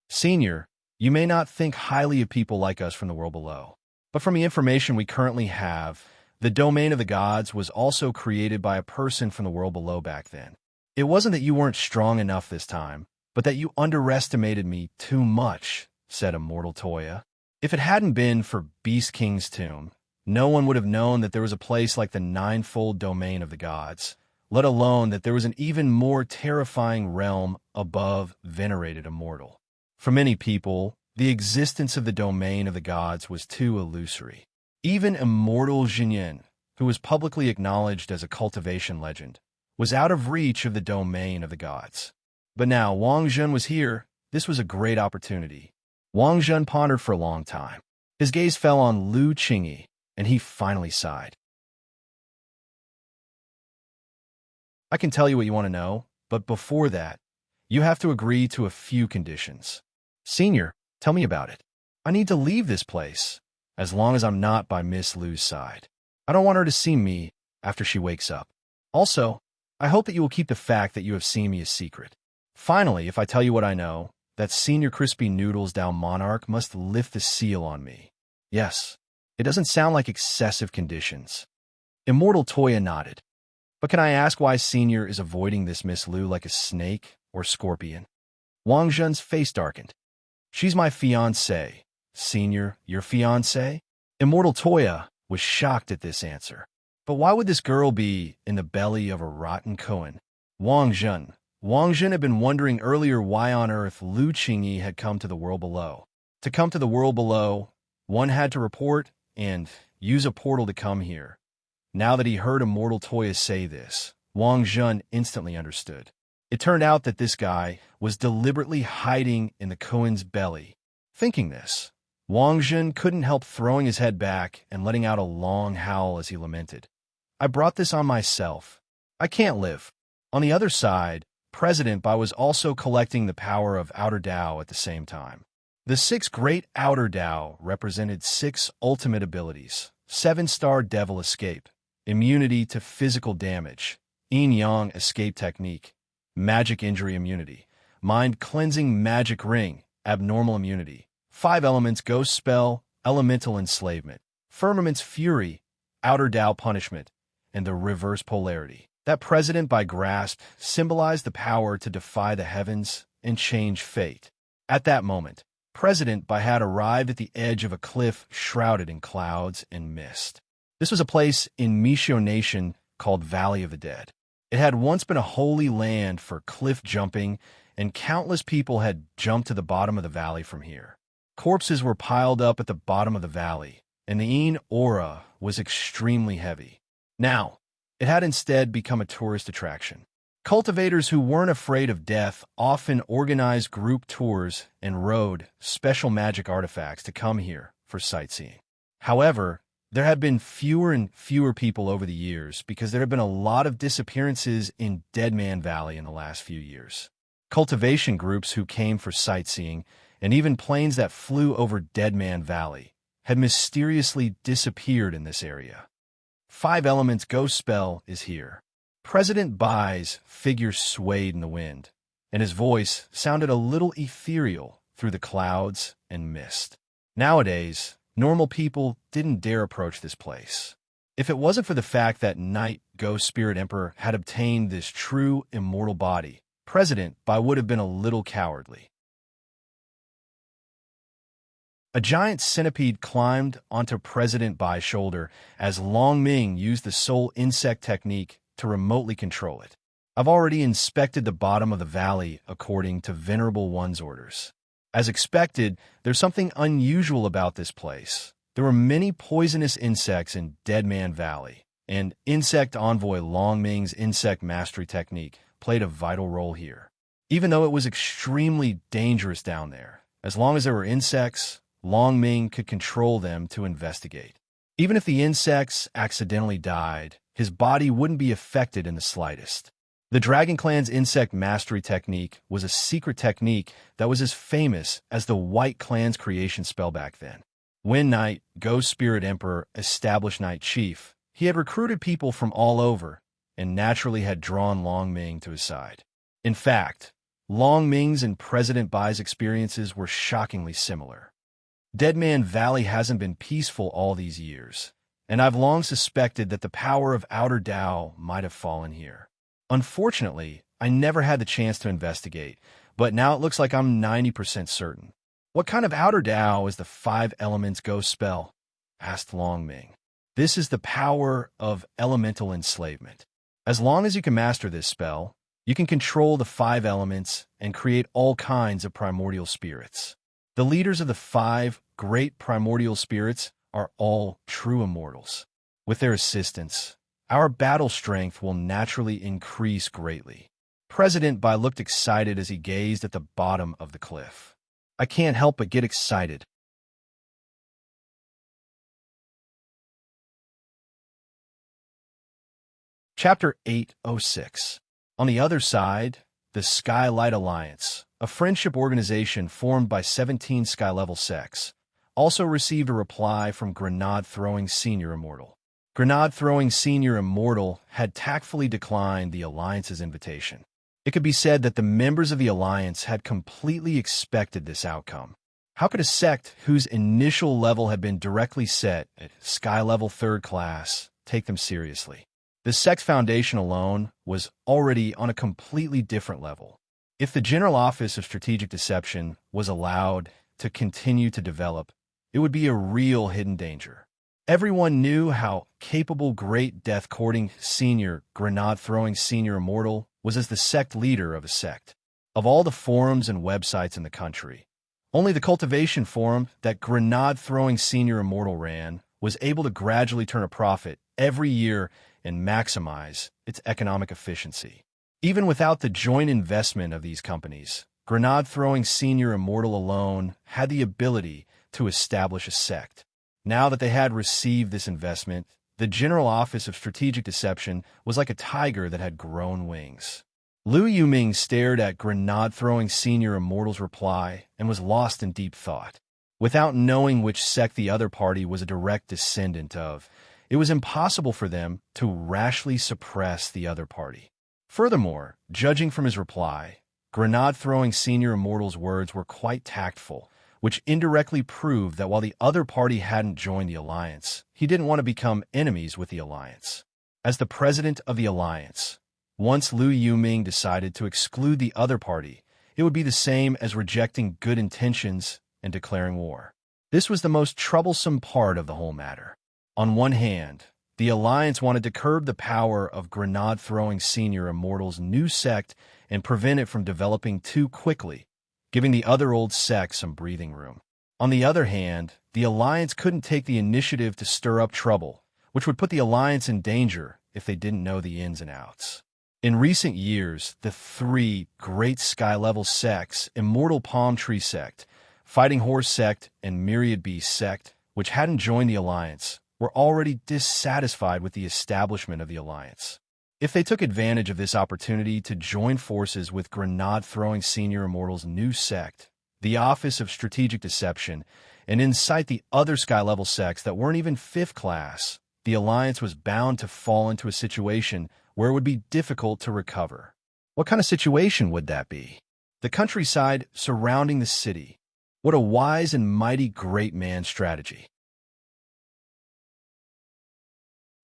"Senior, you may not think highly of people like us from the world below, but from the information we currently have, the domain of the gods was also created by a person from the world below back then. It wasn't that you weren't strong enough this time, but that you underestimated me too much," said Immortal Toya. "If it hadn't been for Beast King's tomb, no one would have known that there was a place like the ninefold domain of the gods, let alone that there was an even more terrifying realm above venerated immortal. For many people, the existence of the domain of the gods was too illusory. Even Immortal Jinyin, who was publicly acknowledged as a cultivation legend, was out of reach of the domain of the gods. But now Wang Jun was here. This was a great opportunity. Wang Jun pondered for a long time. His gaze fell on Liu Qingyi, and he finally sighed. "I can tell you what you want to know, but before that, you have to agree to a few conditions." "Senior, tell me about it." "I need to leave this place, as long as I'm not by Miss Liu's side. I don't want her to see me after she wakes up. Also, I hope that you will keep the fact that you have seen me a secret. Finally, if I tell you what I know, that Senior Crispy Noodles Down Monarch must lift the seal on me. Yes, it doesn't sound like excessive conditions." Immortal Toya nodded. "But can I ask why Senior is avoiding this Miss Liu like a snake or scorpion?" Wang Jun's face darkened. "She's my fiancée. Senior, your fiancée?" Immortal Toya was shocked at this answer. But why would this girl be in the belly of a rotten koan? Wang Jun had been wondering earlier why on earth Liu Qingyi had come to the world below. To come to the world below, one had to report and use a portal to come here. Now that he heard Immortal Toya say this, Wang Jun instantly understood. It turned out that this guy was deliberately hiding in the koan's belly. Thinking this, Wang Jun couldn't help throwing his head back and letting out a long howl as he lamented. "I brought this on myself. I can't live." On the other side, President Bai was also collecting the power of Outer Dao at the same time. The 6 great Outer Dao represented 6 ultimate abilities: 7-star Devil Escape, immunity to physical damage, Yin-Yang Escape Technique, Magic Injury Immunity, Mind Cleansing Magic Ring, Abnormal Immunity, 5 Elements Ghost Spell, Elemental Enslavement, Firmament's Fury, Outer Dao Punishment, and the reverse polarity. That President Bai grasped symbolized the power to defy the heavens and change fate. At that moment, President Bai had arrived at the edge of a cliff shrouded in clouds and mist. This was a place in Mishio Nation called Valley of the Dead. It had once been a holy land for cliff jumping, and countless people had jumped to the bottom of the valley from here. Corpses were piled up at the bottom of the valley, and the aura was extremely heavy. Now, it had instead become a tourist attraction. Cultivators who weren't afraid of death often organized group tours and rode special magic artifacts to come here for sightseeing. However, there had been fewer and fewer people over the years because there had been a lot of disappearances in Deadman Valley in the last few years. Cultivation groups who came for sightseeing, and even planes that flew over Deadman Valley, had mysteriously disappeared in this area. 5 Elements Ghost Spell is here. President Bai's figure swayed in the wind, and his voice sounded a little ethereal through the clouds and mist. Nowadays, normal people didn't dare approach this place. If it wasn't for the fact that Night Ghost Spirit Emperor had obtained this true immortal body, President Bai would have been a little cowardly. A giant centipede climbed onto President Bai's shoulder as Long Ming used the soul insect technique to remotely control it. I've already inspected the bottom of the valley according to Venerable One's orders. As expected, there's something unusual about this place. There were many poisonous insects in Deadman Valley, and Insect Envoy Long Ming's insect mastery technique played a vital role here. Even though it was extremely dangerous down there, as long as there were insects, Long Ming could control them to investigate. Even if the insects accidentally died, his body wouldn't be affected in the slightest. The Dragon Clan's insect mastery technique was a secret technique that was as famous as the White Clan's creation spell back then. When Night Ghost Spirit Emperor established Night Chief, he had recruited people from all over and naturally had drawn Long Ming to his side. In fact, Long Ming's and President Bai's experiences were shockingly similar. Deadman Valley hasn't been peaceful all these years, and I've long suspected that the power of Outer Dao might have fallen here. Unfortunately, I never had the chance to investigate, but now it looks like I'm 90% certain. What kind of Outer Dao is the 5 Elements Ghost spell? Asked Long Ming. This is the power of elemental enslavement. As long as you can master this spell, you can control the 5 elements and create all kinds of primordial spirits. The leaders of the 5 great primordial spirits are all true immortals. With their assistance, our battle strength will naturally increase greatly. President Bai looked excited as he gazed at the bottom of the cliff. I can't help but get excited. Chapter 806. On the other side, the Skylight Alliance, a friendship organization formed by 17 sky-level sects, also received a reply from Grenade-Throwing Senior Immortal. Grenade-Throwing Senior Immortal had tactfully declined the Alliance's invitation. It could be said that the members of the Alliance had completely expected this outcome. How could a sect whose initial level had been directly set at Sky Level 3rd class take them seriously? The sect's foundation alone was already on a completely different level. If the General Office of Strategic Deception was allowed to continue to develop, it would be a real hidden danger. Everyone knew how capable Great Death-Courting Senior Grenade-Throwing Senior Immortal was as the sect leader of a sect. Of all the forums and websites in the country, only the cultivation forum that Grenade-Throwing Senior Immortal ran was able to gradually turn a profit every year and maximize its economic efficiency. Even without the joint investment of these companies, Grenade-Throwing Senior Immortal alone had the ability to establish a sect. Now that they had received this investment, the General Office of Strategic Deception was like a tiger that had grown wings. Liu Yuming stared at Grenade-Throwing Senior Immortal's reply and was lost in deep thought. Without knowing which sect the other party was a direct descendant of, it was impossible for them to rashly suppress the other party. Furthermore, judging from his reply, Grenade-Throwing Senior Immortal's words were quite tactful, which indirectly proved that while the other party hadn't joined the Alliance, he didn't want to become enemies with the Alliance. As the president of the alliance, once Liu Yuming decided to exclude the other party, it would be the same as rejecting good intentions and declaring war. This was the most troublesome part of the whole matter. On one hand, the alliance wanted to curb the power of grenade-throwing senior immortal's new sect and prevent it from developing too quickly, giving the other old sect some breathing room. On the other hand, the alliance couldn't take the initiative to stir up trouble, which would put the alliance in danger if they didn't know the ins and outs. In recent years, the three great sky-level sects, Immortal Palm Tree Sect, Fighting Horse Sect, and Myriad Beast Sect, which hadn't joined the alliance, were already dissatisfied with the establishment of the alliance. If they took advantage of this opportunity to join forces with grenade-throwing senior immortal's new sect, the Office of Strategic Deception, and incite the other sky-level sects that weren't even fifth class, the alliance was bound to fall into a situation where it would be difficult to recover. What kind of situation would that be? The countryside surrounding the city. What a wise and mighty great man strategy.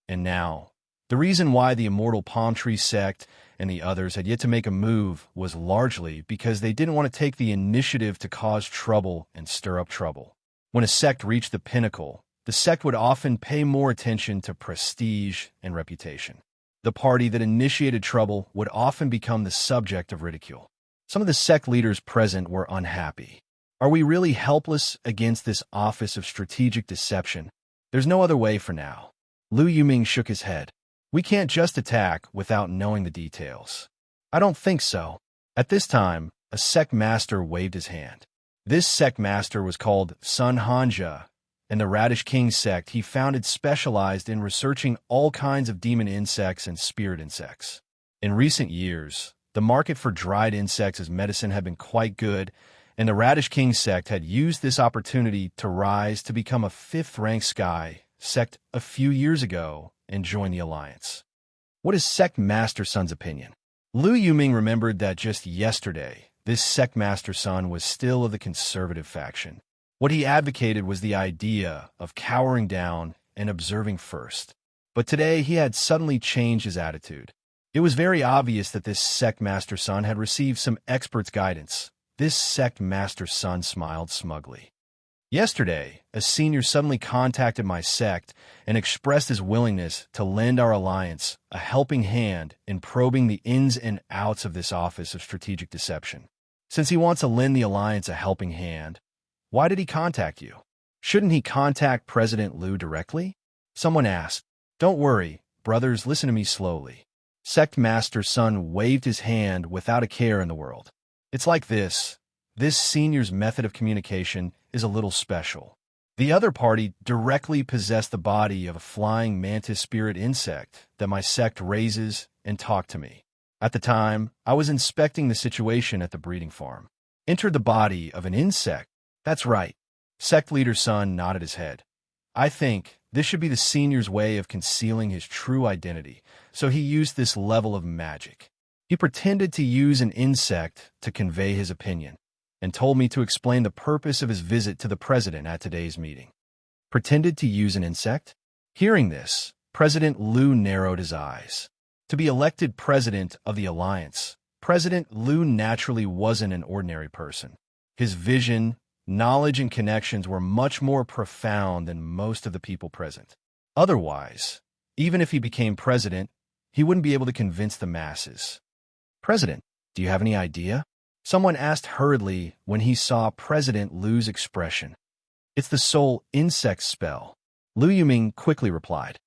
And now, the reason why the Immortal Palm Tree Sect and the others had yet to make a move was largely because they didn't want to take the initiative to cause trouble and stir up trouble. When a sect reached the pinnacle, the sect would often pay more attention to prestige and reputation. The party that initiated trouble would often become the subject of ridicule. Some of the sect leaders present were unhappy. Are we really helpless against this Office of Strategic Deception? There's no other way for now. Liu Yuming shook his head. We can't just attack without knowing the details. I don't think so. At this time, a sect master waved his hand. This sect master was called Sun Hanja, and the Radish King sect he founded specialized in researching all kinds of demon insects and spirit insects. In recent years, the market for dried insects as medicine had been quite good, and the Radish King sect had used this opportunity to rise to become a fifth-rank sky sect a few years ago and join the alliance. What is Sect Master Sun's opinion? Liu Yuming remembered that just yesterday, this Sect Master Sun was still of the conservative faction. What he advocated was the idea of cowering down and observing first. But today he had suddenly changed his attitude. It was very obvious that this Sect Master Sun had received some expert's guidance. This Sect Master Sun smiled smugly. Yesterday, a senior suddenly contacted my sect and expressed his willingness to lend our alliance a helping hand in probing the ins and outs of this Office of Strategic Deception. Since he wants to lend the alliance a helping hand, why did he contact you? Shouldn't he contact President Liu directly? Someone asked. Don't worry, brothers, listen to me slowly. Sect Master Sun waved his hand without a care in the world. It's like this. This senior's method of communication is a little special. The other party directly possessed the body of a flying mantis spirit insect that my sect raises and talked to me. At the time, I was inspecting the situation at the breeding farm. Entered the body of an insect. That's right. Sect leader Sun nodded his head. I think this should be the senior's way of concealing his true identity, so he used this level of magic. He pretended to use an insect to convey his opinion, and told me to explain the purpose of his visit to the president at today's meeting. Pretended to use an insect? Hearing this, President Liu narrowed his eyes. To be elected president of the alliance, President Liu naturally wasn't an ordinary person. His vision, knowledge, and connections were much more profound than most of the people present. Otherwise, even if he became president, he wouldn't be able to convince the masses. President, do you have any idea? Someone asked hurriedly when he saw President Liu's expression. It's the soul insect spell. Liu Yuming quickly replied.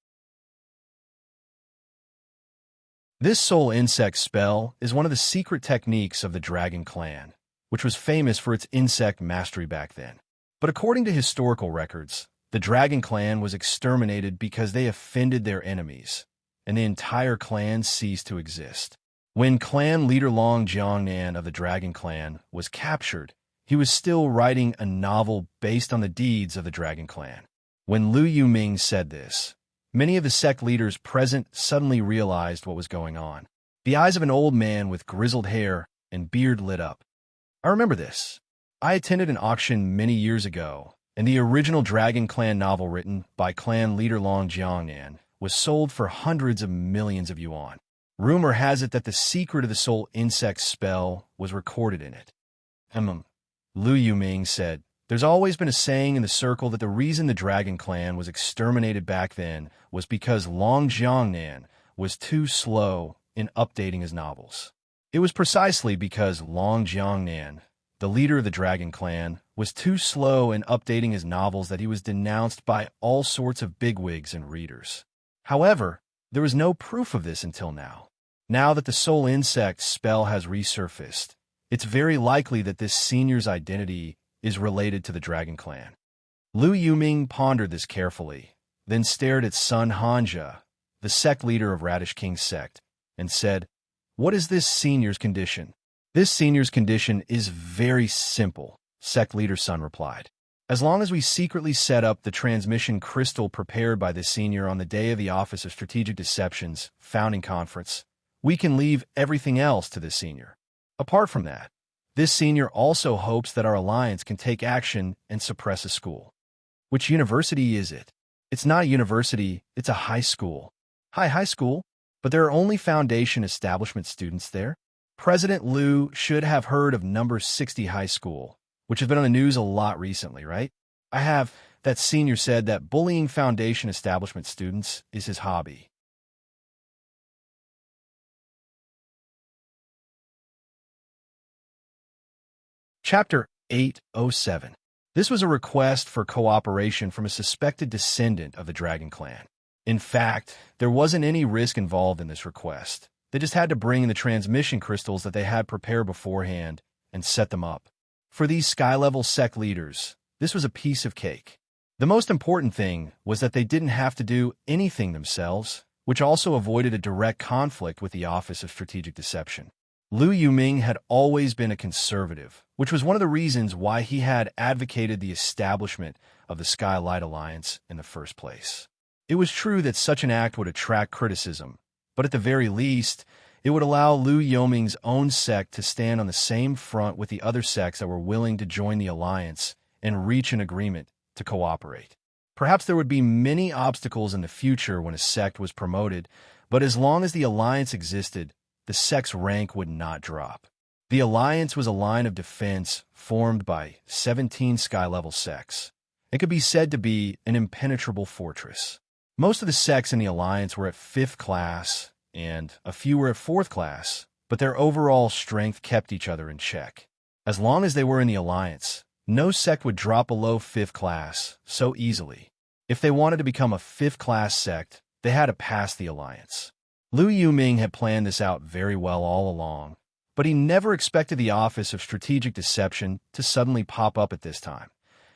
This soul insect spell is one of the secret techniques of the Dragon Clan, which was famous for its insect mastery back then. But according to historical records, the Dragon Clan was exterminated because they offended their enemies, and the entire clan ceased to exist. When clan leader Long Jiangnan of the Dragon Clan was captured, he was still writing a novel based on the deeds of the Dragon Clan. When Liu Yuming said this, many of the sect leaders present suddenly realized what was going on. The eyes of an old man with grizzled hair and beard lit up. I remember this. I attended an auction many years ago, and the original Dragon Clan novel written by clan leader Long Jiangnan was sold for hundreds of millions of yuan. Rumor has it that the secret of the soul insect spell was recorded in it. Lu Yuming said, "There's always been a saying in the circle that the reason the Dragon Clan was exterminated back then was because Long Jiangnan was too slow in updating his novels. It was precisely because Long Jiangnan, the leader of the Dragon Clan, was too slow in updating his novels that he was denounced by all sorts of bigwigs and readers. However, there was no proof of this until now. Now that the soul insect spell has resurfaced, it's very likely that this senior's identity is related to the Dragon Clan." Lu Yuming pondered this carefully, then stared at Sun Hanja, the sect leader of Radish King's sect, and said, "What is this senior's condition?" "This senior's condition is very simple," sect leader Sun replied. "As long as we secretly set up the transmission crystal prepared by this senior on the day of the Office of Strategic Deception's founding conference, we can leave everything else to this senior. Apart from that, this senior also hopes that our alliance can take action and suppress a school." "Which university is it?" "It's not a university, it's a high school." High school? But there are only Foundation establishment students there?" "President Liu should have heard of number 60 high school, which has been on the news a lot recently, right?" "I have." That senior said that bullying Foundation establishment students is his hobby. Chapter 807. This was a request for cooperation from a suspected descendant of the Dragon Clan. In fact, there wasn't any risk involved in this request. They just had to bring in the transmission crystals that they had prepared beforehand and set them up. For these sky-level sect leaders, this was a piece of cake. The most important thing was that they didn't have to do anything themselves, which also avoided a direct conflict with the Office of Strategic Deception. Lu Yuming had always been a conservative, which was one of the reasons why he had advocated the establishment of the Skylight Alliance in the first place. It was true that such an act would attract criticism, but at the very least, it would allow Lu Yuming's own sect to stand on the same front with the other sects that were willing to join the alliance and reach an agreement to cooperate. Perhaps there would be many obstacles in the future when a sect was promoted, but as long as the alliance existed, the sect's rank would not drop. The alliance was a line of defense formed by 17 sky-level sects. It could be said to be an impenetrable fortress. Most of the sects in the alliance were at 5th class, and a few were at 4th class, but their overall strength kept each other in check. As long as they were in the alliance, no sect would drop below 5th class so easily. If they wanted to become a 5th class sect, they had to pass the alliance. Lu Yuming had planned this out very well all along, but he never expected the Office of Strategic Deception to suddenly pop up at this time.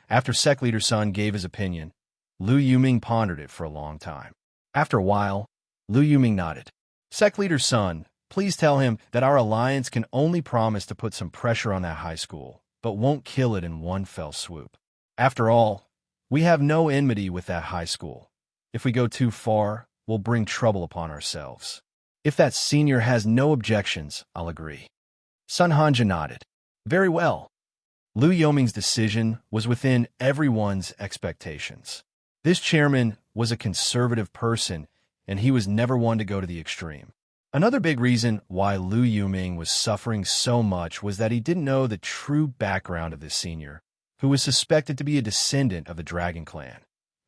After Sect Leader Sun gave his opinion, Lu Yuming pondered it for a long time. After a while, Lu Yuming nodded. "Sect Leader Sun, please tell him that our alliance can only promise to put some pressure on that high school, but won't kill it in one fell swoop. After all, we have no enmity with that high school. If we go too far, we'll bring trouble upon ourselves. If that senior has no objections, I'll agree." Sun Hanja nodded. "Very well." Lu Yuming's decision was within everyone's expectations. This chairman was a conservative person, and he was never one to go to the extreme. Another big reason why Lu Yuming was suffering so much was that he didn't know the true background of this senior, who was suspected to be a descendant of the Dragon Clan.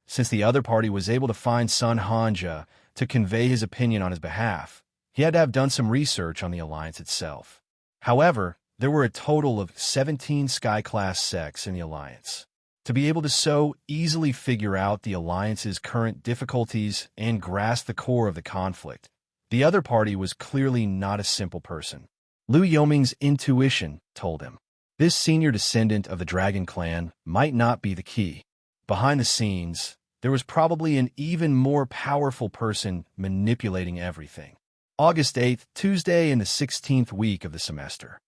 Since the other party was able to find Sun Hanja to convey his opinion on his behalf, he had to have done some research on the alliance itself. However, there were a total of 17 Sky-class sects in the alliance. To be able to so easily figure out the alliance's current difficulties and grasp the core of the conflict, the other party was clearly not a simple person. Lu Yuming's intuition told him, this senior descendant of the Dragon Clan might not be the key. Behind the scenes, there was probably an even more powerful person manipulating everything. August 8th, Tuesday in the 16th week of the semester.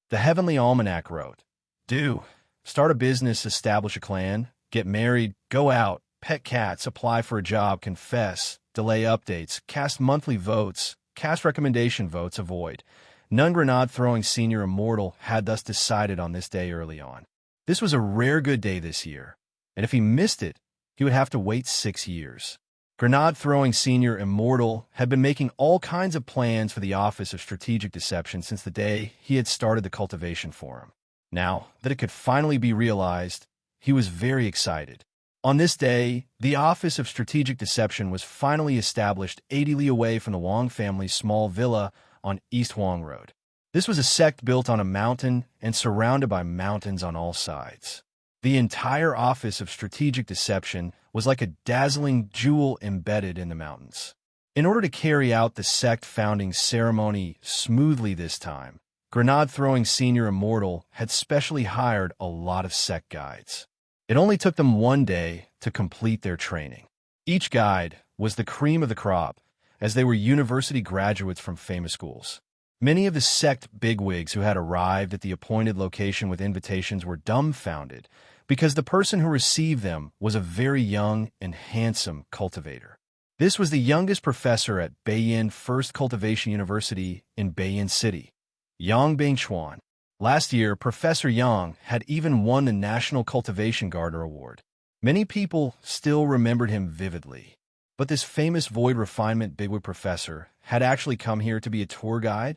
The Heavenly Almanac wrote, "Do. Start a business, establish a clan, get married, go out, pet cats, apply for a job, confess, delay updates, cast monthly votes, cast recommendation votes, avoid. None grenade-throwing senior immortal had thus decided on this day early on. This was a rare good day this year, and if he missed it, he would have to wait 6 years. Grenade-throwing Senior Immortal had been making all kinds of plans for the Office of Strategic Deception since the day he had started the cultivation forum. Now that it could finally be realized, he was very excited. On this day, the Office of Strategic Deception was finally established 80 li away from the Wang family's small villa on East Wang Road. This was a sect built on a mountain and surrounded by mountains on all sides. The entire Office of Strategic Deception was like a dazzling jewel embedded in the mountains. In order to carry out the sect founding ceremony smoothly this time, Grenade-throwing Senior Immortal had specially hired a lot of sect guides. It only took them 1 day to complete their training. Each guide was the cream of the crop, as they were university graduates from famous schools. Many of the sect bigwigs who had arrived at the appointed location with invitations were dumbfounded because the person who received them was a very young and handsome cultivator. This was the youngest professor at Beiyin First Cultivation University in Beiyin City, Yang Bingchuan. Last year, Professor Yang had even won the National Cultivation Garter Award. Many people still remembered him vividly, but this famous void refinement bigwig professor had actually come here to be a tour guide.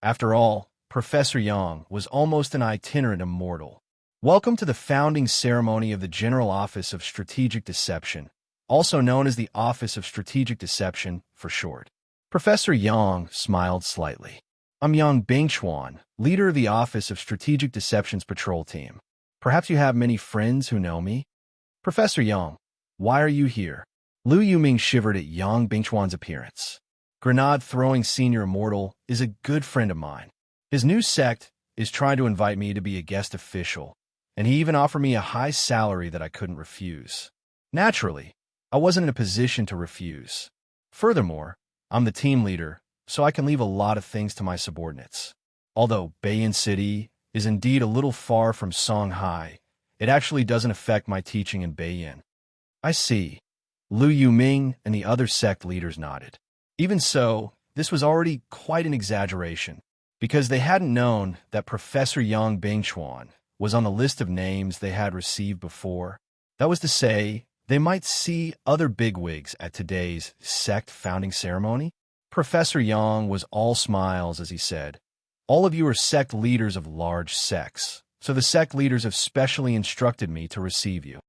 After all, Professor Yang was almost an itinerant immortal. Welcome to the founding ceremony of the General Office of Strategic Deception, also known as the Office of Strategic Deception for short. Professor Yang smiled slightly. I'm Yang Bingchuan, leader of the Office of Strategic Deception's patrol team. Perhaps you have many friends who know me? Professor Yang, why are you here? Lu Yuming shivered at Yang Bingchuan's appearance. Grenade-throwing Senior Immortal is a good friend of mine. His new sect is trying to invite me to be a guest official, and he even offered me a high salary that I couldn't refuse. Naturally, I wasn't in a position to refuse. Furthermore, I'm the team leader, so I can leave a lot of things to my subordinates. Although Beiyin City is indeed a little far from Songhai, it actually doesn't affect my teaching in Beiyin. I see. Lu Yuming and the other sect leaders nodded. Even so, this was already quite an exaggeration, because they hadn't known that Professor Yang Bingchuan was on the list of names they had received before. That was to say, they might see other bigwigs at today's sect founding ceremony. Professor Yang was all smiles as he said, "All of you are sect leaders of large sects, so the sect leaders have specially instructed me to receive you.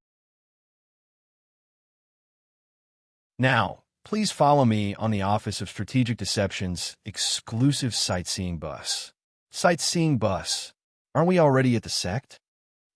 Now, please follow me on the Office of Strategic Deception's exclusive sightseeing bus." Sightseeing bus? Aren't we already at the sect?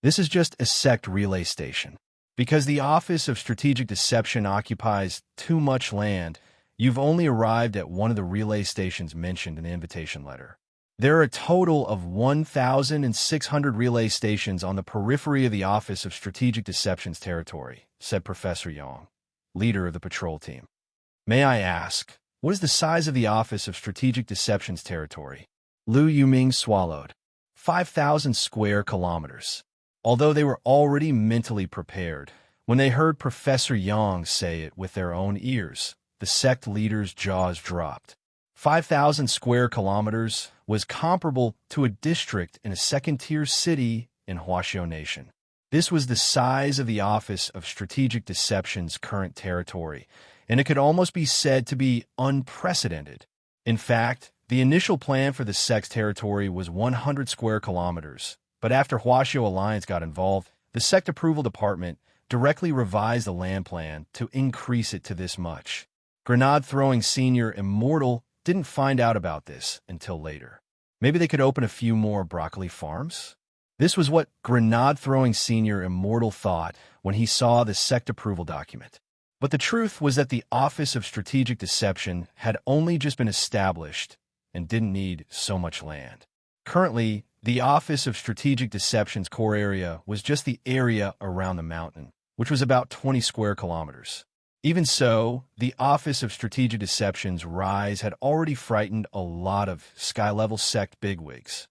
This is just a sect relay station. Because the Office of Strategic Deception occupies too much land, you've only arrived at one of the relay stations mentioned in the invitation letter. There are a total of 1,600 relay stations on the periphery of the Office of Strategic Deception's territory, said Professor Yang, leader of the patrol team. May I ask, what is the size of the Office of Strategic Deception's territory? Lu Yuming swallowed. 5,000 square kilometers. Although they were already mentally prepared, when they heard Professor Yang say it with their own ears, the sect leaders' jaws dropped. 5,000 square kilometers was comparable to a district in a second-tier city in Huaxiao Nation. This was the size of the Office of Strategic Deception's current territory, and it could almost be said to be unprecedented. In fact, the initial plan for the sect's territory was 100 square kilometers, but after Huaxiao Alliance got involved, the sect approval department directly revised the land plan to increase it to this much. Grenade-throwing Senior Immortal didn't find out about this until later. Maybe they could open a few more broccoli farms? This was what Grenade-throwing Senior Immortal thought when he saw the sect approval document. But the truth was that the Office of Strategic Deception had only just been established and didn't need so much land. Currently, the Office of Strategic Deception's core area was just the area around the mountain, which was about 20 square kilometers. Even so, the Office of Strategic Deception's rise had already frightened a lot of sky-level sect bigwigs.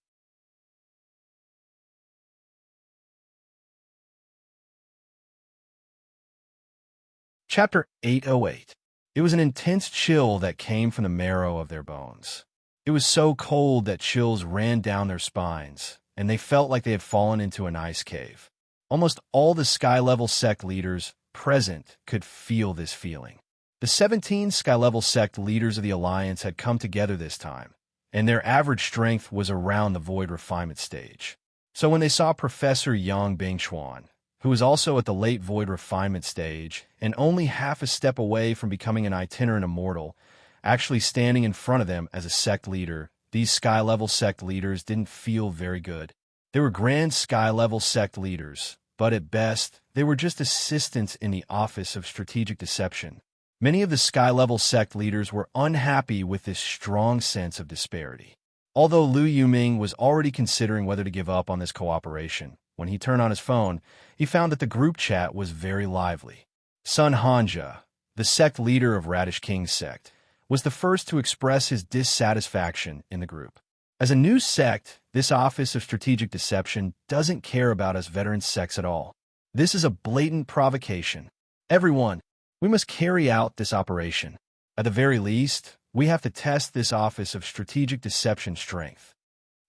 Chapter 808. It was an intense chill that came from the marrow of their bones. It was so cold that chills ran down their spines, and they felt like they had fallen into an ice cave. Almost all the sky-level sect leaders present could feel this feeling. The 17 sky-level sect leaders of the Alliance had come together this time, and their average strength was around the Void Refinement stage. So when they saw Professor Yang Bingchuan, who was also at the late Void Refinement stage and only half a step away from becoming an itinerant immortal, actually standing in front of them as a sect leader, these sky-level sect leaders didn't feel very good. They were grand sky-level sect leaders, but at best, they were just assistants in the Office of Strategic Deception. Many of the sky-level sect leaders were unhappy with this strong sense of disparity. Although Lu Yuming was already considering whether to give up on this cooperation, when he turned on his phone, he found that the group chat was very lively. Sun Hanja, the sect leader of Radish King's sect, was the first to express his dissatisfaction in the group. As a new sect, this Office of Strategic Deception doesn't care about us veteran sects at all. This is a blatant provocation. Everyone, we must carry out this operation. At the very least, we have to test this Office of Strategic Deception strength.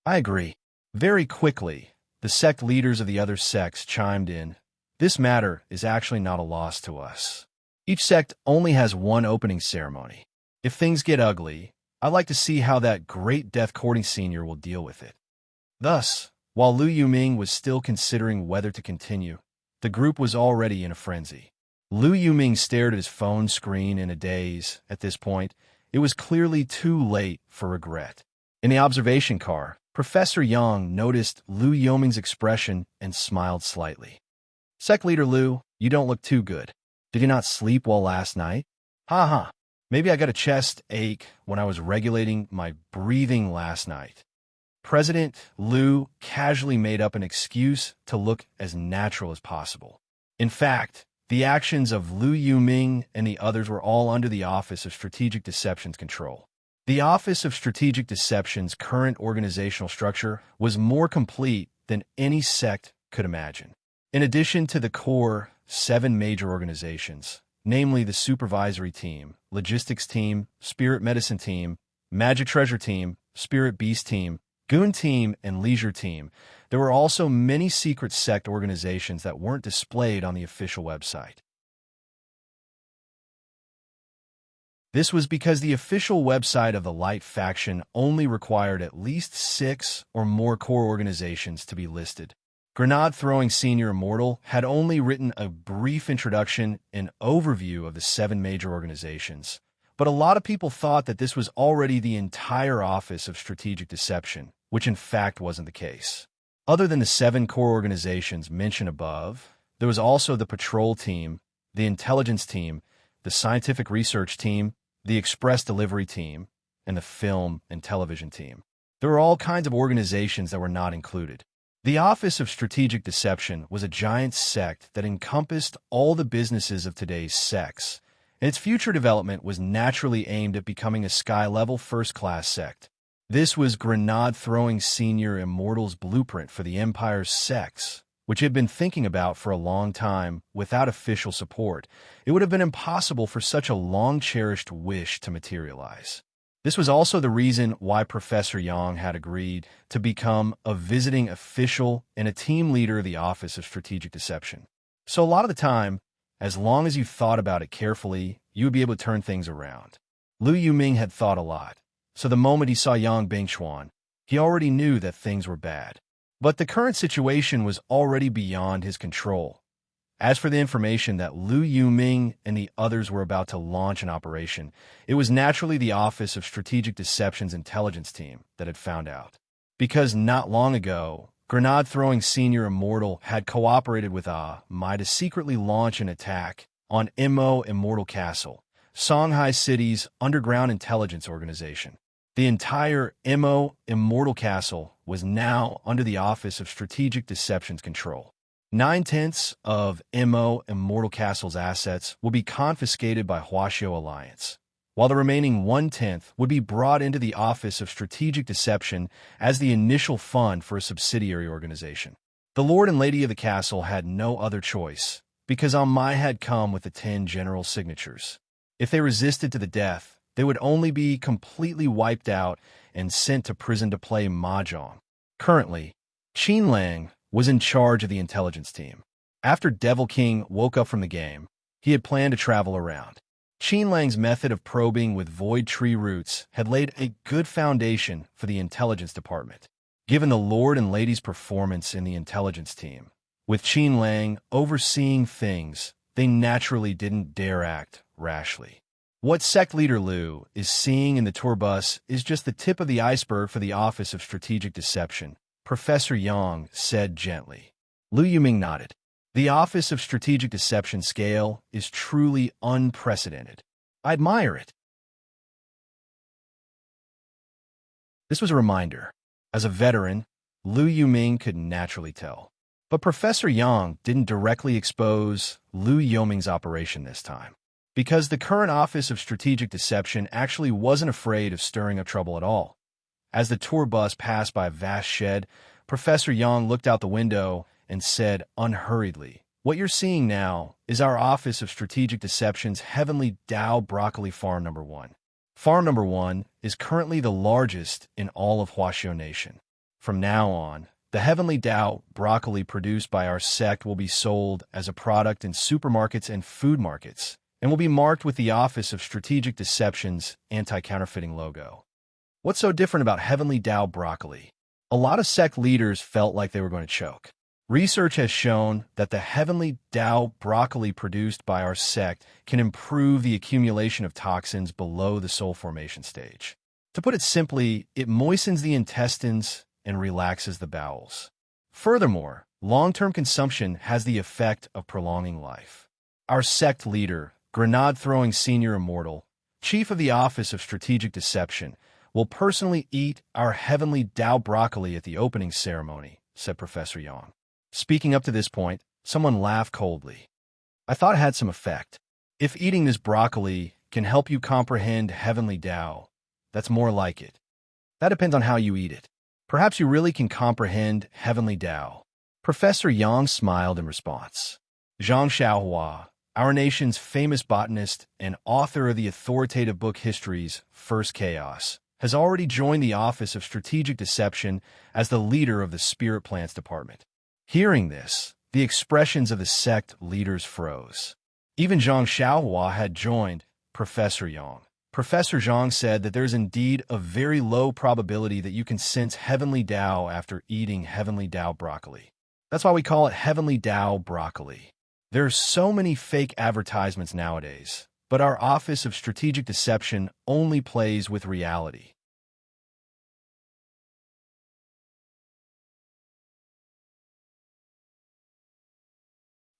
I agree. Very quickly, the sect leaders of the other sects chimed in. This matter is actually not a loss to us. Each sect only has one opening ceremony. If things get ugly, I'd like to see how that great death courting senior will deal with it. Thus, while Lu Yuming was still considering whether to continue, the group was already in a frenzy. Lu Yuming stared at his phone screen in a daze. At this point, it was clearly too late for regret. In the observation car, Professor Yang noticed Lu Yuming's expression and smiled slightly. Sect Leader Lu, you don't look too good. Did you not sleep well last night? Ha ha. Maybe I got a chest ache when I was regulating my breathing last night. President Lu casually made up an excuse to look as natural as possible. In fact, the actions of Lu Yuming and the others were all under the Office of Strategic Deception's control. The Office of Strategic Deception's current organizational structure was more complete than any sect could imagine. In addition to the core 7 major organizations, namely the Supervisory Team, Logistics Team, Spirit Medicine Team, Magic Treasure Team, Spirit Beast Team, Goon Team, and Leisure Team, there were also many secret sect organizations that weren't displayed on the official website. This was because the official website of the Light faction only required at least 6 or more core organizations to be listed. Grenade-throwing Senior Immortal had only written a brief introduction and overview of the 7 major organizations, but a lot of people thought that this was already the entire Office of Strategic Deception, which in fact wasn't the case. Other than the 7 core organizations mentioned above, there was also the Patrol Team, the Intelligence Team, the Scientific Research Team, the Express Delivery Team, and the Film and Television Team. There were all kinds of organizations that were not included. The Office of Strategic Deception was a giant sect that encompassed all the businesses of today's sects, and its future development was naturally aimed at becoming a sky-level first-class sect. This was Grenade-throwing Senior Immortal's blueprint for the Empire's sects, which it had been thinking about for a long time without official support. It would have been impossible for such a long-cherished wish to materialize. This was also the reason why Professor Yang had agreed to become a visiting official and a team leader of the Office of Strategic Deception. So a lot of the time, as long as you thought about it carefully, you would be able to turn things around. Lu Yuming had thought a lot, so the moment he saw Yang Bingchuan, he already knew that things were bad. But the current situation was already beyond his control. As for the information that Lu Yuming and the others were about to launch an operation, it was naturally the Office of Strategic Deception's intelligence team that had found out. Because not long ago, Grenade-throwing Senior Immortal had cooperated with Mai to secretly launch an attack on Immo Immortal Castle, Songhai City's underground intelligence organization. The entire Immo Immortal Castle was now under the Office of Strategic Deception's control. 9/10 of Immo Immortal Castle's assets will be confiscated by Huaxiao Alliance, while the remaining 1/10 would be brought into the Office of Strategic Deception as the initial fund for a subsidiary organization. The Lord and Lady of the Castle had no other choice, because Mai had come with the 10 general signatures. If they resisted to the death, they would only be completely wiped out and sent to prison to play mahjong. Currently, Qin Lang was in charge of the intelligence team. After Devil King woke up from the game, he had planned to travel around. Qin Lang's method of probing with void tree roots had laid a good foundation for the intelligence department. Given the Lord and Lady's performance in the intelligence team, with Qin Lang overseeing things, they naturally didn't dare act rashly. What sect leader Liu is seeing in the tour bus is just the tip of the iceberg for the Office of Strategic Deception, Professor Yang said gently. Liu Yuming nodded. The Office of Strategic Deception scale is truly unprecedented. I admire it. This was a reminder. As a veteran, Liu Yuming could naturally tell. But Professor Yang didn't directly expose Liu Yuming's operation this time, because the current Office of Strategic Deception actually wasn't afraid of stirring up trouble at all. As the tour bus passed by a vast shed, Professor Yang looked out the window and said unhurriedly, "What you're seeing now is our Office of Strategic Deception's Heavenly Dao Broccoli Farm Number 1. Farm Number 1 is currently the largest in all of Huaxiao Nation. From now on, the Heavenly Dao broccoli produced by our sect will be sold as a product in supermarkets and food markets, and will be marked with the Office of Strategic Deception's anti-counterfeiting logo." What's so different about Heavenly Dao broccoli? A lot of sect leaders felt like they were going to choke. Research has shown that the Heavenly Dao broccoli produced by our sect can improve the accumulation of toxins below the soul formation stage. To put it simply, it moistens the intestines and relaxes the bowels. Furthermore, long-term consumption has the effect of prolonging life. Our sect leader, Grenade-throwing Senior Immortal, Chief of the Office of Strategic Deception, will personally eat our Heavenly Dao broccoli at the opening ceremony, said Professor Yang. Speaking up to this point, someone laughed coldly. I thought it had some effect. If eating this broccoli can help you comprehend Heavenly Dao, that's more like it. That depends on how you eat it. Perhaps you really can comprehend Heavenly Dao. Professor Yang smiled in response. Zhang Xiaohua, our nation's famous botanist and author of the authoritative book History's First Chaos, has already joined the Office of Strategic Deception as the leader of the Spirit Plants Department. Hearing this, the expressions of the sect leaders froze. Even Zhang Xiaohua had joined Professor Yang. Professor Zhang said that there's indeed a very low probability that you can sense Heavenly Dao after eating Heavenly Dao broccoli. That's why we call it Heavenly Dao broccoli. There are so many fake advertisements nowadays, but our Office of Strategic Deception only plays with reality.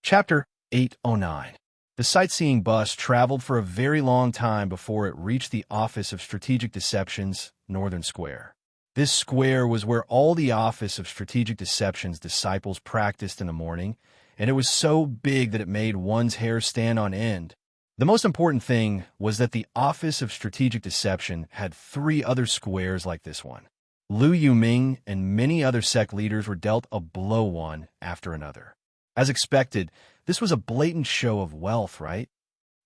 Chapter 809. The sightseeing bus traveled for a very long time before it reached the Office of Strategic Deception's Northern Square. This square was where all the Office of Strategic Deception's disciples practiced in the morning, and it was so big that it made one's hair stand on end. The most important thing was that the Office of Strategic Deception had 3 other squares like this one. Liu Yuming and many other sect leaders were dealt a blow one after another. As expected, this was a blatant show of wealth, right?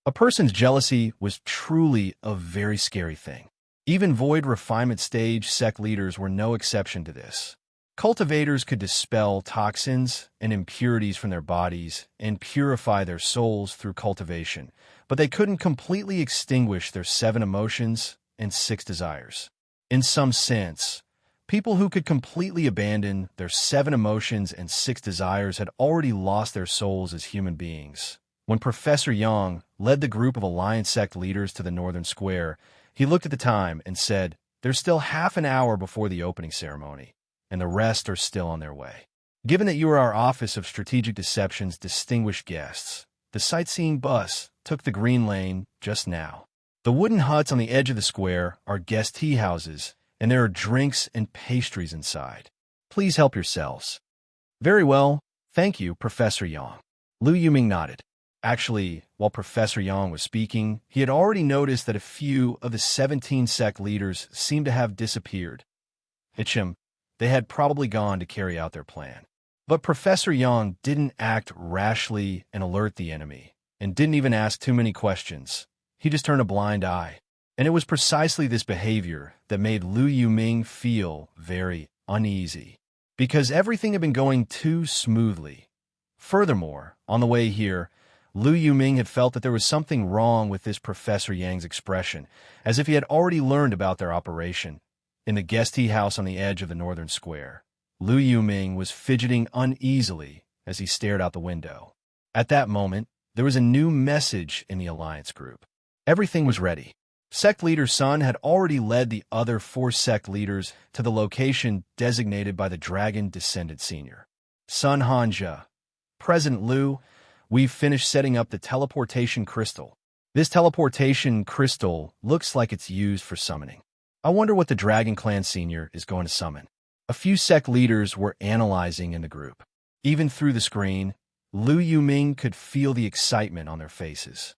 A person's jealousy was truly a very scary thing. Even void refinement stage sect leaders were no exception to this. Cultivators could dispel toxins and impurities from their bodies and purify their souls through cultivation, but they couldn't completely extinguish their 7 emotions and 6 desires. In some sense, people who could completely abandon their 7 emotions and 6 desires had already lost their souls as human beings. When Professor Yang led the group of Alliance sect leaders to the Northern Square, he looked at the time and said, "There's still half an hour before the opening ceremony, and the rest are still on their way. Given that you are our Office of Strategic Deception's distinguished guests, the sightseeing bus took the green lane just now. The wooden huts on the edge of the square are guest tea houses, and there are drinks and pastries inside. Please help yourselves." "Very well, thank you, Professor Yang." Liu Yuming nodded. Actually, while Professor Yang was speaking, he had already noticed that a few of the 17 sect leaders seemed to have disappeared. They had probably gone to carry out their plan. But Professor Yang didn't act rashly and alert the enemy, and didn't even ask too many questions. He just turned a blind eye. And it was precisely this behavior that made Liu Yuming feel very uneasy, because everything had been going too smoothly. Furthermore, on the way here, Lu Yuming had felt that there was something wrong with this Professor Yang's expression, as if he had already learned about their operation. In the guest tea house on the edge of the northern square, Lu Yuming was fidgeting uneasily as he stared out the window. At that moment, there was a new message in the alliance group. Everything was ready. Sect leader Sun had already led the other 4 sect leaders to the location designated by the Dragon Descendant Senior. Sun Hanja, President Lu, we've finished setting up the teleportation crystal. This teleportation crystal looks like it's used for summoning. I wonder what the Dragon Clan Senior is going to summon. A few sect leaders were analyzing in the group. Even through the screen, Lu Yuming could feel the excitement on their faces.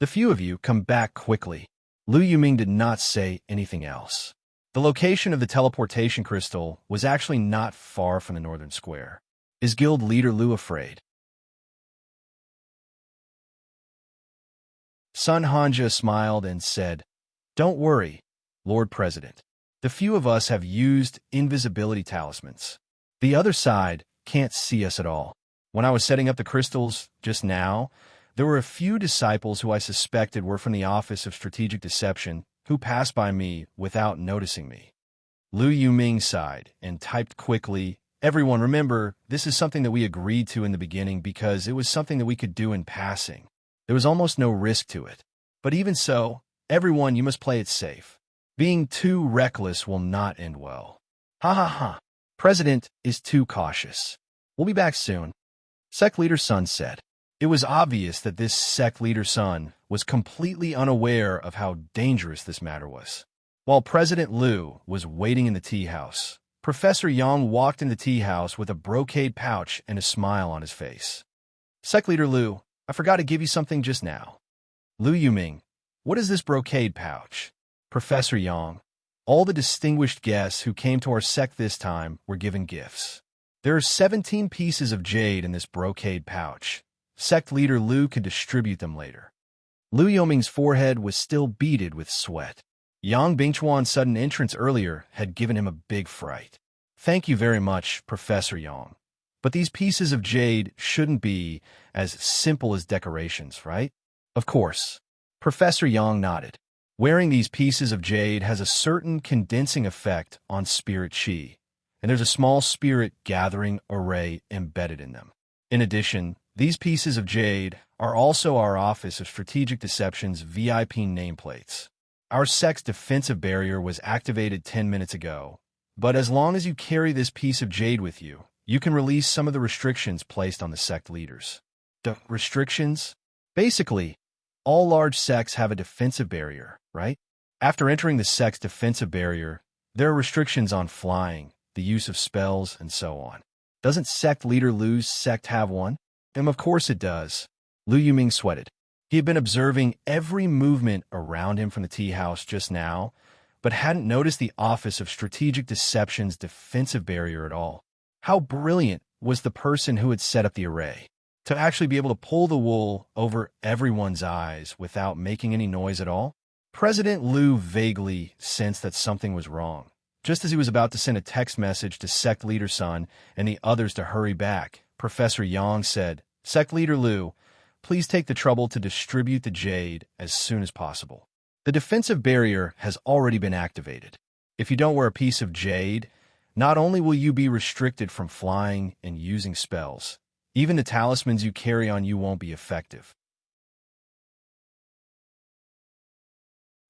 The few of you come back quickly. Lu Yuming did not say anything else. The location of the teleportation crystal was actually not far from the northern square. Is guild leader Lu afraid? Sun Hanja smiled and said, "Don't worry, Lord President. The few of us have used invisibility talismans. The other side can't see us at all. When I was setting up the crystals just now, there were a few disciples who I suspected were from the Office of Strategic Deception who passed by me without noticing me." Lu Yuming sighed and typed quickly, "Everyone, remember, this is something that we agreed to in the beginning because it was something that we could do in passing. There was almost no risk to it. But even so, everyone, you must play it safe. Being too reckless will not end well. Ha ha ha. President is too cautious. We'll be back soon." Sect Leader Sun said. It was obvious that this Sect Leader Sun was completely unaware of how dangerous this matter was. While President Lu was waiting in the tea house, Professor Yang walked in the tea house with a brocade pouch and a smile on his face. "Sect Leader Lu, I forgot to give you something just now." Lu Yuming, "What is this brocade pouch?" Professor Yang, "All the distinguished guests who came to our sect this time were given gifts. There are 17 pieces of jade in this brocade pouch. Sect leader Lu can distribute them later." Lu Yuming's forehead was still beaded with sweat. Yang Bingchuan's sudden entrance earlier had given him a big fright. "Thank you very much, Professor Yang. But these pieces of jade shouldn't be as simple as decorations, right?" "Of course." Professor Yang nodded. "Wearing these pieces of jade has a certain condensing effect on spirit chi, and there's a small spirit gathering array embedded in them. In addition, these pieces of jade are also our Office of Strategic Deception's VIP nameplates. Our sect's defensive barrier was activated 10 minutes ago, but as long as you carry this piece of jade with you, you can release some of the restrictions placed on the sect leaders." The restrictions? Basically, all large sects have a defensive barrier, right? After entering the sect's defensive barrier, there are restrictions on flying, the use of spells, and so on. Doesn't sect leader Lu's sect have one? Of course it does. Lu Yuming sweated. He had been observing every movement around him from the tea house just now, but hadn't noticed the Office of Strategic Deception's defensive barrier at all. How brilliant was the person who had set up the array? To actually be able to pull the wool over everyone's eyes without making any noise at all? President Lu vaguely sensed that something was wrong. Just as he was about to send a text message to Sect Leader Sun and the others to hurry back, Professor Yang said, "Sect Leader Lu, please take the trouble to distribute the jade as soon as possible. The defensive barrier has already been activated. If you don't wear a piece of jade, not only will you be restricted from flying and using spells, even the talismans you carry on you won't be effective."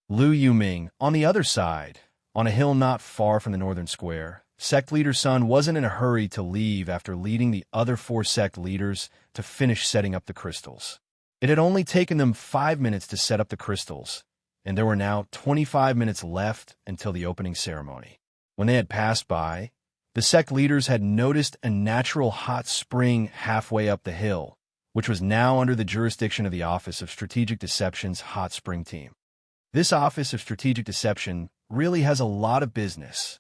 Lu Yuming, on the other side, on a hill not far from the northern square, Sect Leader Sun wasn't in a hurry to leave after leading the other 4 sect leaders to finish setting up the crystals. It had only taken them 5 minutes to set up the crystals, and there were now 25 minutes left until the opening ceremony. When they had passed by, the sect leaders had noticed a natural hot spring halfway up the hill, which was now under the jurisdiction of the Office of Strategic Deception's hot spring team. This Office of Strategic Deception really has a lot of business.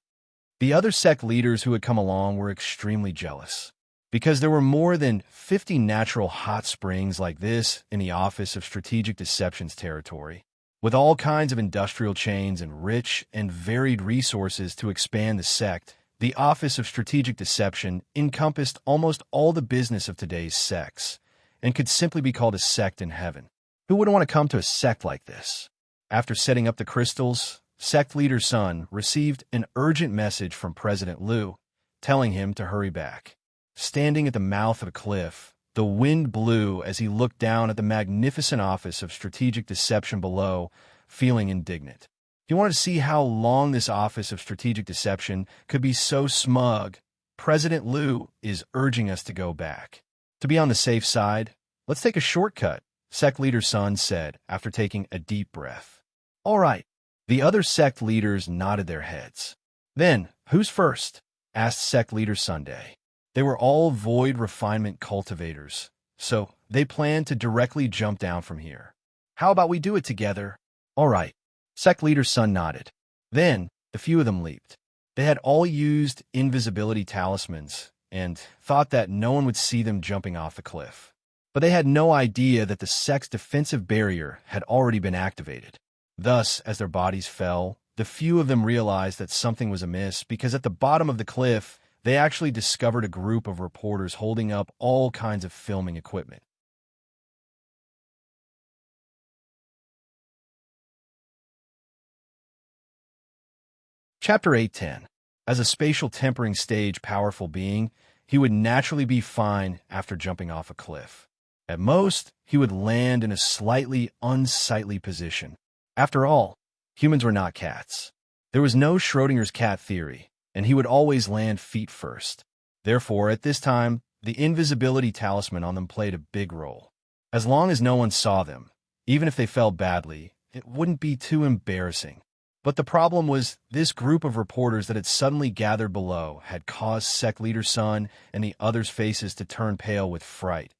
The other sect leaders who had come along were extremely jealous, because there were more than 50 natural hot springs like this in the Office of Strategic Deception's territory, with all kinds of industrial chains and rich and varied resources to expand the sect The Office of Strategic Deception encompassed almost all the business of today's sects, and could simply be called a sect in heaven. Who wouldn't want to come to a sect like this? After setting up the crystals, sect leader Sun received an urgent message from President Liu, telling him to hurry back. Standing at the mouth of a cliff, the wind blew as he looked down at the magnificent Office of Strategic Deception below, feeling indignant. If you wanted to see how long this Office of Strategic Deception could be so smug, President Liu is urging us to go back. To be on the safe side, let's take a shortcut, sect leader Sun said after taking a deep breath. All right. The other sect leaders nodded their heads. Then, who's first? Asked sect leader Sunday. They were all void refinement cultivators, so they planned to directly jump down from here. How about we do it together? All right. Sect leader Sun nodded. Then, the few of them leaped. They had all used invisibility talismans and thought that no one would see them jumping off the cliff. But they had no idea that the sect's defensive barrier had already been activated. Thus, as their bodies fell, the few of them realized that something was amiss because at the bottom of the cliff, they actually discovered a group of reporters holding up all kinds of filming equipment. Chapter 8:10. As a spatial tempering stage powerful being, he would naturally be fine after jumping off a cliff. At most, he would land in a slightly unsightly position. After all, humans were not cats. There was no Schrodinger's cat theory, and he would always land feet first. Therefore, at this time, the invisibility talisman on them played a big role. As long as no one saw them, even if they fell badly, it wouldn't be too embarrassing. But the problem was this group of reporters that had suddenly gathered below had caused sect leader Sun and the others' faces to turn pale with fright.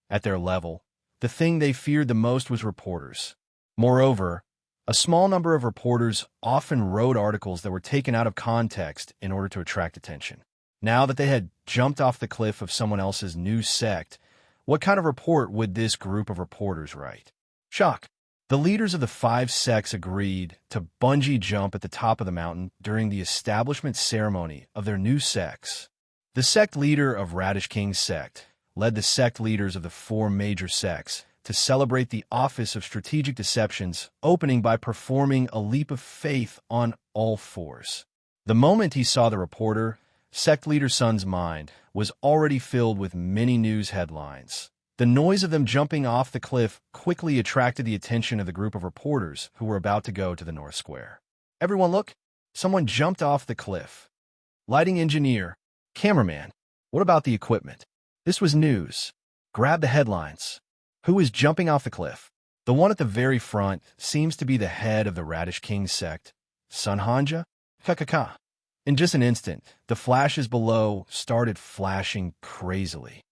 At their level, the thing they feared the most was reporters. Moreover, a small number of reporters often wrote articles that were taken out of context in order to attract attention. Now that they had jumped off the cliff of someone else's new sect, what kind of report would this group of reporters write? Shock. The leaders of the 5 sects agreed to bungee jump at the top of the mountain during the establishment ceremony of their new sects. The sect leader of Radish King's sect led the sect leaders of the 4 major sects to celebrate the Office of Strategic Deception's opening by performing a leap of faith on all 4s. The moment he saw the reporter, sect leader Sun's mind was already filled with many news headlines. The noise of them jumping off the cliff quickly attracted the attention of the group of reporters who were about to go to the North Square. Everyone look! Someone jumped off the cliff. Lighting engineer, cameraman, what about the equipment? This was news. Grab the headlines. Who is jumping off the cliff? The one at the very front seems to be the head of the Radish King sect, Sun Hanja? Ka. In just an instant, the flashes below started flashing crazily.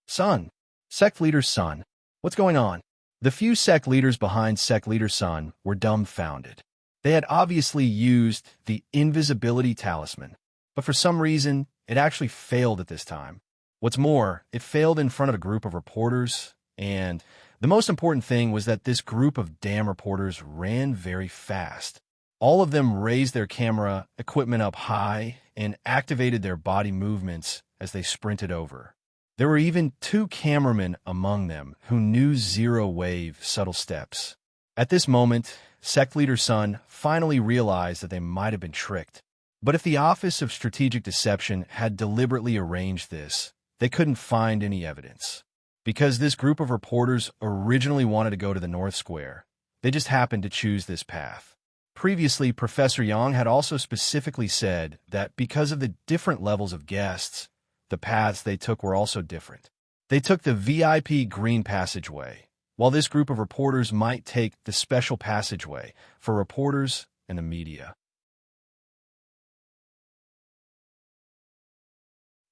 Sun! Sect leader Sun, what's going on? The few sect leaders behind sect leader Sun were dumbfounded. They had obviously used the invisibility talisman, but for some reason, it actually failed at this time. What's more, it failed in front of a group of reporters, and the most important thing was that this group of damn reporters ran very fast. All of them raised their camera equipment up high and activated their body movements as they sprinted over. There were even 2 cameramen among them who knew zero-wave subtle steps. At this moment, sect leader Sun finally realized that they might have been tricked. But if the Office of Strategic Deception had deliberately arranged this, they couldn't find any evidence. Because this group of reporters originally wanted to go to the North Square, they just happened to choose this path. Previously, Professor Yang had also specifically said that because of the different levels of guests, the paths they took were also different. They took the VIP green passageway, while this group of reporters might take the special passageway for reporters and the media.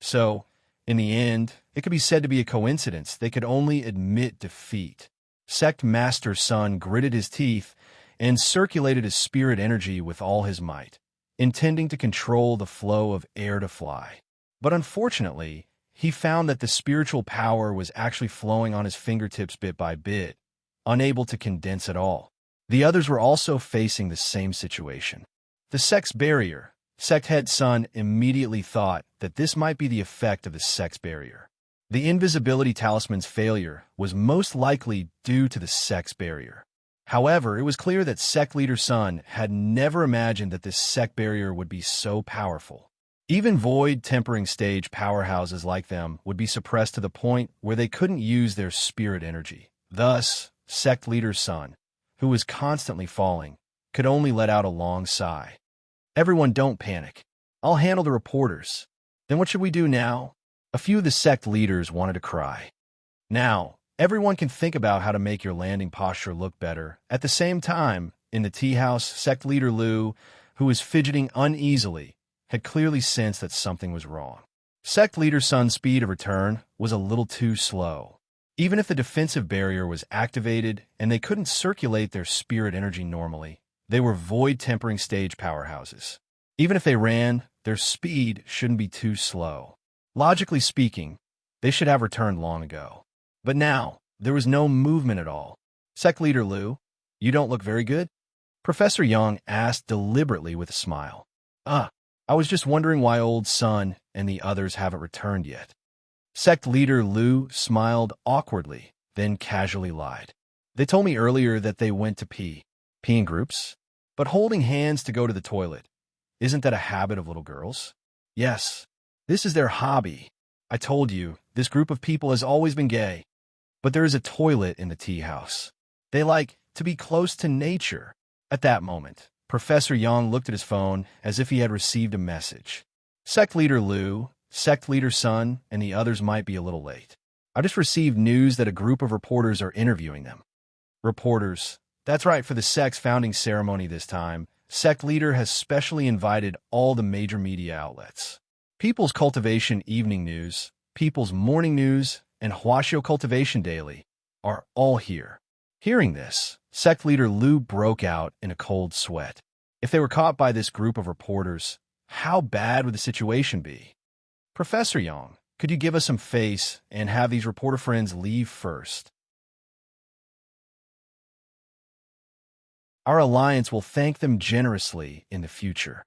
So, in the end, it could be said to be a coincidence they could only admit defeat. Sect Master Sun gritted his teeth and circulated his spirit energy with all his might, intending to control the flow of air to fly. But unfortunately, he found that the spiritual power was actually flowing on his fingertips bit by bit, unable to condense at all. The others were also facing the same situation. The sect's barrier, Sect Head Sun immediately thought that this might be the effect of the sex barrier. The invisibility talisman's failure was most likely due to the sex barrier. However, it was clear that Sect Leader Sun had never imagined that this sect barrier would be so powerful. Even void-tempering stage powerhouses like them would be suppressed to the point where they couldn't use their spirit energy. Thus, Sect Leader Sun, who was constantly falling, could only let out a long sigh. Everyone, don't panic. I'll handle the reporters. Then what should we do now? A few of the sect leaders wanted to cry. Now, everyone can think about how to make your landing posture look better. At the same time, in the tea house, Sect Leader Lu, who was fidgeting uneasily, had clearly sensed that something was wrong. Sect Leader Sun's speed of return was a little too slow. Even if the defensive barrier was activated and they couldn't circulate their spirit energy normally, they were void-tempering stage powerhouses. Even if they ran, their speed shouldn't be too slow. Logically speaking, they should have returned long ago. But now, there was no movement at all. Sect Leader Lu, you don't look very good? Professor Young asked deliberately with a smile. I was just wondering why Old Sun and the others haven't returned yet. Sect Leader Lu smiled awkwardly, then casually lied. They told me earlier that they went to pee. Pee in groups? But holding hands to go to the toilet, isn't that a habit of little girls? Yes, this is their hobby. I told you, this group of people has always been gay. But there is a toilet in the tea house. They like to be close to nature. At that moment, Professor Yang looked at his phone as if he had received a message. Sect Leader Lu, Sect Leader Sun, and the others might be a little late. I just received news that a group of reporters are interviewing them. Reporters. That's right, for the sect's founding ceremony this time, Sect Leader has specially invited all the major media outlets. People's Cultivation Evening News, People's Morning News, and Huashio Cultivation Daily are all here. Hearing this, Sect Leader Lu broke out in a cold sweat. If they were caught by this group of reporters, how bad would the situation be? Professor Yang, could you give us some face and have these reporter friends leave first? Our alliance will thank them generously in the future.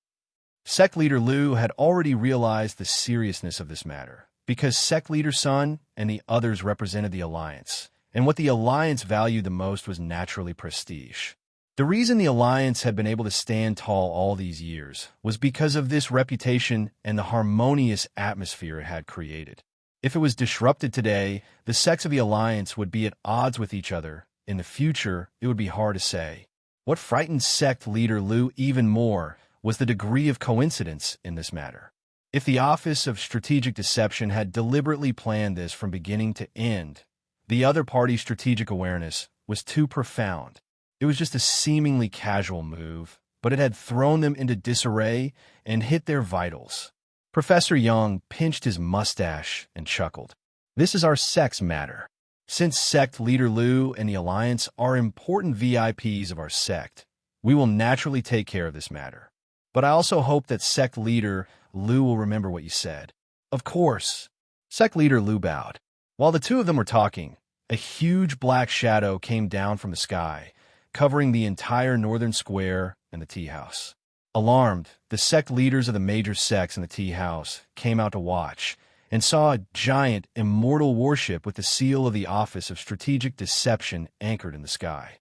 Sect Leader Lu had already realized the seriousness of this matter, because Sect Leader Sun and the others represented the alliance, and what the alliance valued the most was naturally prestige. The reason the alliance had been able to stand tall all these years was because of this reputation and the harmonious atmosphere it had created. If it was disrupted today, the sects of the alliance would be at odds with each other. In the future, it would be hard to say. What frightened Sect Leader Lu even more was the degree of coincidence in this matter. If the Office of Strategic Deception had deliberately planned this from beginning to end, the other party's strategic awareness was too profound. It was just a seemingly casual move, but it had thrown them into disarray and hit their vitals. Professor Young pinched his mustache and chuckled. This is our sect's matter. Since Sect Leader Lu and the Alliance are important VIPs of our sect, we will naturally take care of this matter. But I also hope that Sect Leader Lu will remember what you said. Of course. Sect Leader Lu bowed. While the two of them were talking, a huge black shadow came down from the sky, covering the entire northern square and the tea house. Alarmed, the sect leaders of the major sects in the tea house came out to watch and saw a giant immortal warship with the seal of the Office of Strategic Deception anchored in the sky.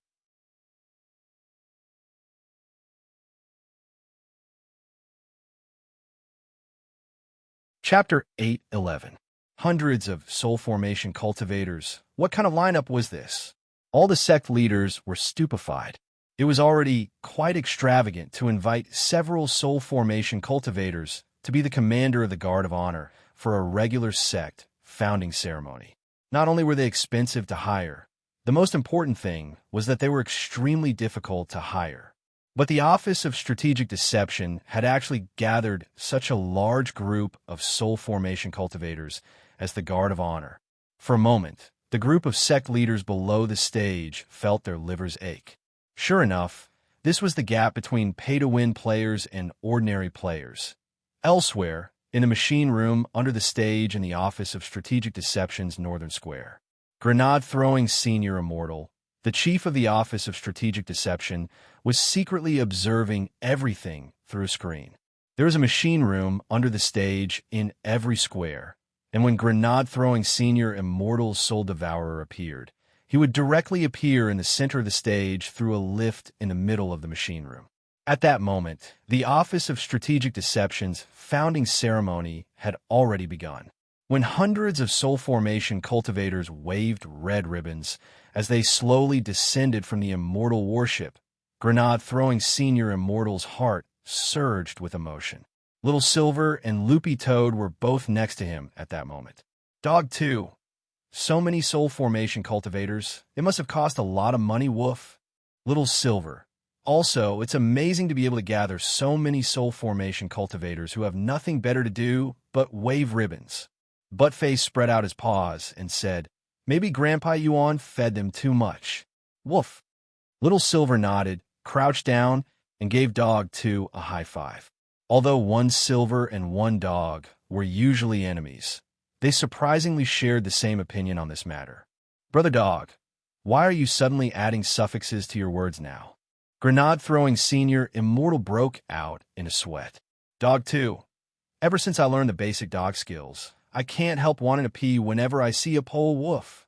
Chapter 8:11. Hundreds of soul formation cultivators. What kind of lineup was this? All the sect leaders were stupefied. It was already quite extravagant to invite several soul formation cultivators to be the commander of the Guard of Honor for a regular sect founding ceremony. Not only were they expensive to hire, the most important thing was that they were extremely difficult to hire. But the Office of Strategic Deception had actually gathered such a large group of soul formation cultivators as the Guard of Honor. For a moment, the group of sect leaders below the stage felt their livers ache. Sure enough, this was the gap between pay-to-win players and ordinary players. Elsewhere, in the machine room under the stage in the Office of Strategic Deception's Northern Square, grenade-throwing senior immortal, the chief of the Office of Strategic Deception, was secretly observing everything through a screen. There is a machine room under the stage in every square, and when grenade-throwing senior immortal soul devourer appeared, he would directly appear in the center of the stage through a lift in the middle of the machine room. At that moment, the Office of Strategic Deception's founding ceremony had already begun. When hundreds of soul formation cultivators waved red ribbons as they slowly descended from the immortal warship, grenade-throwing senior immortal's heart surged with emotion. Little Silver and Loopy Toad were both next to him at that moment. Dog 2. So many soul formation cultivators. It must have cost a lot of money, woof. Little Silver. Also, it's amazing to be able to gather so many soul formation cultivators who have nothing better to do but wave ribbons. Buttface spread out his paws and said, "Maybe Grandpa Yuan fed them too much." Woof. Little Silver nodded, crouched down, and gave Dog 2 a high five. Although one Silver and one Dog were usually enemies, they surprisingly shared the same opinion on this matter. Brother Dog, why are you suddenly adding suffixes to your words now? Grenade-throwing senior immortal broke out in a sweat. Dog 2, ever since I learned the basic dog skills, I can't help wanting to pee whenever I see a pole woof.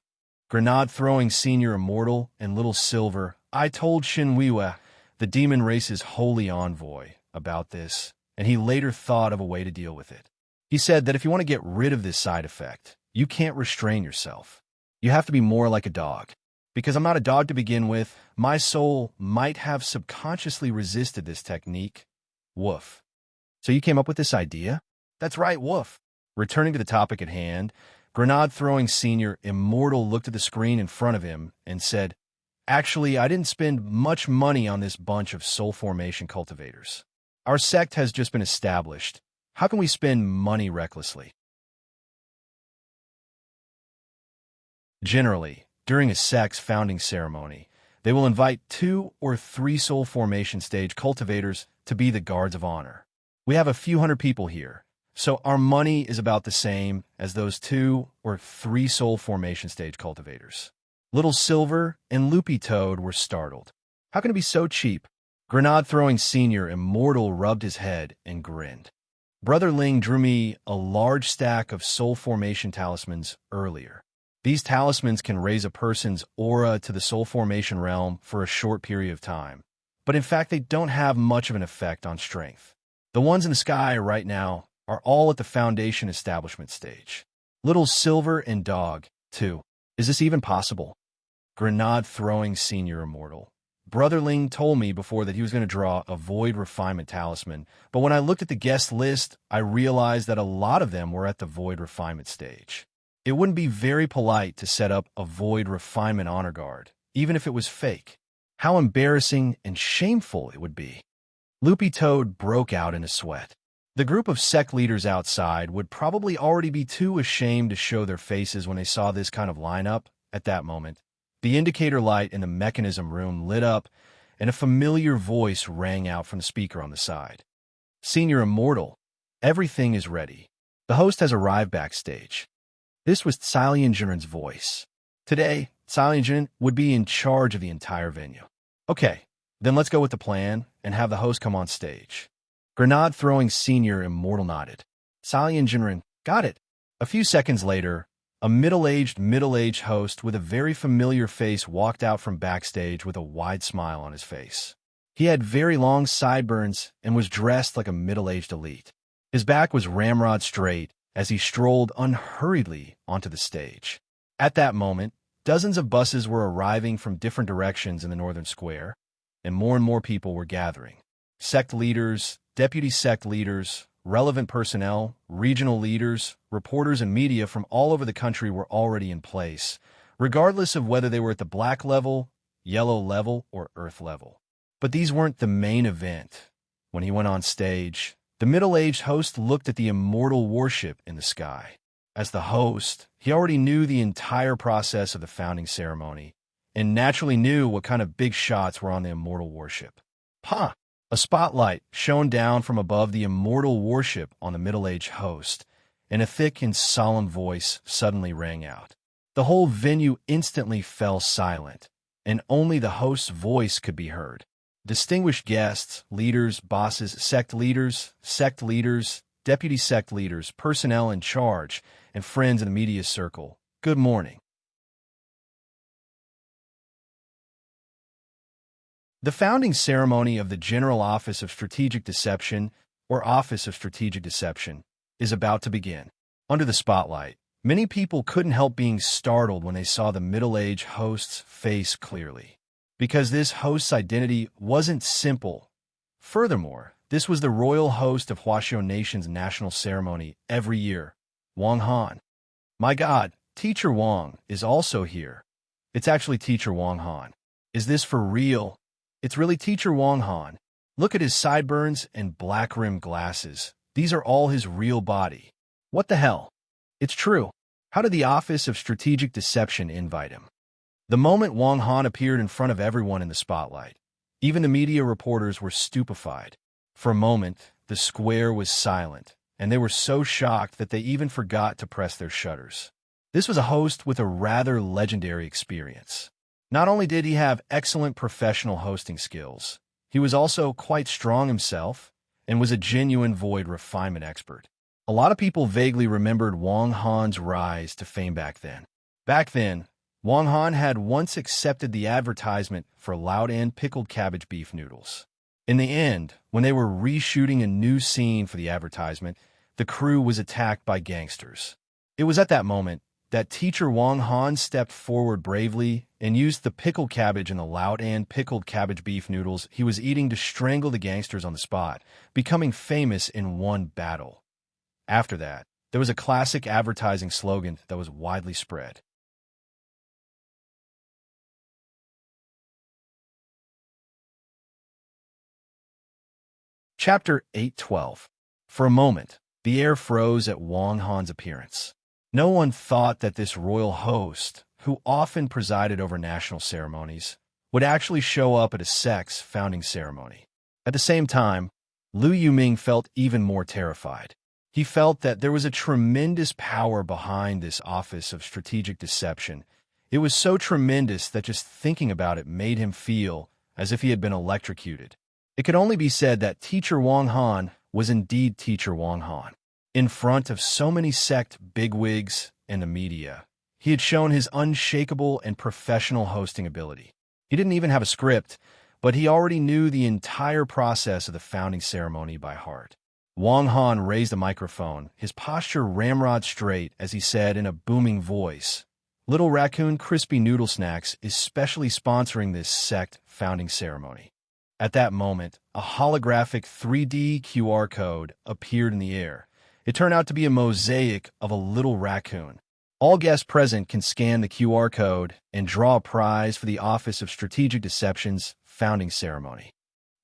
Grenade-throwing senior immortal and Little Silver, I told Shinwiwa, the demon race's holy envoy, about this, and he later thought of a way to deal with it. He said that if you want to get rid of this side effect, you can't restrain yourself. You have to be more like a dog. Because I'm not a dog to begin with, my soul might have subconsciously resisted this technique. Woof. So you came up with this idea? That's right, woof. Returning to the topic at hand, grenade-throwing senior immortal looked at the screen in front of him and said, "Actually, I didn't spend much money on this bunch of soul formation cultivators. Our sect has just been established. How can we spend money recklessly?" Generally, during a sect's founding ceremony, they will invite 2 or 3 soul formation stage cultivators to be the guards of honor. We have a few hundred people here, so our money is about the same as those 2 or 3 soul formation stage cultivators. Little Silver and Loopy Toad were startled. How can it be so cheap? Grenade-throwing senior immortal rubbed his head and grinned. Brother Ling drew me a large stack of soul formation talismans earlier. These talismans can raise a person's aura to the soul formation realm for a short period of time, but in fact they don't have much of an effect on strength. The ones in the sky right now are all at the foundation establishment stage. Little Silver and Dog, too. Is this even possible? Grenade-throwing senior immortal. Brother Ling told me before that he was going to draw a void refinement talisman, but when I looked at the guest list, I realized that a lot of them were at the void refinement stage. It wouldn't be very polite to set up a void refinement honor guard, even if it was fake. How embarrassing and shameful it would be. Loopy Toad broke out in a sweat. The group of sect leaders outside would probably already be too ashamed to show their faces when they saw this kind of lineup at that moment. The indicator light in the mechanism room lit up, and a familiar voice rang out from the speaker on the side. "Senior Immortal, everything is ready. The host has arrived backstage." This was Ciliangen's voice. Today, Ciliangen would be in charge of the entire venue. Okay, then let's go with the plan and have the host come on stage. Grenade-throwing senior immortal nodded. Ciliangen, got it. A few seconds later, a middle-aged host with a very familiar face walked out from backstage with a wide smile on his face. He had very long sideburns and was dressed like a middle-aged elite. His back was ramrod straight as he strolled unhurriedly onto the stage. At that moment, dozens of buses were arriving from different directions in the northern square, and more people were gathering. Sect leaders, deputy sect leaders, relevant personnel, regional leaders, reporters, and media from all over the country were already in place, regardless of whether they were at the black level, yellow level, or earth level. But these weren't the main event. When he went on stage, the middle-aged host looked at the immortal warship in the sky. As the host, he already knew the entire process of the founding ceremony, and naturally knew what kind of big shots were on the immortal warship. Ha! A spotlight shone down from above the immortal warship on the middle-aged host, and a thick and solemn voice suddenly rang out. The whole venue instantly fell silent, and only the host's voice could be heard. Distinguished guests, leaders, bosses, sect leaders, deputy sect leaders, personnel in charge, and friends in the media circle, good morning. The founding ceremony of the General Office of Strategic Deception, or Office of Strategic Deception, is about to begin. Under the spotlight, many people couldn't help being startled when they saw the middle-aged host's face clearly. Because this host's identity wasn't simple. Furthermore, this was the royal host of Huaxiao Nation's national ceremony every year, Wang Han. My God, Teacher Wang is also here. It's actually Teacher Wang Han. Is this for real? It's really Teacher Wang Han. Look at his sideburns and black-rimmed glasses. These are all his real body. What the hell? It's true. How did the Office of Strategic Deception invite him? The moment Wang Han appeared in front of everyone in the spotlight, even the media reporters were stupefied. For a moment, the square was silent, and they were so shocked that they even forgot to press their shutters. This was a host with a rather legendary experience. Not only did he have excellent professional hosting skills, he was also quite strong himself and was a genuine void refinement expert. A lot of people vaguely remembered Wang Han's rise to fame back then. Back then, Wang Han had once accepted the advertisement for Lao-Dan pickled cabbage beef noodles. In the end, when they were reshooting a new scene for the advertisement, the crew was attacked by gangsters. It was at that moment that Teacher Wang Han stepped forward bravely and used the pickled cabbage and the Lao-Dan pickled cabbage beef noodles he was eating to strangle the gangsters on the spot, becoming famous in one battle. After that, there was a classic advertising slogan that was widely spread. Chapter 812. For a moment, the air froze at Wang Han's appearance. No one thought that this royal host, who often presided over national ceremonies, would actually show up at a sect's founding ceremony. At the same time, Liu Yuming felt even more terrified. He felt that there was a tremendous power behind this Office of Strategic Deception. It was so tremendous that just thinking about it made him feel as if he had been electrocuted. It could only be said that Teacher Wang Han was indeed Teacher Wang Han. In front of so many sect bigwigs and the media, he had shown his unshakable and professional hosting ability. He didn't even have a script, but he already knew the entire process of the founding ceremony by heart. Wang Han raised a microphone, his posture ramrod straight as he said in a booming voice, "Little Raccoon Crispy Noodle Snacks is specially sponsoring this sect founding ceremony." At that moment, a holographic 3D QR code appeared in the air. It turned out to be a mosaic of a little raccoon. All guests present can scan the QR code and draw a prize for the Office of Strategic Deception's founding ceremony.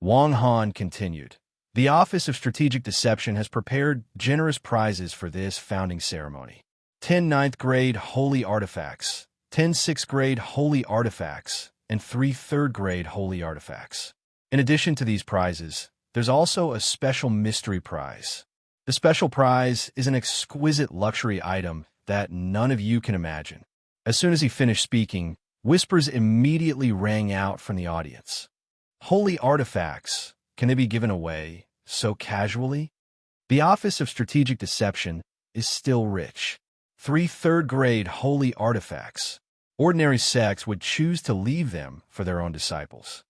Wang Han continued, "The Office of Strategic Deception has prepared generous prizes for this founding ceremony. 10 ninth grade holy artifacts, 10 sixth grade holy artifacts, and 3 third grade holy artifacts. In addition to these prizes, there's also a special mystery prize. The special prize is an exquisite luxury item that none of you can imagine." As soon as he finished speaking, whispers immediately rang out from the audience. Holy artifacts, can they be given away so casually? The Office of Strategic Deception is still rich. 3 third-grade holy artifacts. Ordinary sects would choose to leave them for their own disciples.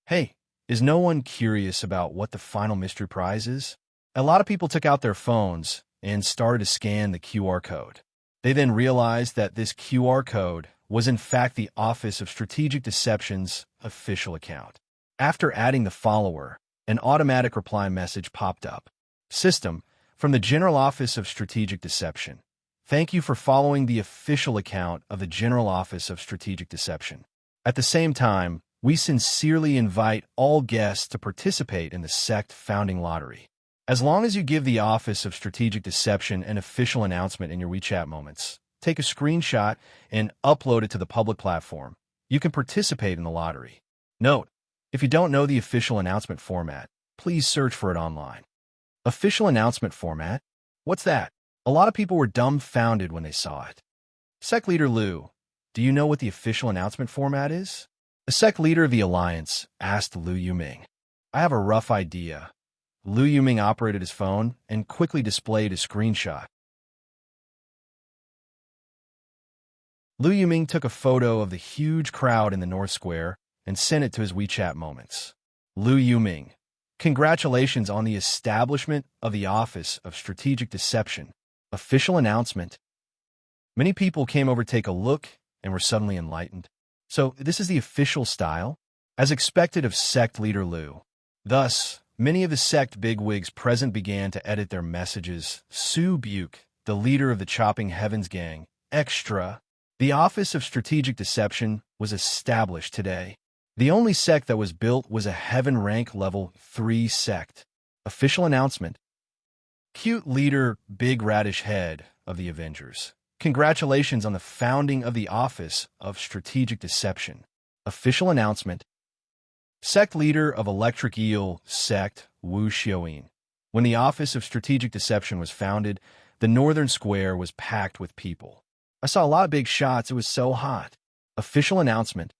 Hey, is no one curious about what the final mystery prize is? A lot of people took out their phones and started to scan the QR code. They then realized that this QR code was in fact the Office of Strategic Deception's official account. After adding the follower, an automatic reply message popped up. "System, from the General Office of Strategic Deception. Thank you for following the official account of the General Office of Strategic Deception. At the same time, we sincerely invite all guests to participate in the sect founding lottery. As long as you give the Office of Strategic Deception an official announcement in your WeChat moments, take a screenshot and upload it to the public platform, you can participate in the lottery. Note, if you don't know the official announcement format, please search for it online." Official announcement format? What's that? A lot of people were dumbfounded when they saw it. Sec Leader Liu, do you know what the official announcement format is? The sect leader of the alliance asked Liu Yuming. I have a rough idea. Liu Yuming operated his phone and quickly displayed a screenshot. Liu Yuming took a photo of the huge crowd in the North Square and sent it to his WeChat moments. Liu Yuming, congratulations on the establishment of the Office of Strategic Deception. Official announcement. Many people came over to take a look and were suddenly enlightened. So this is the official style, as expected of sect leader Liu. Thus, many of the sect bigwigs present began to edit their messages. Su Buke, the leader of the Chopping Heavens gang, extra. The Office of Strategic Deception was established today. The only sect that was built was a Heaven rank level 3 sect. Official announcement. Cute leader, big radish head of the Avengers. Congratulations on the founding of the Office of Strategic Deception. Official announcement. Sect leader of Electric Eel Sect, Wu Xiaoyin. When the Office of Strategic Deception was founded, the Northern Square was packed with people. I saw a lot of big shots. It was so hot. Official announcement.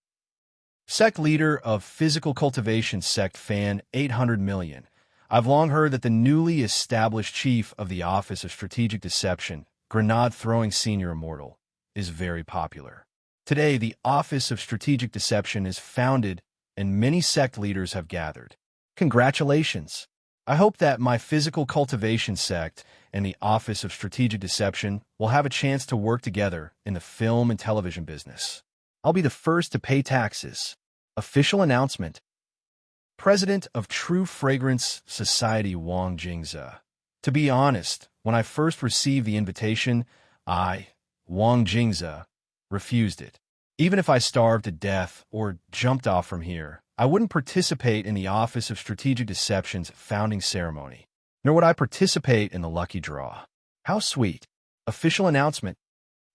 Sect leader of Physical Cultivation Sect Fan 800 million. I've long heard that the newly established chief of the Office of Strategic Deception, Grenade-throwing Senior Immortal, is very popular. Today, the Office of Strategic Deception is founded and many sect leaders have gathered. Congratulations! I hope that my Physical Cultivation Sect and the Office of Strategic Deception will have a chance to work together in the film and television business. I'll be the first to pay taxes. Official announcement. President of True Fragrance Society Wang Jingze. To be honest, when I first received the invitation, I, Wang Jingze, refused it. Even if I starved to death or jumped off from here, I wouldn't participate in the Office of Strategic Deception's founding ceremony, nor would I participate in the lucky draw. How sweet. Official announcement.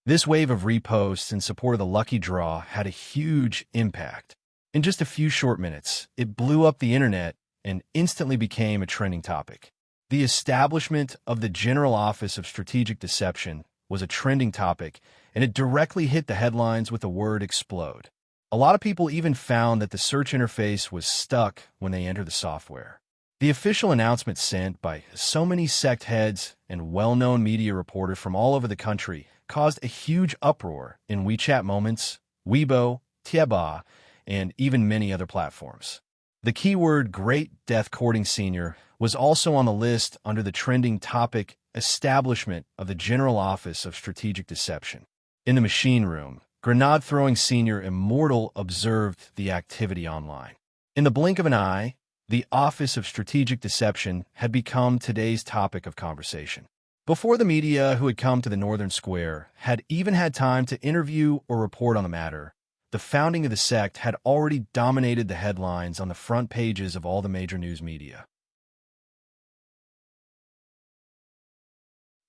This wave of reposts in support of the lucky draw had a huge impact. In just a few short minutes, it blew up the internet and instantly became a trending topic. The establishment of the General Office of Strategic Deception was a trending topic, and it directly hit the headlines with the word explode. A lot of people even found that the search interface was stuck when they entered the software. The official announcement sent by so many sect heads and well-known media reporters from all over the country caused a huge uproar in WeChat Moments, Weibo, Tieba, and even many other platforms. The keyword Great Death Courting Senior was also on the list under the trending topic Establishment of the General Office of Strategic Deception. In the machine room, Grenade-throwing Senior Immortal observed the activity online. In the blink of an eye, the Office of Strategic Deception had become today's topic of conversation. Before the media who had come to the Northern Square had even had time to interview or report on the matter, the founding of the sect had already dominated the headlines on the front pages of all the major news media.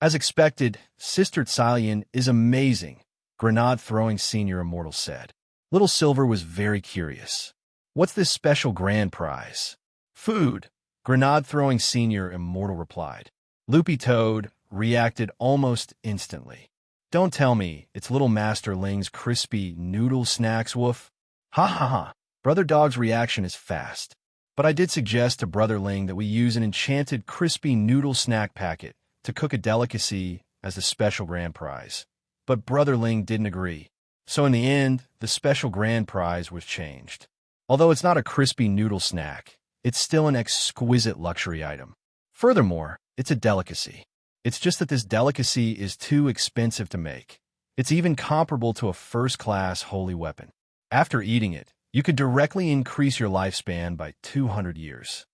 As expected, Sister Tsalian is amazing, Grenade-throwing Senior Immortal said. Little Silver was very curious. What's this special grand prize? Food, Grenade-throwing Senior Immortal replied. Loopy Toad reacted almost instantly. Don't tell me it's Little Master Ling's crispy noodle snacks, woof. Ha ha ha. Brother Dog's reaction is fast. But I did suggest to Brother Ling that we use an enchanted crispy noodle snack packet to cook a delicacy as the special grand prize. But Brother Ling didn't agree. So in the end, the special grand prize was changed. Although it's not a crispy noodle snack, it's still an exquisite luxury item. Furthermore, it's a delicacy. It's just that this delicacy is too expensive to make. It's even comparable to a first-class holy weapon. After eating it, you could directly increase your lifespan by 200 years.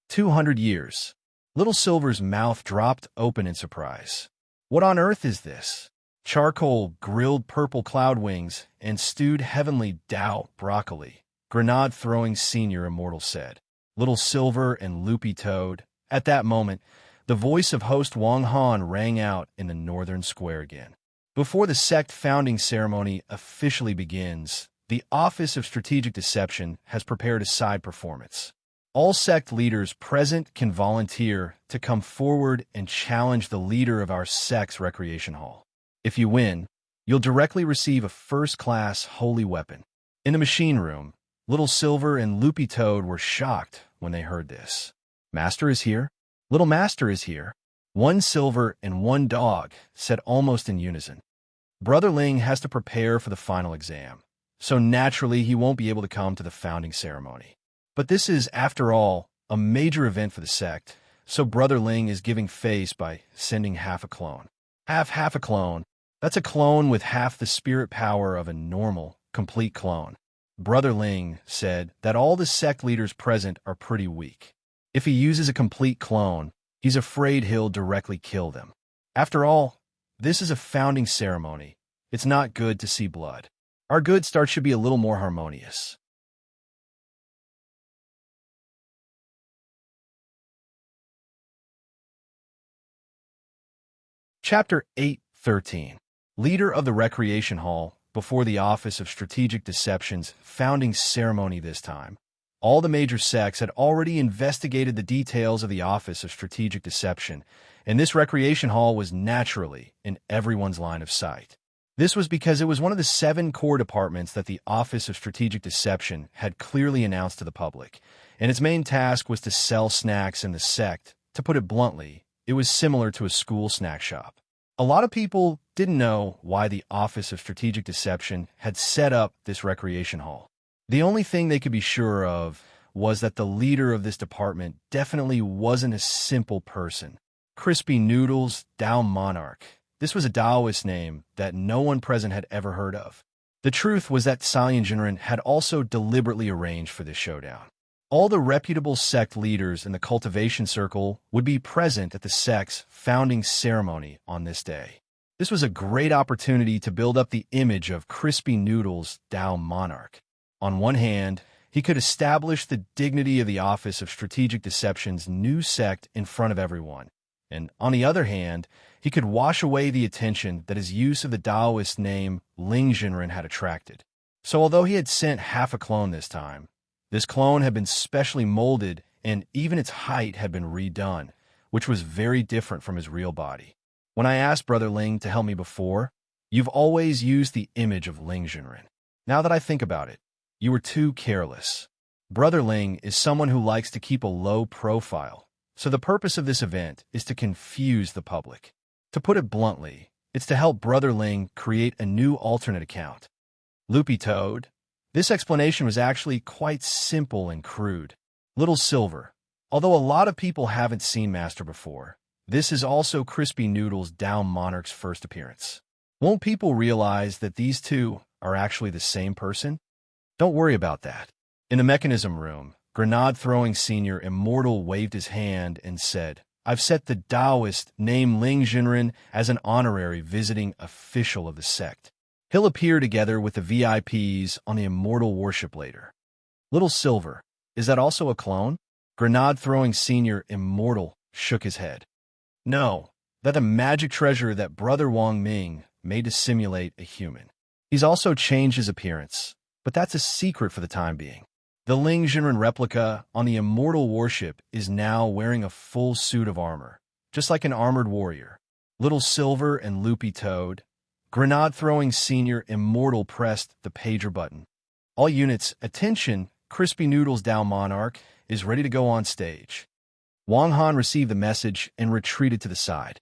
200 years. Little Silver's mouth dropped open in surprise. What on earth is this? Charcoal grilled purple cloud wings and stewed heavenly Dao broccoli, Grenade-throwing Senior Immortal said. Little Silver and Loopy Toad. At that moment, the voice of host Wang Han rang out in the Northern Square again. Before the sect founding ceremony officially begins, the Office of Strategic Deception has prepared a side performance. All sect leaders present can volunteer to come forward and challenge the leader of our sect's recreation hall. If you win, you'll directly receive a first-class holy weapon. In the machine room, Little Silver and Loopy Toad were shocked when they heard this. Master is here? Little Master is here. One Silver and one Dog said almost in unison. Brother Ling has to prepare for the final exam, so naturally he won't be able to come to the founding ceremony. But this is, after all, a major event for the sect, so Brother Ling is giving face by sending half a clone. Half a clone. That's a clone with half the spirit power of a normal, complete clone. Brother Ling said that all the sect leaders present are pretty weak. If he uses a complete clone, he's afraid he'll directly kill them. After all, this is a founding ceremony. It's not good to see blood. Our good start should be a little more harmonious. Chapter 8:13. Leader of the Recreation Hall before the Office of Strategic Deception's founding ceremony this time. All the major sects had already investigated the details of the Office of Strategic Deception, and this recreation hall was naturally in everyone's line of sight. This was because it was one of the 7 core departments that the Office of Strategic Deception had clearly announced to the public, and its main task was to sell snacks in the sect. To put it bluntly, it was similar to a school snack shop. A lot of people didn't know why the Office of Strategic Deception had set up this recreation hall. The only thing they could be sure of was that the leader of this department definitely wasn't a simple person. Crispy Noodles Tao Monarch. This was a Taoist name that no one present had ever heard of. The truth was that Salian Jinren had also deliberately arranged for this showdown. All the reputable sect leaders in the cultivation circle would be present at the sect's founding ceremony on this day. This was a great opportunity to build up the image of Crispy Noodles Tao Monarch. On one hand, he could establish the dignity of the Office of Strategic Deception's new sect in front of everyone. And on the other hand, he could wash away the attention that his use of the Taoist name Ling Jinren had attracted. So although he had sent half a clone this time, this clone had been specially molded and even its height had been redone, which was very different from his real body. When I asked Brother Ling to help me before, you've always used the image of Ling Jinren. Now that I think about it, you were too careless. Brother Ling is someone who likes to keep a low profile, so the purpose of this event is to confuse the public. To put it bluntly, it's to help Brother Ling create a new alternate account. Loopy Toad. This explanation was actually quite simple and crude. Little Silver. Although a lot of people haven't seen Master before, this is also Crispy Noodles Tao Monarch's first appearance. Won't people realize that these two are actually the same person? Don't worry about that. In the mechanism room, Grenade-throwing Senior Immortal waved his hand and said, I've set the Taoist named Ling Jinren as an honorary visiting official of the sect. He'll appear together with the VIPs on the Immortal Worship later. Little Silver, is that also a clone? Grenade-throwing Senior Immortal shook his head. No, that's a magic treasure that Brother Wang Ming made to simulate a human. He's also changed his appearance, but that's a secret for the time being. The Ling Jinren replica on the Immortal Worship is now wearing a full suit of armor, just like an armored warrior. Little Silver and Loopy Toad. Grenade-throwing Senior Immortal pressed the pager button. All units, attention, Crispy Noodles Tao Monarch is ready to go on stage. Wang Han received the message and retreated to the side.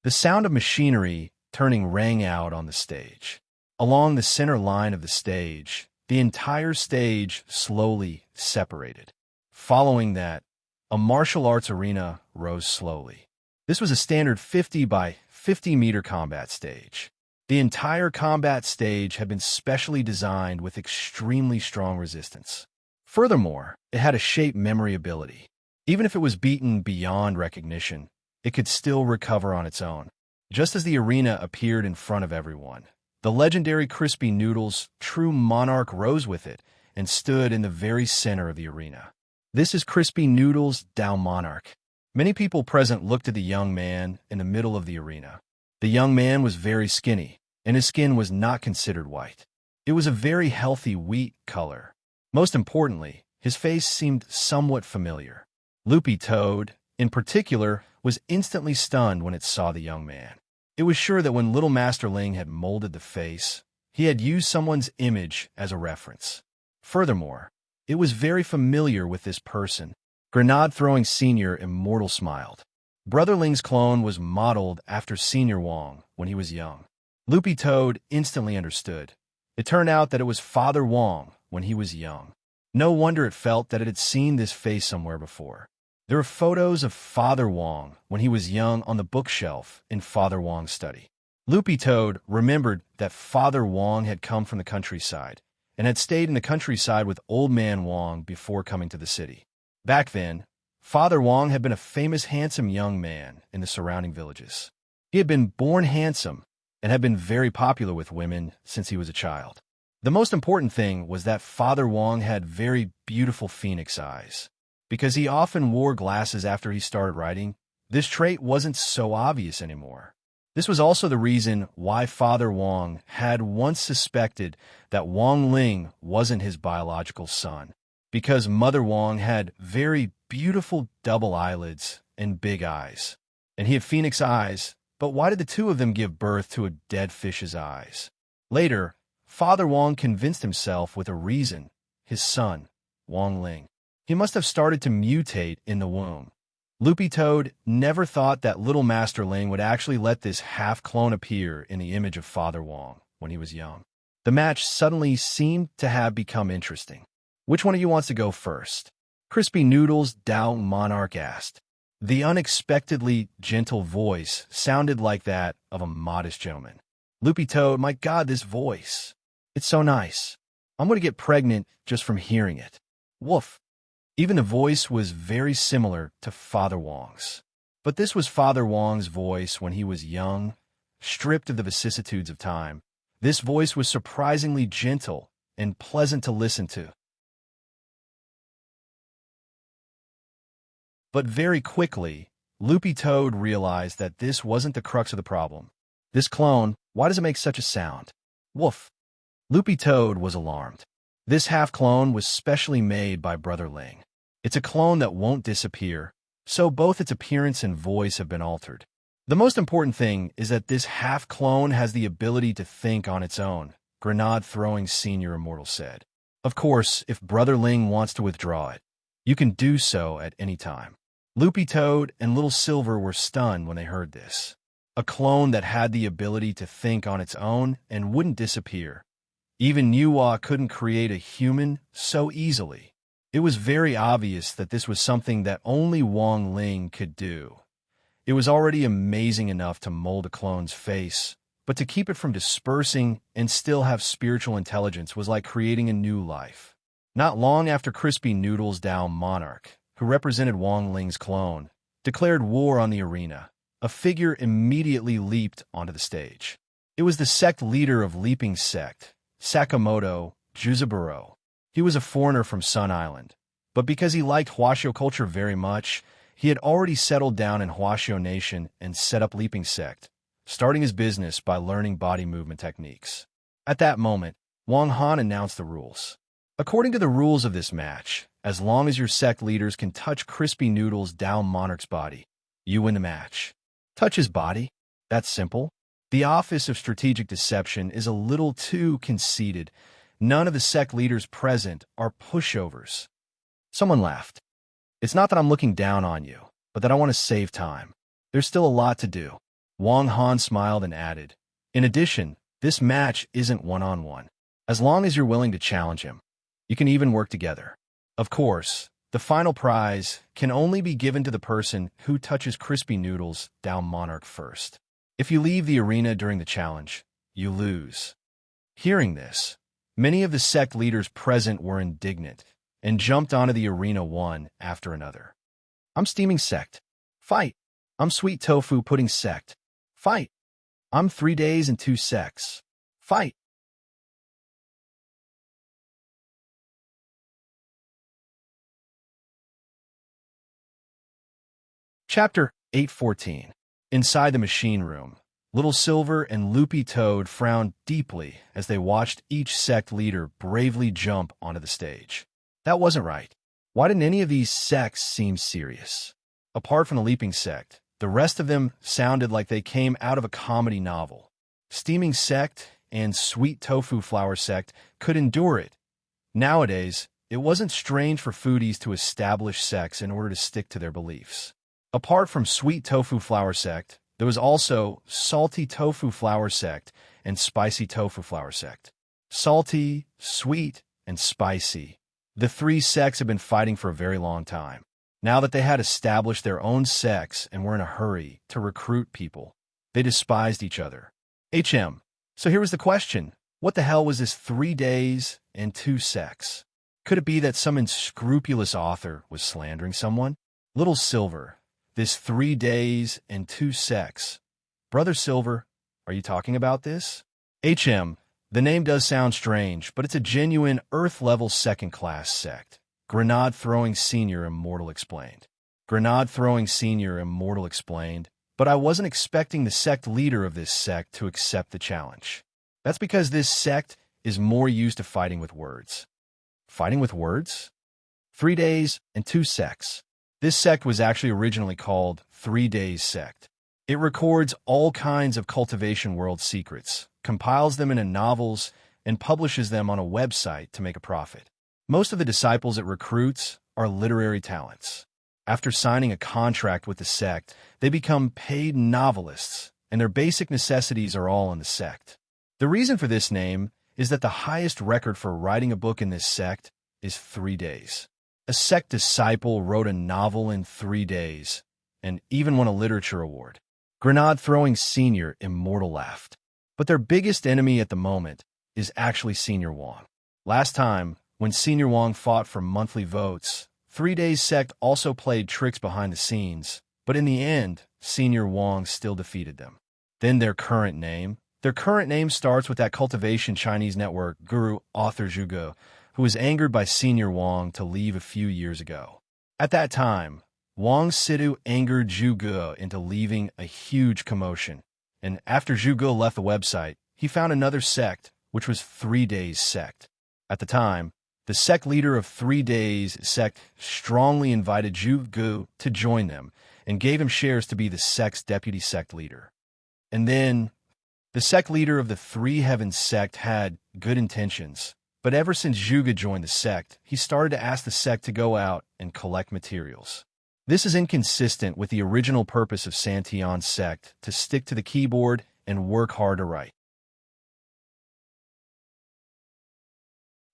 The sound of machinery turning rang out on the stage. Along the center line of the stage, the entire stage slowly separated. Following that, a martial arts arena rose slowly. This was a standard 50 by 50 meter combat stage. The entire combat stage had been specially designed with extremely strong resistance. Furthermore, it had a shape memory ability. Even if it was beaten beyond recognition, it could still recover on its own. Just as the arena appeared in front of everyone, the legendary Crispy Noodles True Monarch rose with it and stood in the very center of the arena. This is Crispy Noodles Tao Monarch. Many people present looked at the young man in the middle of the arena. The young man was very skinny, and his skin was not considered white. It was a very healthy wheat color. Most importantly, his face seemed somewhat familiar. Loopy Toad, in particular, was instantly stunned when it saw the young man. It was sure that when Little Master Ling had molded the face, he had used someone's image as a reference. Furthermore, it was very familiar with this person. Grenade-throwing Senior Immortal smiled. Brother Ling's clone was modeled after Senior Wang when he was young. Loopy Toad instantly understood. It turned out that it was Father Wang when he was young. No wonder it felt that it had seen this face somewhere before. There were photos of Father Wang when he was young on the bookshelf in Father Wang's study. Loopy Toad remembered that Father Wang had come from the countryside and had stayed in the countryside with Old Man Wang before coming to the city. Back then, Father Wang had been a famous handsome young man in the surrounding villages. He had been born handsome and had been very popular with women since he was a child. The most important thing was that Father Wang had very beautiful phoenix eyes. Because he often wore glasses after he started writing, this trait wasn't so obvious anymore. This was also the reason why Father Wang had once suspected that Wang Ling wasn't his biological son, because Mother Wang had very beautiful double eyelids and big eyes, and he had phoenix eyes, but why did the two of them give birth to a dead fish's eyes? Later, Father Wang convinced himself with a reason: his son, Wang Ling. He must have started to mutate in the womb. Loopy Toad never thought that Little Master Ling would actually let this half-clone appear in the image of Father Wang when he was young. The match suddenly seemed to have become interesting. Which one of you wants to go first? Crispy Noodles Dao Monarch asked. The unexpectedly gentle voice sounded like that of a modest gentleman. Loopy Toad, my God, this voice. It's so nice. I'm going to get pregnant just from hearing it. Woof. Even the voice was very similar to Father Wang's. But this was Father Wang's voice when he was young, stripped of the vicissitudes of time. This voice was surprisingly gentle and pleasant to listen to. But very quickly, Loopy Toad realized that this wasn't the crux of the problem. This clone, why does it make such a sound? Woof. Loopy Toad was alarmed. This half-clone was specially made by Brother Ling. It's a clone that won't disappear, so both its appearance and voice have been altered. The most important thing is that this half-clone has the ability to think on its own, Grenade-throwing Senior Immortal said. Of course, if Brother Ling wants to withdraw it, you can do so at any time. Loopy Toad and Little Silver were stunned when they heard this. A clone that had the ability to think on its own and wouldn't disappear. Even Nuwa couldn't create a human so easily. It was very obvious that this was something that only Wang Ling could do. It was already amazing enough to mold a clone's face, but to keep it from dispersing and still have spiritual intelligence was like creating a new life. Not long after Crispy Noodles Dao Monarch, who represented Wang Ling's clone, declared war on the arena, a figure immediately leaped onto the stage. It was the sect leader of Leaping Sect, Sakamoto Juzaburo. He was a foreigner from Sun Island, but because he liked Huashio culture very much, he had already settled down in Huashio Nation and set up Leaping Sect, starting his business by learning body movement techniques. At that moment, Wang Han announced the rules. According to the rules of this match, as long as your sect leaders can touch Crispy Noodles Dao Monarch's body, you win the match. Touch his body? That's simple. The Office of Strategic Deception is a little too conceited. None of the sect leaders present are pushovers. Someone laughed. It's not that I'm looking down on you, but that I want to save time. There's still a lot to do. Wang Han smiled and added, in addition, this match isn't one-on-one. As long as you're willing to challenge him, you can even work together. Of course, the final prize can only be given to the person who touches Crispy Noodles Dao Monarch first. If you leave the arena during the challenge, you lose. Hearing this, many of the sect leaders present were indignant and jumped onto the arena one after another. I'm Steaming Sect. Fight. I'm Sweet Tofu Pudding Sect. Fight. I'm 3 Days and 2 Sects. Fight. Chapter 814. Inside the machine room, Little Silver and Loopy Toad frowned deeply as they watched each sect leader bravely jump onto the stage. That wasn't right. Why didn't any of these sects seem serious? Apart from the Leaping Sect, The rest of them sounded like they came out of a comedy novel. Steaming Sect and Sweet Tofu Flower Sect could endure it. Nowadays, it wasn't strange for foodies to establish sects in order to stick to their beliefs. Apart from Sweet Tofu Flower Sect, there was also Salty Tofu Flower Sect and Spicy Tofu Flower Sect. Salty, sweet, and spicy. The three sects had been fighting for a very long time. Now that they had established their own sects and were in a hurry to recruit people, they despised each other. So here was the question. What the hell was this 3 days and 2 sects? Could it be that some unscrupulous author was slandering someone? Little Silver, this 3 days and 2 sects. Brother Silver, are you talking about this? The name does sound strange, but it's a genuine Earth-level second-class sect. Grenade-throwing Senior Immortal explained. Grenade-throwing Senior Immortal explained, but I wasn't expecting the sect leader of this sect to accept the challenge. That's because this sect is more used to fighting with words. Fighting with words? 3 days and 2 sects. This sect was actually originally called 3 Days Sect. It records all kinds of cultivation world secrets, compiles them into novels, and publishes them on a website to make a profit. Most of the disciples it recruits are literary talents. After signing a contract with the sect, they become paid novelists, and their basic necessities are all in the sect. The reason for this name is that the highest record for writing a book in this sect is 3 days. A sect disciple wrote a novel in 3 days, and even won a literature award. Grenade-throwing Senior Immortal laughed. But their biggest enemy at the moment is actually Senior Wong. Last time, when Senior Wong fought for monthly votes, 3 Days Sect also played tricks behind the scenes, but in the end, Senior Wong still defeated them. Then their current name. Their current name starts with that cultivation Chinese network guru author Zhuge, who was angered by Senior Wong to leave a few years ago. At that time, Wang Sidu angered Zhuge into leaving a huge commotion, and after Zhuge left the website, he found another sect, which was 3 Days Sect. At the time, the sect leader of 3 Days Sect strongly invited Zhuge to join them and gave him shares to be the sect's deputy sect leader. And then, the sect leader of the 3 Heavens Sect had good intentions, but ever since Zhuge joined the sect, he started to ask the sect to go out and collect materials. This is inconsistent with the original purpose of Santion's sect to stick to the keyboard and work hard to write.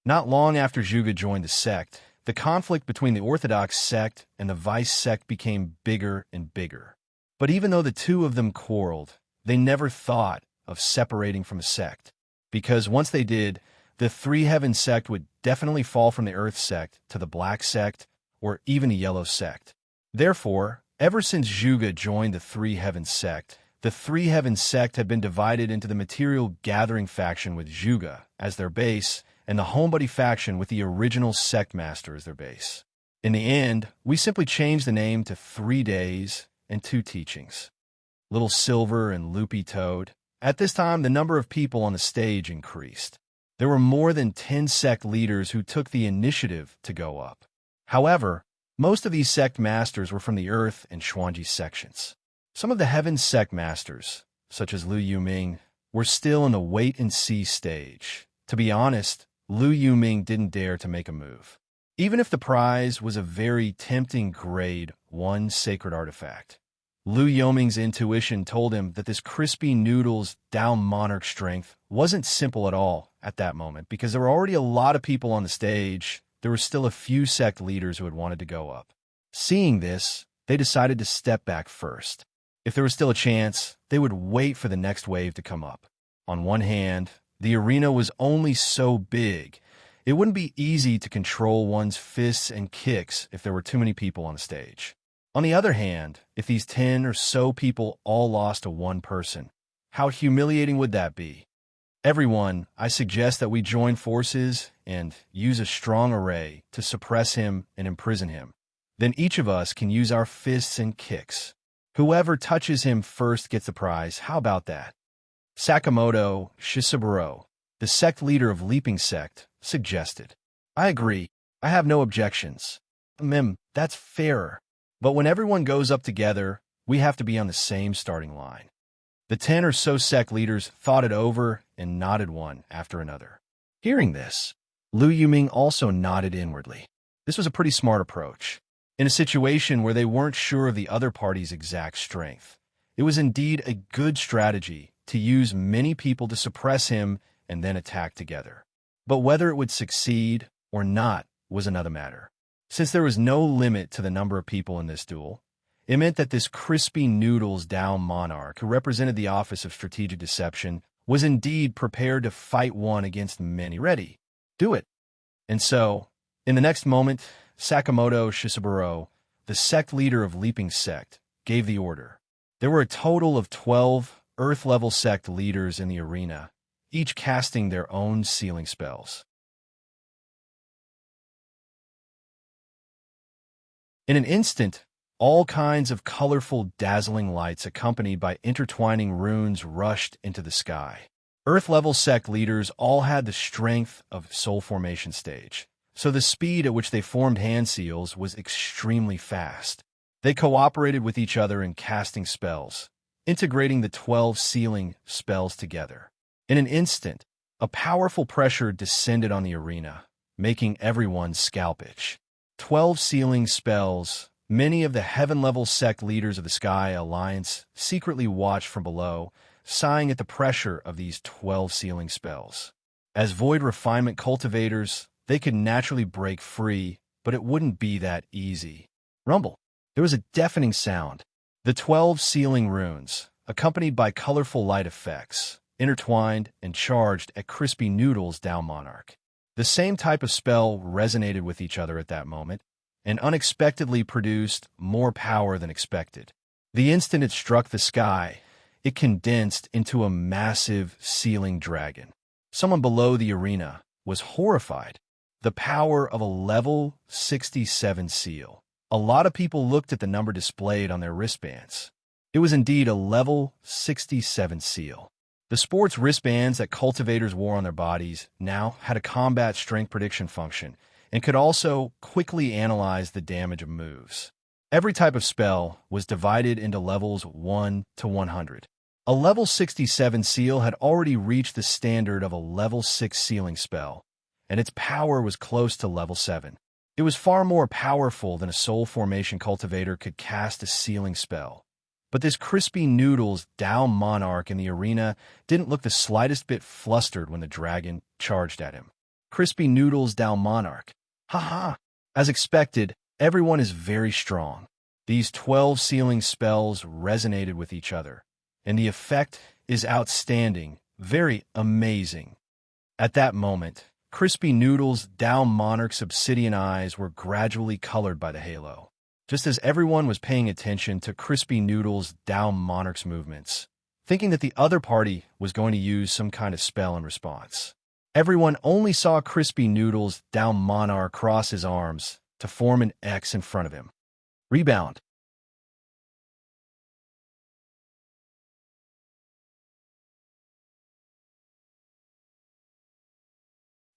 Not long after Zhuge joined the sect, the conflict between the Orthodox sect and the Vice sect became bigger and bigger. But even though the two of them quarreled, they never thought of separating from a sect, because once they did, the 3 Heavens Sect would definitely fall from the Earth Sect to the Black Sect or even the Yellow Sect. Therefore, ever since Zhuge joined the 3 Heavens Sect, the 3 Heavens Sect had been divided into the Material Gathering faction with Zhuge as their base and the Homebody faction with the original sect master as their base. In the end, we simply changed the name to 3 Days and 2 Teachings. Little Silver and Loopy Toad. At this time, the number of people on the stage increased. There were more than 10 sect leaders who took the initiative to go up. However, most of these sect masters were from the Earth and Xuanji sections. Some of the Heavens sect masters, such as Lu Yuming, were still in the wait-and-see stage. To be honest, Lu Yuming didn't dare to make a move, even if the prize was a very tempting Grade 1 sacred artifact. Lu Yuming's intuition told him that this crispy noodle's Dao Monarch strength wasn't simple at all at that moment, because there were already a lot of people on the stage. There were still a few sect leaders who had wanted to go up. Seeing this, they decided to step back first. If there was still a chance, they would wait for the next wave to come up. On one hand, the arena was only so big. It wouldn't be easy to control one's fists and kicks if there were too many people on the stage. On the other hand, if these 10 or so people all lost to one person, how humiliating would that be? Everyone, I suggest that we join forces and use a strong array to suppress him and imprison him. Then each of us can use our fists and kicks. Whoever touches him first gets the prize. How about that? Sakamoto Shisaburo, the sect leader of Leaping Sect, suggested. I agree. I have no objections. That's fairer. But when everyone goes up together, We have to be on the same starting line. The 10 or so sect leaders thought it over and nodded one after another. Hearing this, Lu Yuming also nodded inwardly. This was a pretty smart approach. In a situation where they weren't sure of the other party's exact strength, it was indeed a good strategy to use many people to suppress him and then attack together. But whether it would succeed or not was another matter. Since there was no limit to the number of people in this duel, it meant that this crispy noodles down monarch who represented the office of strategic deception was indeed prepared to fight one against many. Ready. Do it. And so, in the next moment, Sakamoto Shisaburo, the sect leader of Leaping Sect, gave the order. There were a total of 12 Earth-level sect leaders in the arena, each casting their own sealing spells. In an instant, all kinds of colorful, dazzling lights accompanied by intertwining runes rushed into the sky. Earth-level sect leaders all had the strength of soul formation stage, so the speed at which they formed hand seals was extremely fast. They cooperated with each other in casting spells, integrating the 12 sealing spells together. In an instant, a powerful pressure descended on the arena, making everyone scalp itch. 12 sealing spells. Many of the heaven-level sect leaders of the Sky Alliance secretly watched from below, sighing at the pressure of these 12 sealing spells. As void refinement cultivators, they could naturally break free, but it wouldn't be that easy. Rumble. There was a deafening sound. The 12 sealing runes, accompanied by colorful light effects, intertwined and charged at crispy noodles down monarch. The same type of spell resonated with each other at that moment, and unexpectedly produced more power than expected. The instant it struck the sky, it condensed into a massive sealing dragon. Someone below the arena was horrified. The power of a level 67 seal. A lot of people looked at the number displayed on their wristbands. It was indeed a level 67 seal. The sports wristbands that cultivators wore on their bodies now had a combat strength prediction function, and could also quickly analyze the damage of moves. Every type of spell was divided into levels 1 to 100. A level 67 seal had already reached the standard of a level 6 sealing spell, and its power was close to level 7. It was far more powerful than a soul formation cultivator could cast a sealing spell. But this crispy noodles down monarch in the arena didn't look the slightest bit flustered when the dragon charged at him. Crispy noodles down monarch. Haha! As expected, everyone is very strong. These 12 sealing spells resonated with each other, and the effect is outstanding, very amazing. At that moment, Crispy Noodle's down monarch's obsidian eyes were gradually colored by the halo. Just as everyone was paying attention to Crispy Noodle's down monarch's movements, thinking that the other party was going to use some kind of spell in response. Everyone only saw Crispy Noodle's down monarch cross his arms to form an X in front of him. Rebound.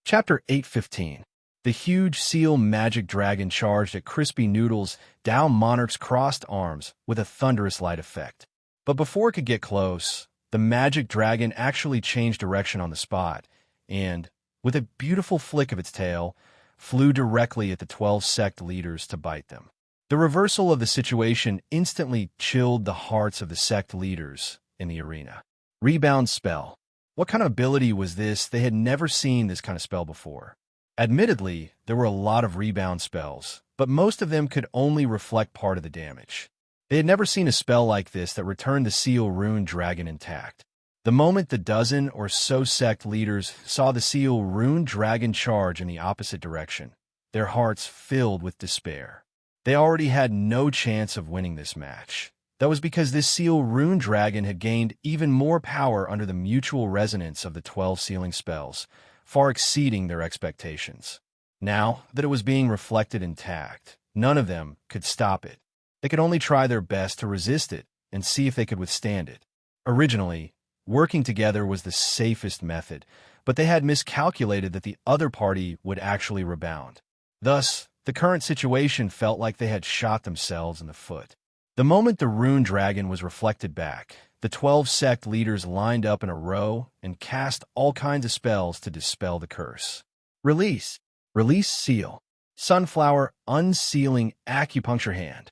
Chapter 815. The huge seal magic dragon charged at Crispy Noodle's down monarch's crossed arms with a thunderous light effect. But before it could get close, the magic dragon actually changed direction on the spot, and, with a beautiful flick of its tail, flew directly at the 12 sect leaders to bite them. The reversal of the situation instantly chilled the hearts of the sect leaders in the arena. Rebound spell. What kind of ability was this? They had never seen this kind of spell before. Admittedly, there were a lot of rebound spells, but most of them could only reflect part of the damage. They had never seen a spell like this that returned the seal rune dragon intact. The moment the dozen or so sect leaders saw the seal rune dragon charge in the opposite direction, their hearts filled with despair. They already had no chance of winning this match. That was because this seal rune dragon had gained even more power under the mutual resonance of the 12 sealing spells, far exceeding their expectations. Now that it was being reflected intact, none of them could stop it. They could only try their best to resist it and see if they could withstand it. Originally, working together was the safest method, but they had miscalculated that the other party would actually rebound. Thus, the current situation felt like they had shot themselves in the foot. The moment the rune dragon was reflected back, the 12 sect leaders lined up in a row and cast all kinds of spells to dispel the curse. Release. Release seal. Sunflower unsealing acupuncture hand.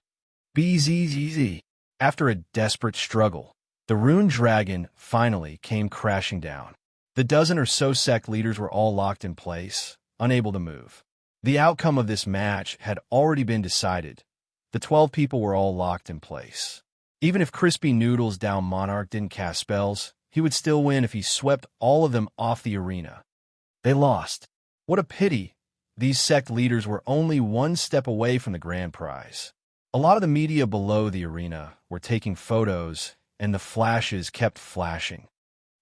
BZZZ. After a desperate struggle, the rune dragon finally came crashing down. The dozen or so sect leaders were all locked in place, unable to move. The outcome of this match had already been decided. The 12 people were all locked in place. Even if Crispy Noodles Down Monarch didn't cast spells, he would still win if he swept all of them off the arena. They lost. What a pity. These sect leaders were only one step away from the grand prize. A lot of the media below the arena were taking photos, and the flashes kept flashing.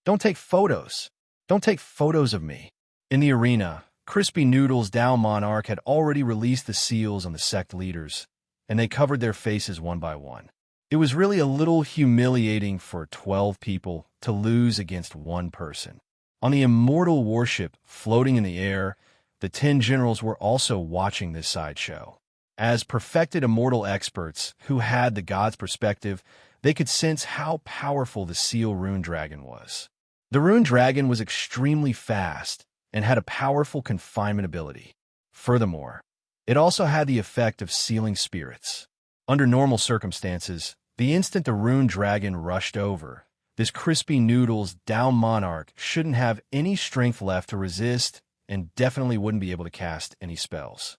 Don't take photos. Don't take photos of me. In the arena, Crispy Noodles Down Monarch had already released the seals on the sect leaders, and they covered their faces one by one. It was really a little humiliating for 12 people to lose against one person. On the immortal warship floating in the air, the 10 generals were also watching this sideshow. As perfected immortal experts who had the god's perspective, they could sense how powerful the seal rune dragon was. The rune dragon was extremely fast and had a powerful confinement ability. Furthermore, it also had the effect of sealing spirits. Under normal circumstances, the instant the rune dragon rushed over, this Crispy Noodles Down Monarch shouldn't have any strength left to resist and definitely wouldn't be able to cast any spells.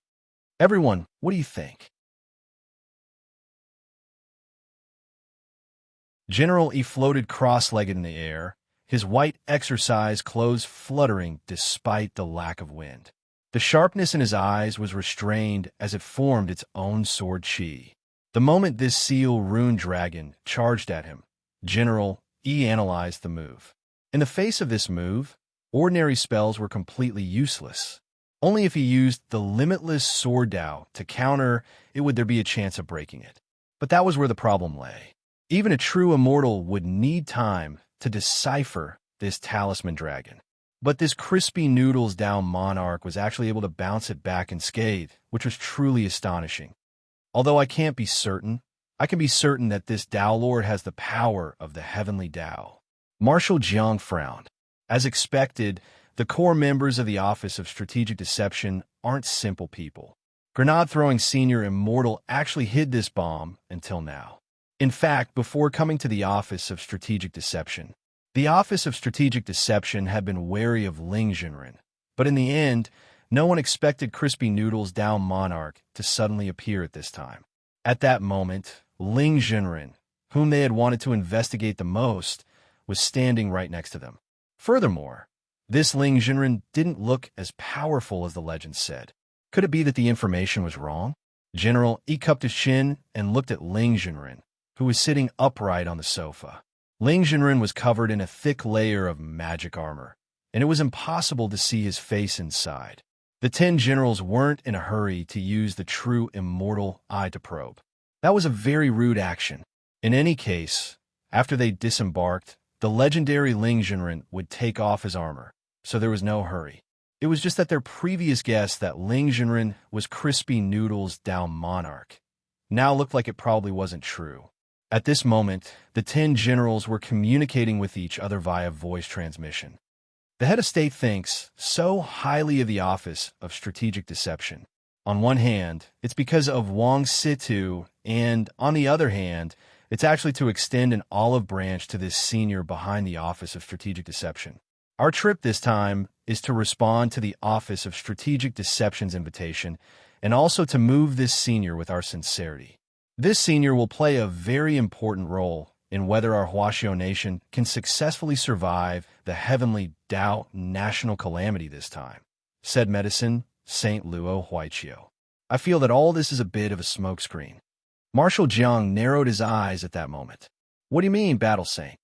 Everyone, what do you think? General E floated cross-legged in the air, his white exercise clothes fluttering despite the lack of wind. The sharpness in his eyes was restrained as it formed its own sword chi. The moment this seal rune dragon charged at him, General E analyzed the move. In the face of this move, ordinary spells were completely useless. Only if he used the limitless sword Dao to counter it would there be a chance of breaking it. But that was where the problem lay. Even a true immortal would need time to decipher this talisman dragon. But this Crispy Noodles Down Monarch was actually able to bounce it back unscathed, which was truly astonishing. Although I can't be certain, I can be certain that this Dao Lord has the power of the heavenly Dao. Marshal Jiang frowned. As expected, the core members of the Office of Strategic Deception aren't simple people. Grenade-throwing senior immortal actually hid this bomb until now. In fact, before coming to the Office of Strategic Deception, the Office of Strategic Deception had been wary of Ling Jinren, but in the end, no one expected Crispy Noodles Down Monarch to suddenly appear at this time. At that moment, Ling Jinren, whom they had wanted to investigate the most, was standing right next to them. Furthermore, this Ling Jinren didn't look as powerful as the legend said. Could it be that the information was wrong? General E cupped his chin and looked at Ling Jinren, who was sitting upright on the sofa. Ling Jinren was covered in a thick layer of magic armor, and it was impossible to see his face inside. The 10 generals weren't in a hurry to use the true immortal eye to probe. That was a very rude action. In any case, after they disembarked, the legendary Ling Jinren would take off his armor, so there was no hurry. It was just that their previous guess that Ling Jinren was Crispy Noodles Down Monarch now looked like it probably wasn't true. At this moment, the 10 generals were communicating with each other via voice transmission. The head of state thinks so highly of the Office of Strategic Deception. On one hand, it's because of Wang Situ, and on the other hand, it's actually to extend an olive branch to this senior behind the Office of Strategic Deception. Our trip this time is to respond to the Office of Strategic Deception's invitation and also to move this senior with our sincerity. This senior will play a very important role in whether our Huaxiao nation can successfully survive the heavenly Dao national calamity this time, said Medicine St. Luo Huaiqiao. I feel that all this is a bit of a smokescreen. Marshal Jiang narrowed his eyes at that moment. What do you mean, Battle Saint?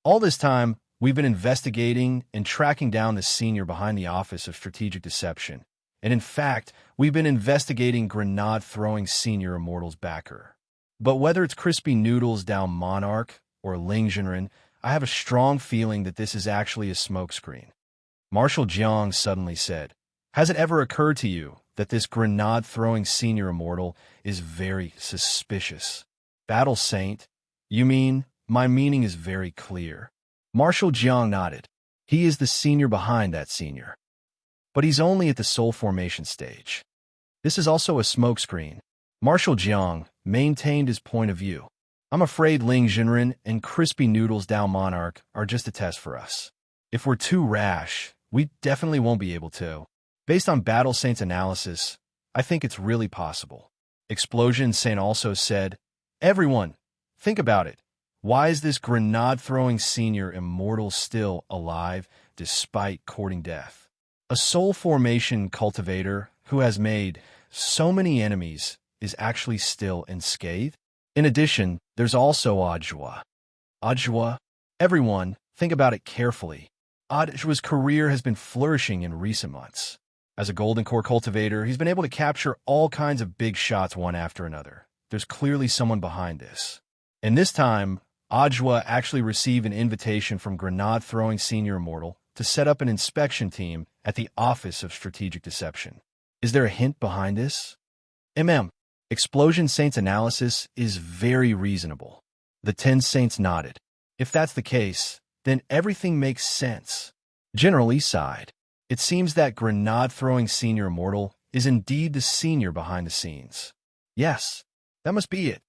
All this time, we've been investigating and tracking down the senior behind the Office of Strategic Deception. And in fact, we've been investigating grenade-throwing senior immortal's backer. But whether it's Crispy Noodles Down Monarch or Ling Jinren, I have a strong feeling that this is actually a smokescreen. Marshal Jiang suddenly said, "Has it ever occurred to you that this grenade-throwing senior immortal is very suspicious. Battle Saint? You mean? My meaning is very clear. Marshal Jiang nodded. He is the senior behind that senior. But he's only at the soul formation stage. This is also a smokescreen. Marshal Jiang maintained his point of view. I'm afraid Ling Jinren and Crispy Noodles Dao Monarch are just a test for us. If we're too rash, we definitely won't be able to. Based on Battle Saint's analysis, I think it's really possible. Explosion Saint also said, Everyone, think about it. Why is this grenade-throwing senior immortal still alive despite courting death? A soul formation cultivator who has made so many enemies is actually still unscathed? In addition, there's also Ajwa. Ajwa? Everyone, think about it carefully. Ajwa's career has been flourishing in recent months. As a Golden Core cultivator, he's been able to capture all kinds of big shots one after another. There's clearly someone behind this. And this time, Ajwa actually received an invitation from Grenade-throwing Senior Immortal to set up an inspection team at the Office of Strategic Deception. Is there a hint behind this? Explosion Saint's analysis is very reasonable. The 10 Saints nodded. If that's the case, then everything makes sense. General Lee sighed. It seems that Grenade-throwing Senior Immortal is indeed the senior behind the scenes. Yes, that must be it.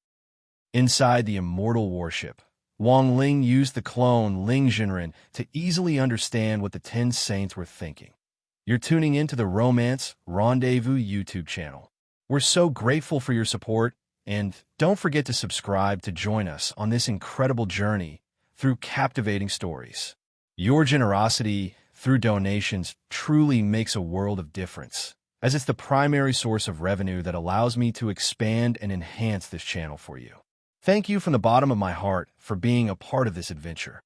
Inside the Immortal Warship, Wang Ling used the clone Ling Jinren to easily understand what the 10 Saints were thinking. You're tuning into the Romance Rendezvous YouTube channel. We're so grateful for your support, and don't forget to subscribe to join us on this incredible journey through captivating stories. Your generosity through donations truly makes a world of difference, as it's the primary source of revenue that allows me to expand and enhance this channel for you. Thank you from the bottom of my heart for being a part of this adventure.